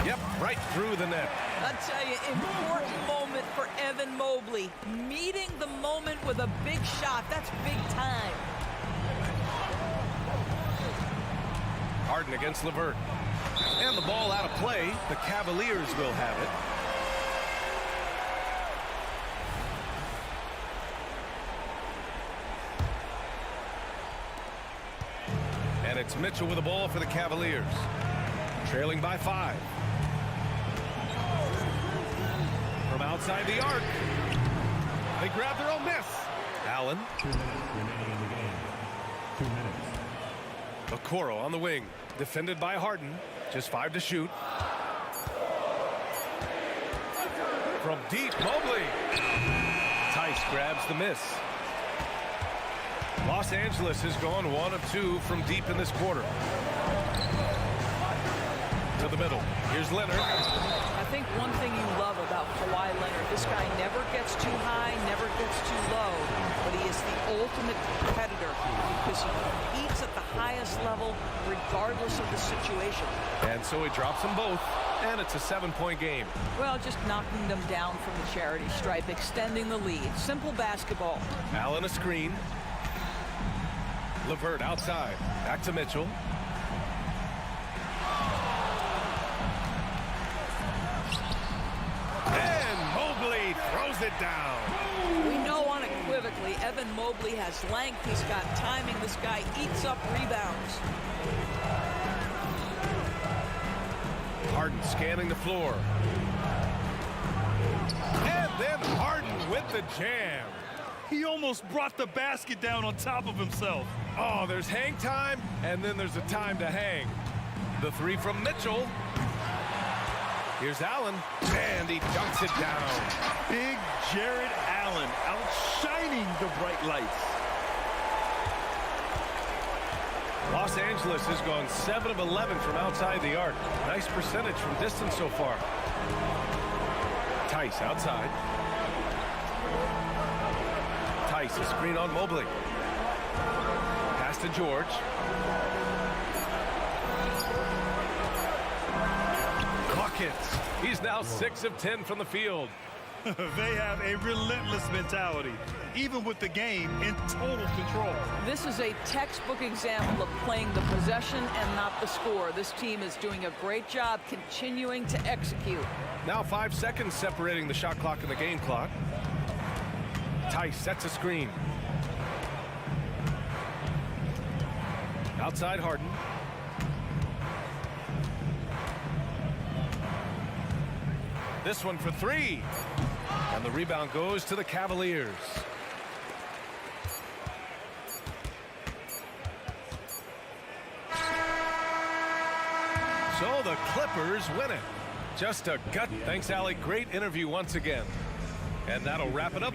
Yep, right through the net. I'll tell you, important moment for Evan Mobley. Meeting the moment with a big shot. That's big time. Harden against LeVert. And the ball out of play. The Cavaliers will have it. And it's Mitchell with the ball for the Cavaliers. Trailing by 5. From outside the arc. They grab their own miss. Allen. 2 minutes remaining in the game. 2 minutes. Okoro on the wing. Defended by Harden. Just 5 to shoot. From deep, Mobley. Tice grabs the miss. Los Angeles has gone 1 of 2 from deep in this quarter. To the middle. Here's Leonard. I think one thing you love about Kawhi Leonard, this guy never gets too high, never gets too low, but he is the ultimate competitor because he competes at the highest level regardless of the situation. And so he drops them both, and it's a 7-point game. Well, just knocking them down from the charity stripe, extending the lead. Simple basketball. Allen a screen. LeVert outside. Back to Mitchell. Throws it down. We know unequivocally Evan Mobley has length. He's got timing. This guy eats up rebounds. Harden scanning the floor. And then Harden with the jam. He almost brought the basket down on top of himself. Oh, there's hang time, and then there's a time to hang. The 3 from Mitchell. Here's Allen, and he dunks it down. Big Jared Allen outshining the bright lights. Los Angeles has gone 7 of 11 from outside the arc. Nice percentage from distance so far. Tice outside. Tice, a screen on Mobley. Pass to George. Buckets. He's now 6 of 10 from the field. They have a relentless mentality, even with the game in total control. This is a textbook example of playing the possession and not the score. This team is doing a great job continuing to execute. Now 5 seconds separating the shot clock and the game clock. Tice sets a screen. Outside Harden. This one for 3. And the rebound goes to the Cavaliers. So the Clippers win it. Just a gut. Thanks, Allie. Great interview once again. And that'll wrap it up.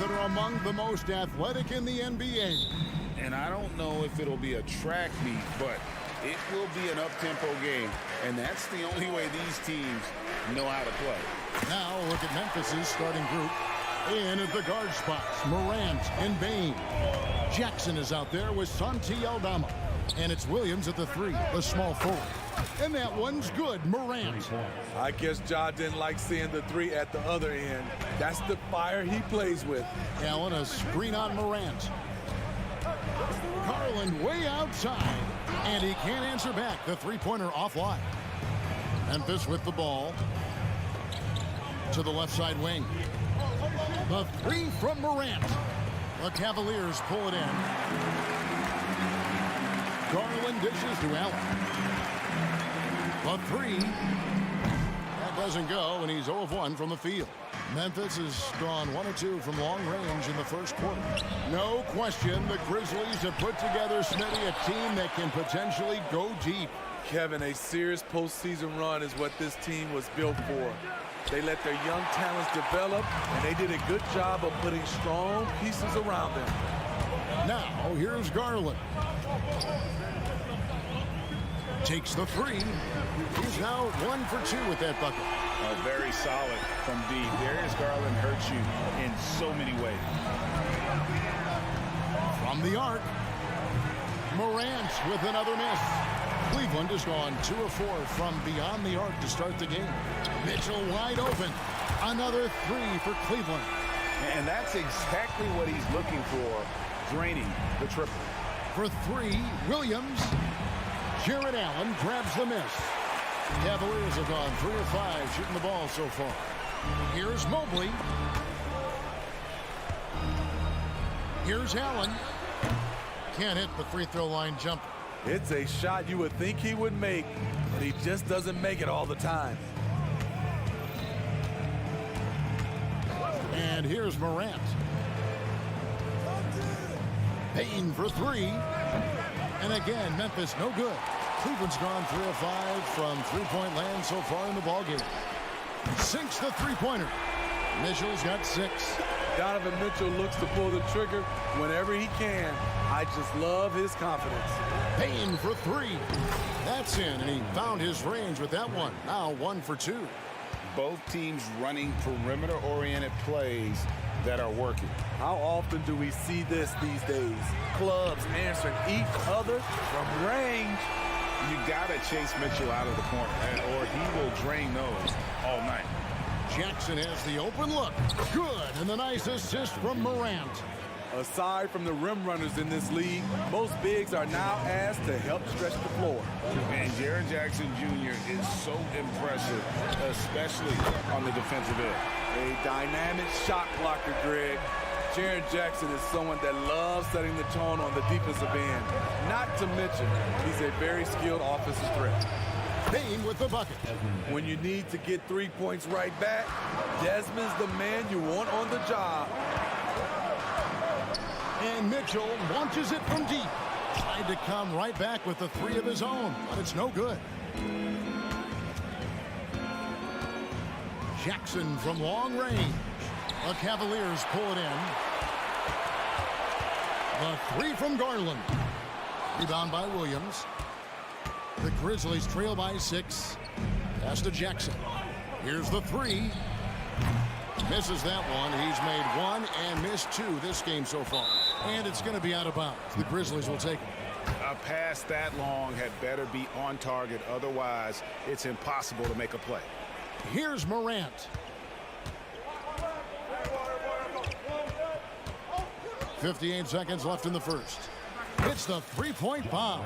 that are among the most athletic in the NBA. And I don't know if it'll be a track meet, but it will be an up-tempo game. And that's the only way these teams know how to play. Now look at Memphis's starting group. In at the guard spots, Morant and Bain. Jackson is out there with Santi Aldama. And it's Williams at the 3, the small forward. And that one's good, Morant. I guess Ja didn't like seeing the 3 at the other end. That's the fire he plays with. Allen, a screen on Morant. Garland way outside. And he can't answer back. The three-pointer offline. Memphis with the ball. To the left side wing. The 3 from Morant. The Cavaliers pull it in. Garland dishes to Allen. The 3. That doesn't go, and he's 0 of 1 from the field. Memphis has gone 1 of 2 from long range in the first quarter. No question, the Grizzlies have put together, Smitty, a team that can potentially go deep. Kevin, a serious postseason run is what this team was built for. They let their young talents develop, and they did a good job of putting strong pieces around them. Now, here's Garland. Takes the 3. He's now 1 for 2 with that bucket. Very solid from deep. Darius Garland hurts you in so many ways. From the arc, Morant with another miss. Cleveland has gone 2 of 4 from beyond the arc to start the game. Mitchell wide open. Another 3 for Cleveland. And that's exactly what he's looking for, draining the triple. For 3, Williams. Jared Allen grabs the miss. Cavaliers have gone 3 of 5 shooting the ball so far. Here's Mobley. Here's Allen. Can't hit the free throw line jumper. It's a shot you would think he would make, but he just doesn't make it all the time. And here's Morant. Payne for 3. And again, Memphis no good. Cleveland's gone 3 of 5 from three-point land so far in the ballgame. Sinks the three-pointer. Mitchell's got 6. Donovan Mitchell looks to pull the trigger whenever he can. I just love his confidence. Payne for 3. That's in, and he found his range with that one. Now 1 for 2. Both teams running perimeter-oriented plays that are working. How often do we see this these days? Clubs answering each other from range. You gotta chase Mitchell out of the corner, or he will drain those all night. Jackson has the open look. Good, and the nice assist from Morant. Aside from the rim runners in this league, most bigs are now asked to help stretch the floor. And Jaren Jackson Jr. is so impressive, especially on the defensive end. A dynamic shot blocker, Greg. Jaren Jackson is someone that loves setting the tone on the defensive end. Not to mention, he's a very skilled offensive threat. Payne with the bucket. When you need to get 3 points right back, Desmond's the man you want on the job. And Mitchell launches it from deep. Tried to come right back with the 3 of his own, but it's no good. Jackson from long range. The Cavaliers pull it in. The 3 from Garland. Rebound by Williams. The Grizzlies trail by 6. Pass to Jackson. Here's the 3. Misses that one. He's made 1 and missed 2 this game so far. And it's going to be out of bounds. The Grizzlies will take it. A pass that long had better be on target. Otherwise, it's impossible to make a play. Here's Morant. 58 seconds left in the first. It's the three-point bomb.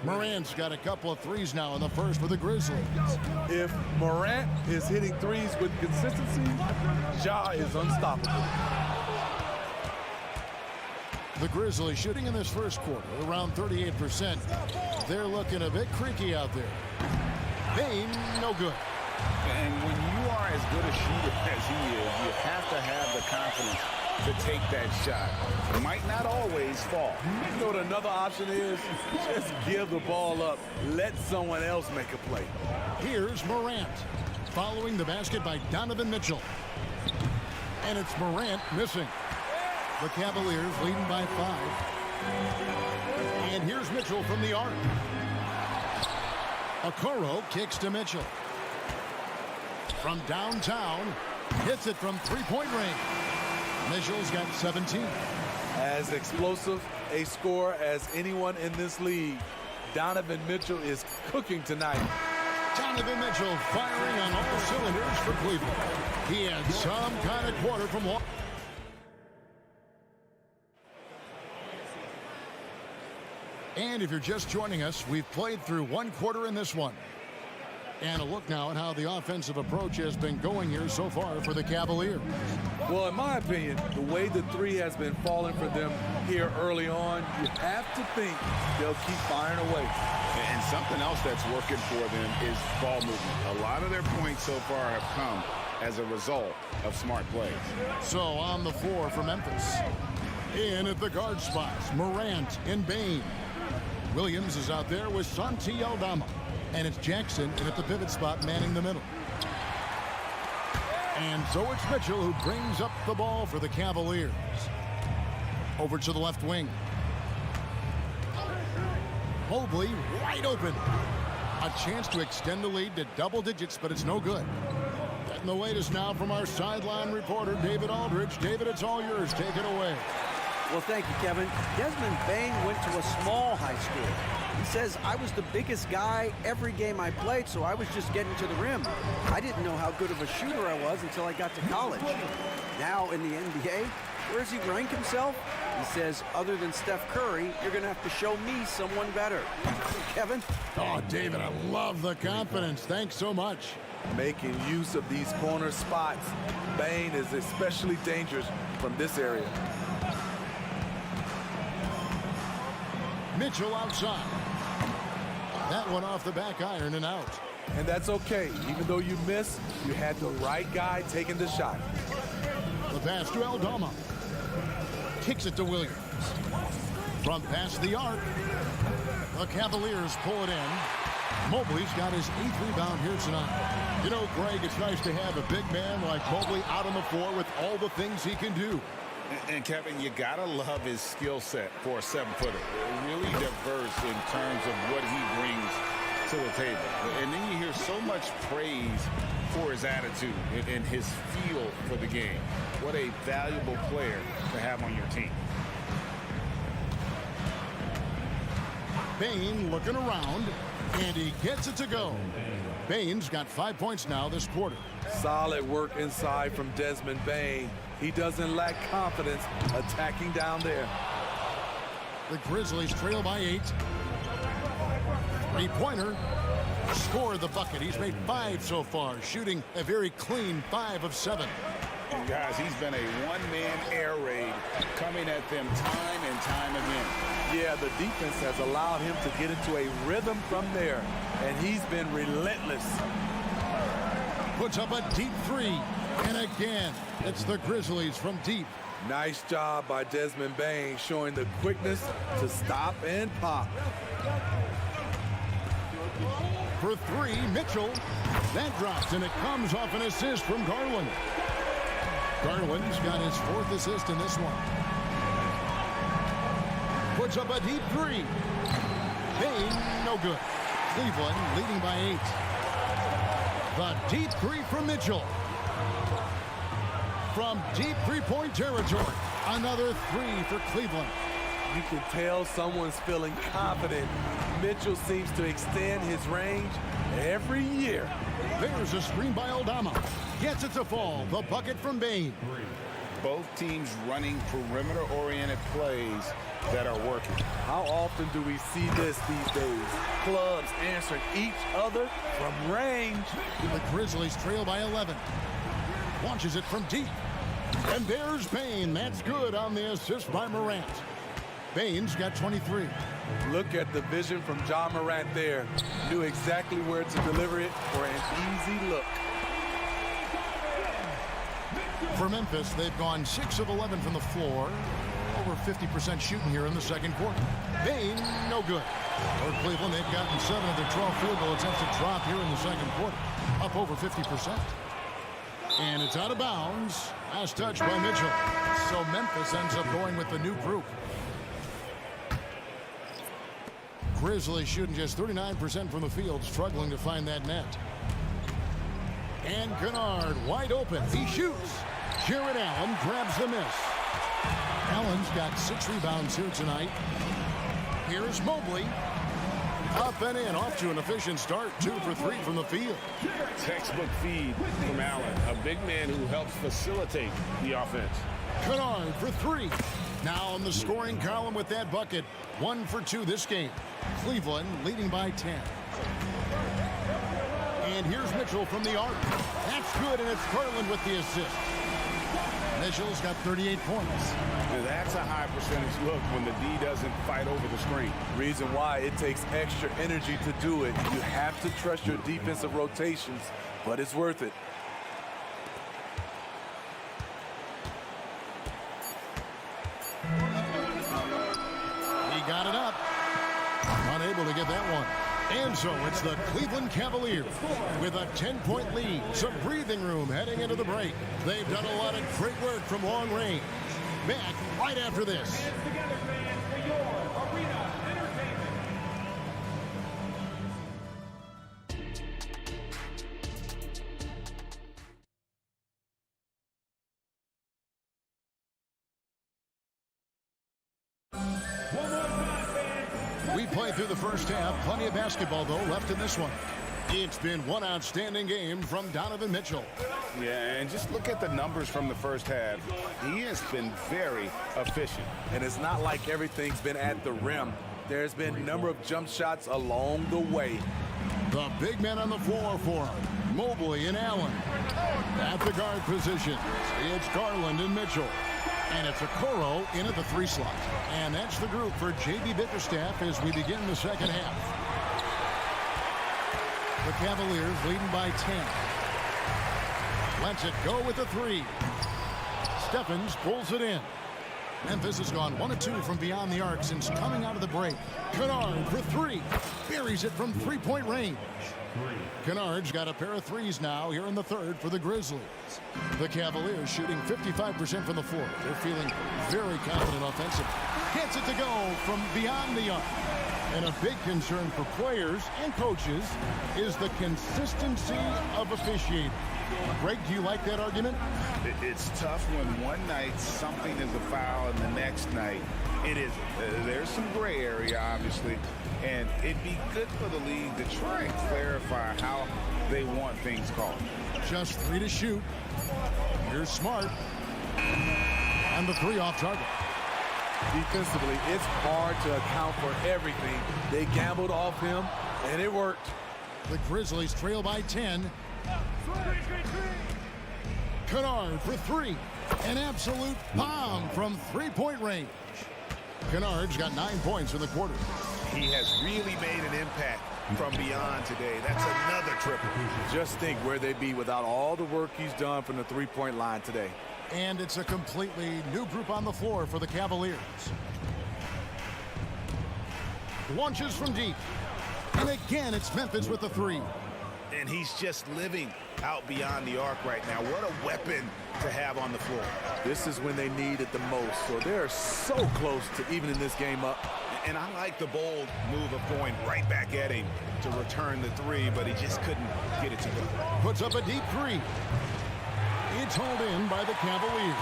Morant's got a couple of threes now in the first for the Grizzlies. If Morant is hitting threes with consistency, Ja is unstoppable. The Grizzlies shooting in this first quarter around 38%. They're looking a bit creaky out there. Payne, no good. And when you are as good a shooter as he is, you have to have the confidence to take that shot. It might not always fall. You know what another option is? Just give the ball up. Let someone else make a play. Here's Morant. Following the basket by Donovan Mitchell. And it's Morant missing. The Cavaliers leading by 5. And here's Mitchell from the arc. Okoro kicks to Mitchell. From downtown, hits it from three-point range. Mitchell's got 17. As explosive a scorer as anyone in this league, Donovan Mitchell is cooking tonight. Donovan Mitchell firing on all cylinders for Cleveland. He had some kind of quarter from one. And if you're just joining us, we've played through one quarter in this one. And a look now at how the offensive approach has been going here so far for the Cavaliers. Well, in my opinion, the way the three has been falling for them here early on, you have to think they'll keep firing away. And something else that's working for them is ball movement. A lot of their points so far have come as a result of smart plays. So on the floor for Memphis. In at the guard spots, Morant and Bane. Williams is out there with Santi Aldama. And it's Jackson in at the pivot spot manning the middle. And so it's Mitchell who brings up the ball for the Cavaliers. Over to the left wing. Mobley wide open. A chance to extend the lead to double digits, but it's no good. Getting the latest now from our sideline reporter, David Aldridge. David, it's all yours. Take it away. Well, thank you, Kevin. Desmond Bane went to a small high school. He says, I was the biggest guy every game I played, so I was just getting to the rim. I didn't know how good of a shooter I was until I got to college. Now in the NBA, where does he rank himself? He says, other than Steph Curry, you're going to have to show me someone better. Kevin? Oh, David, I love the confidence. Thanks so much. Making use of these corner spots, Bane is especially dangerous from this area. Mitchell outside. That one off the back iron and out. And that's okay. Even though you missed, you had the right guy taking the shot. The pass to Aldama. Kicks it to Williams. From past the arc. The Cavaliers pull it in. Mobley's got his 8th rebound here tonight. You know, Greg, it's nice to have a big man like Mobley out on the floor with all the things he can do. And Kevin, you gotta love his skill set for a 7-footer. Really diverse in terms of what he brings to the table. And then you hear so much praise for his attitude and his feel for the game. What a valuable player to have on your team. Bane looking around, and he gets it to go. Bane's got 5 points now this quarter. Solid work inside from Desmond Bane. He doesn't lack confidence attacking down there. The Grizzlies trail by 8. Three-pointer. Scored the bucket. He's made 5 so far, shooting a very clean 5 of 7. And guys, he's been a one-man air raid coming at them time and time again. Yeah, the defense has allowed him to get into a rhythm from there, and he's been relentless. Puts up a deep 3. And again, it's the Grizzlies from deep. Nice job by Desmond Bane, showing the quickness to stop and pop. For 3, Mitchell. That drops, and it comes off an assist from Garland. Garland's got his 4th assist in this one. Puts up a deep 3. Bane, no good. Cleveland leading by 8. The deep 3 from Mitchell. From deep three-point territory. Another 3 for Cleveland. You can tell someone's feeling confident. Mitchell seems to extend his range every year. There's a screen by Aldama. Gets it to fall. The bucket from Bane. Both teams running perimeter-oriented plays that are working. How often do we see this these days? Clubs answering each other from range. The Grizzlies trail by 11. Launches it from deep. And there's Bane. That's good on the assist by Morant. Bane's got 23. Look at the vision from John Morant there. Knew exactly where to deliver it for an easy look. For Memphis, they've gone 6 of 11 from the floor. Over 50% shooting here in the second quarter. Bane, no good. For Cleveland, they've gotten 7 of their 12 field goal attempts to drop here in the second quarter. Up over 50%. And it's out of bounds. Last touch by Mitchell. So Memphis ends up going with the new group. Grizzlies shooting just 39% from the field, struggling to find that net. And Kennard wide open. He shoots. Jared Allen grabs the miss. Allen's got 6 rebounds here tonight. Here's Mobley. Up and in, off to an efficient start. 2 for 3 from the field. Textbook feed from Allen, a big man who helps facilitate the offense. Kennard for 3. Now on the scoring column with that bucket. 1 for 2 this game. Cleveland leading by 10. And here's Mitchell from the arc. That's good, and it's Garland with the assist. Mitchell's got 38 points. That's a high percentage look when the D doesn't fight over the screen. Reason why it takes extra energy to do it. You have to trust your defensive rotations, but it's worth it. He got it up. Unable to get that one. And so it's the Cleveland Cavaliers with a 10-point lead. Some breathing room heading into the break. They've done a lot of great work from long range. Back right after this. We played through the first half. Plenty of basketball, though, left in this one. It's been one outstanding game from Donovan Mitchell. Yeah, and just look at the numbers from the first half. He has been very efficient. And it's not like everything's been at the rim. There's been a number of jump shots along the way. The big men on the floor for him. Mobley and Allen. At the guard positions, it's Garland and Mitchell. And it's Okoro in at the 3 slot. And that's the group for J.B. Bickerstaff as we begin the second half. The Cavaliers leading by 10. Lets it go with the 3. Stephens pulls it in. Memphis has gone 1 of 2 from beyond the arc since coming out of the break. Kennard for 3. Buries it from 3-point range. Kennard's got a pair of 3s now here in the third for the Grizzlies. The Cavaliers shooting 55% from the floor. They're feeling very confident offensively. Gets it to go from beyond the arc. And a big concern for players and coaches is the consistency of officiating. Greg, do you like that argument? It's tough when one night something is a foul and the next night it isn't. There's some gray area, obviously, and it'd be good for the league to try and clarify how they want things called. Just 3 to shoot. Here's Smart. And the 3 off target. Defensively, it's hard to account for everything. They gambled off him, and it worked. The Grizzlies trail by 10. Kennard for 3. An absolute bomb from 3-point range. Kennard's got 9 points in the quarter. He has really made an impact from beyond today. That's another triple. Just think where they'd be without all the work he's done from the 3-point line today. And it's a completely new group on the floor for the Cavaliers. Launches from deep. And again, it's Memphis with the 3. And he's just living out beyond the arc right now. What a weapon to have on the floor. This is when they need it the most. So they're so close to evening this game up. And I like the bold move of going right back at him to return the 3, but he just couldn't get it to go. Puts up a deep 3. It's hauled in by the Cavaliers.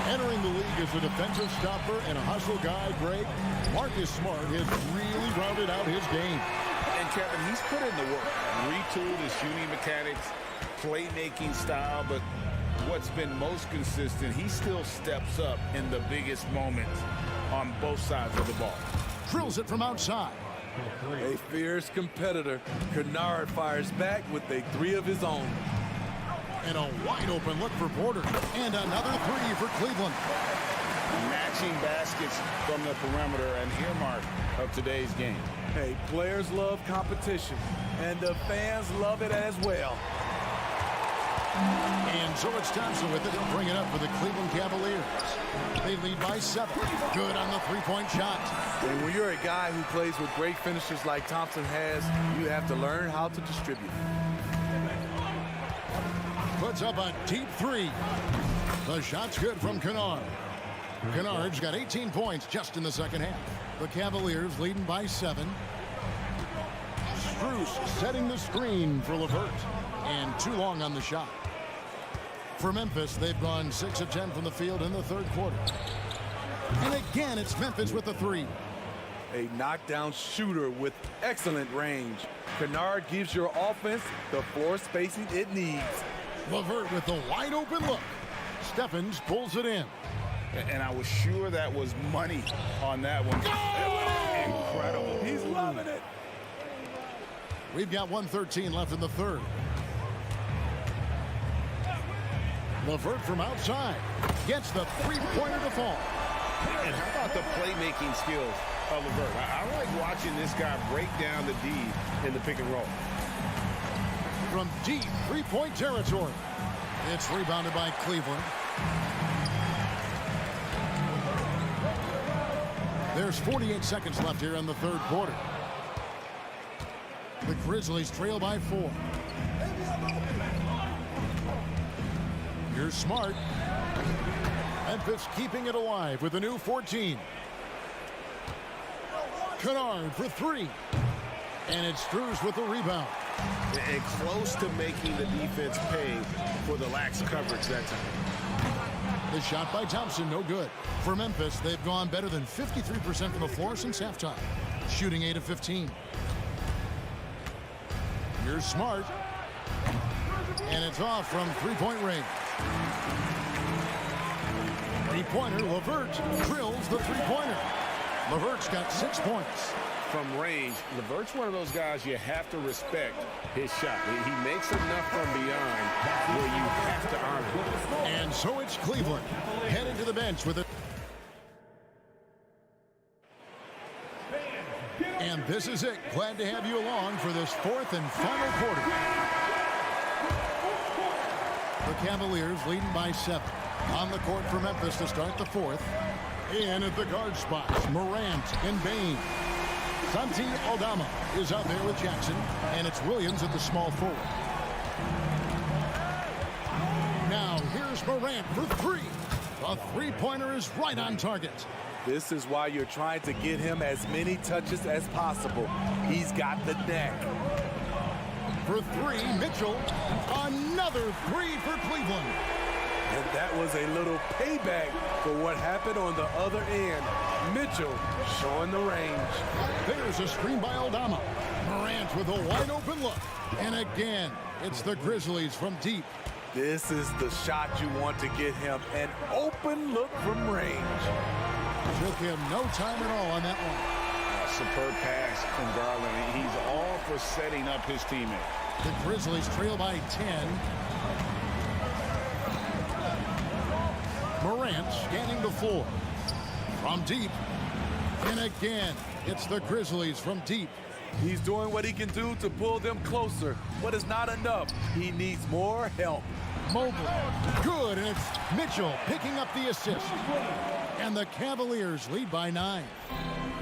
Entering the league as a defensive stopper and a hustle guy, Greg, Marcus Smart has really rounded out his game. And Kevin, he's put in the work. Retooled his shooting mechanics, playmaking style, but what's been most consistent, he still steps up in the biggest moments on both sides of the ball. Drills it from outside. A fierce competitor. Kennard fires back with a 3 of his own. And a wide open look for Porter. And another 3 for Cleveland. Matching baskets from the perimeter, an earmark of today's game. Hey, players love competition, and the fans love it as well. And so it's Thompson with it. He'll bring it up for the Cleveland Cavaliers. They lead by 7. Good on the 3-point shot. And when you're a guy who plays with great finishers like Thompson has, you have to learn how to distribute. puts up a deep three. The shot's good from Kennard. Kennard's got 18 points just in the second half. The Cavaliers leading by 7. Strus setting the screen for LeVert. And too long on the shot. For Memphis, they've gone 6 of 10 from the field in the third quarter. And again, it's Memphis with the 3. A knockdown shooter with excellent range. Kennard gives your offense the floor spacing it needs. LeVert with the wide open look. Stephens pulls it in. And I was sure that was money on that one. Oh! Incredible. He's loving it. We've got 1:13 left in the third. LeVert from outside gets the three-pointer to fall. And how about the playmaking skills of LeVert? I like watching this guy break down the D in the pick and roll. From deep three-point territory. It's rebounded by Cleveland. There's 48 seconds left here in the third quarter. The Grizzlies trail by 4. Here's Smart. Memphis keeping it alive with a new 14. Kennard for 3. And it's Strus with the rebound. And close to making the defense pay for the lax coverage that time. The shot by Thompson, no good. For Memphis, they've gone better than 53% from the floor since halftime, shooting 8 of 15. Here's Smart. And it's off from three-point range. Three-pointer, LeVert drills the three-pointer. LeVert's got 6 points. From range, LeVert's one of those guys you have to respect his shot. He makes enough from beyond where you have to honor him. And so it's Cleveland heading to the bench with it. And this is it. Glad to have you along for this fourth and final quarter. The Cavaliers leading by 7. On the court for Memphis to start the fourth. And at the guard spots, Morant and Bain. Santi Aldama is out there with Jackson, and it's Williams at the small forward. Now here's Morant for 3. The three-pointer is right on target. This is why you're trying to get him as many touches as possible. He's got the knack. For 3, Mitchell. Another 3 for Cleveland. And that was a little payback for what happened on the other end. Mitchell showing the range. There's a screen by Aldama. Morant with a wide open look. And again, it's the Grizzlies from deep. This is the shot you want to get him. An open look from range. Took him no time at all on that one. Superb pass from Garland. He's all for setting up his teammate. The Grizzlies trail by 10. Morant scanning the floor. From deep. And again, it's the Grizzlies from deep. He's doing what he can do to pull them closer, but it's not enough. He needs more help. Mobley, good, and it's Mitchell picking up the assist. And the Cavaliers lead by 9.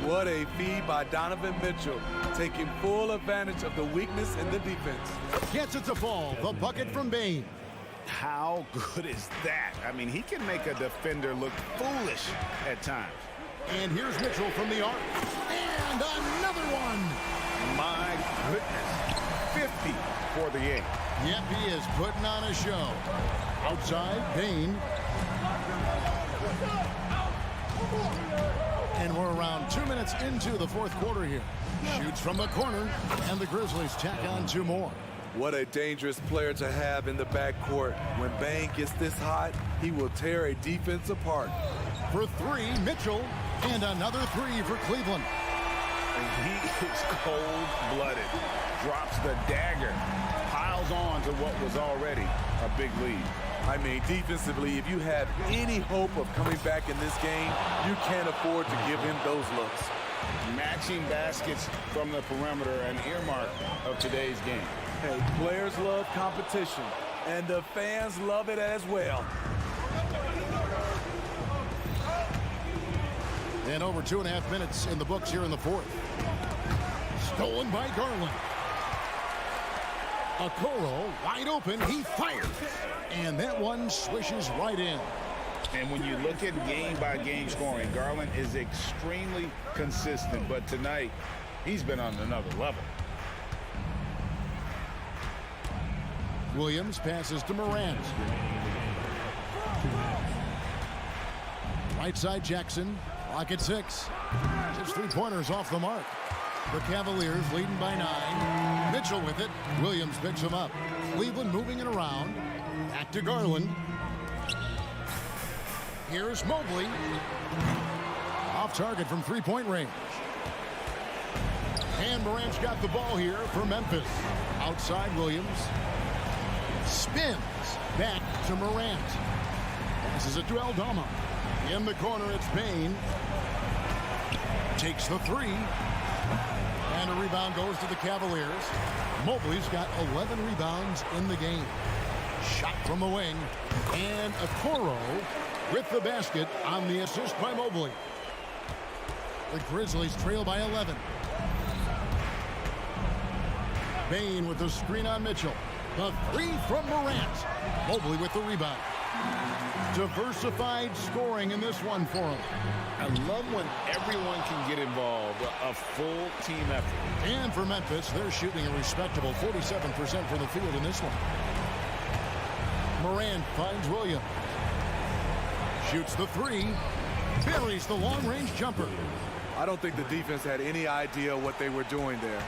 What a feed by Donovan Mitchell, taking full advantage of the weakness in the defense. Gets it to fall, the bucket from Bain. How good is that? I mean, he can make a defender look foolish at times. And here's Mitchell from the arc. And another one. My goodness. 50 for the 8. Yep, he is putting on a show. Outside, Bain. And we're around 2 minutes into the fourth quarter here. Shoots from the corner, and the Grizzlies tack on 2 more. What a dangerous player to have in the backcourt. When Bain gets this hot, he will tear a defense apart. For 3, Mitchell, and another 3 for Cleveland. And he is cold-blooded. Drops the dagger. Piles on to what was already a big lead. I mean, defensively, if you have any hope of coming back in this game, you can't afford to give him those looks. Matching baskets from the perimeter, an earmark of today's game. Hey, players love competition, and the fans love it as well. And over 2.5 minutes in the books here in the fourth. Stolen by Garland. Okoro wide open. He fires. And that one swishes right in. And when you look at game-by-game scoring, Garland is extremely consistent. But tonight, he's been on another level. Williams passes to Morant. Right side Jackson. Clock at 6. Just 3-pointers off the mark. The Cavaliers leading by 9. Mitchell with it. Williams picks him up. Cleveland moving it around. Back to Garland. Here's Mobley. Off target from 3-point range. And Morant's got the ball here for Memphis. Outside Williams. Spins. Back to Morant. Passes it to Aldama. In the corner, it's Bain. Takes the 3. And a rebound goes to the Cavaliers. Mobley's got 11 rebounds in the game. Shot from the wing. And Okoro with the basket on the assist by Mobley. The Grizzlies trail by 11. Bain with the screen on Mitchell. The 3 from Morant. Mobley with the rebound. Diversified scoring in this one for him. I love when everyone can get involved, a full team effort. And for Memphis, they're shooting a respectable 47% from the field in this one. Morant finds Williams. Shoots the 3. Buries the long-range jumper. I don't think the defense had any idea what they were doing there.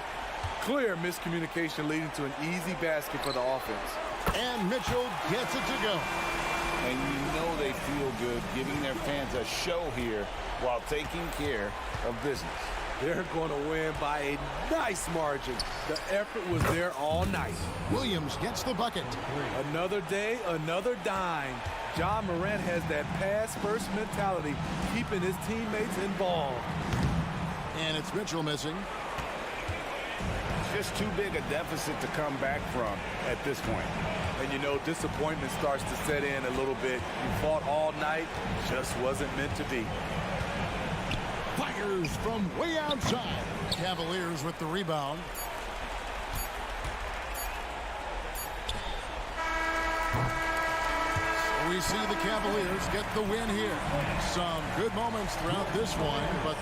Clear miscommunication leading to an easy basket for the offense. And Mitchell gets it to go. And you know they feel good giving their fans a show here while taking care of business. They're going to win by a nice margin. The effort was there all night. Williams gets the bucket. Another day, another dime. John Morant has that pass-first mentality, keeping his teammates involved. And it's Mitchell missing. Just too big a deficit to come back from at this point. And you know, disappointment starts to set in a little bit. You fought all night, just wasn't meant to be. Fires from way outside. Cavaliers with the rebound. So we see the Cavaliers get the win here. Some good moments throughout this one, but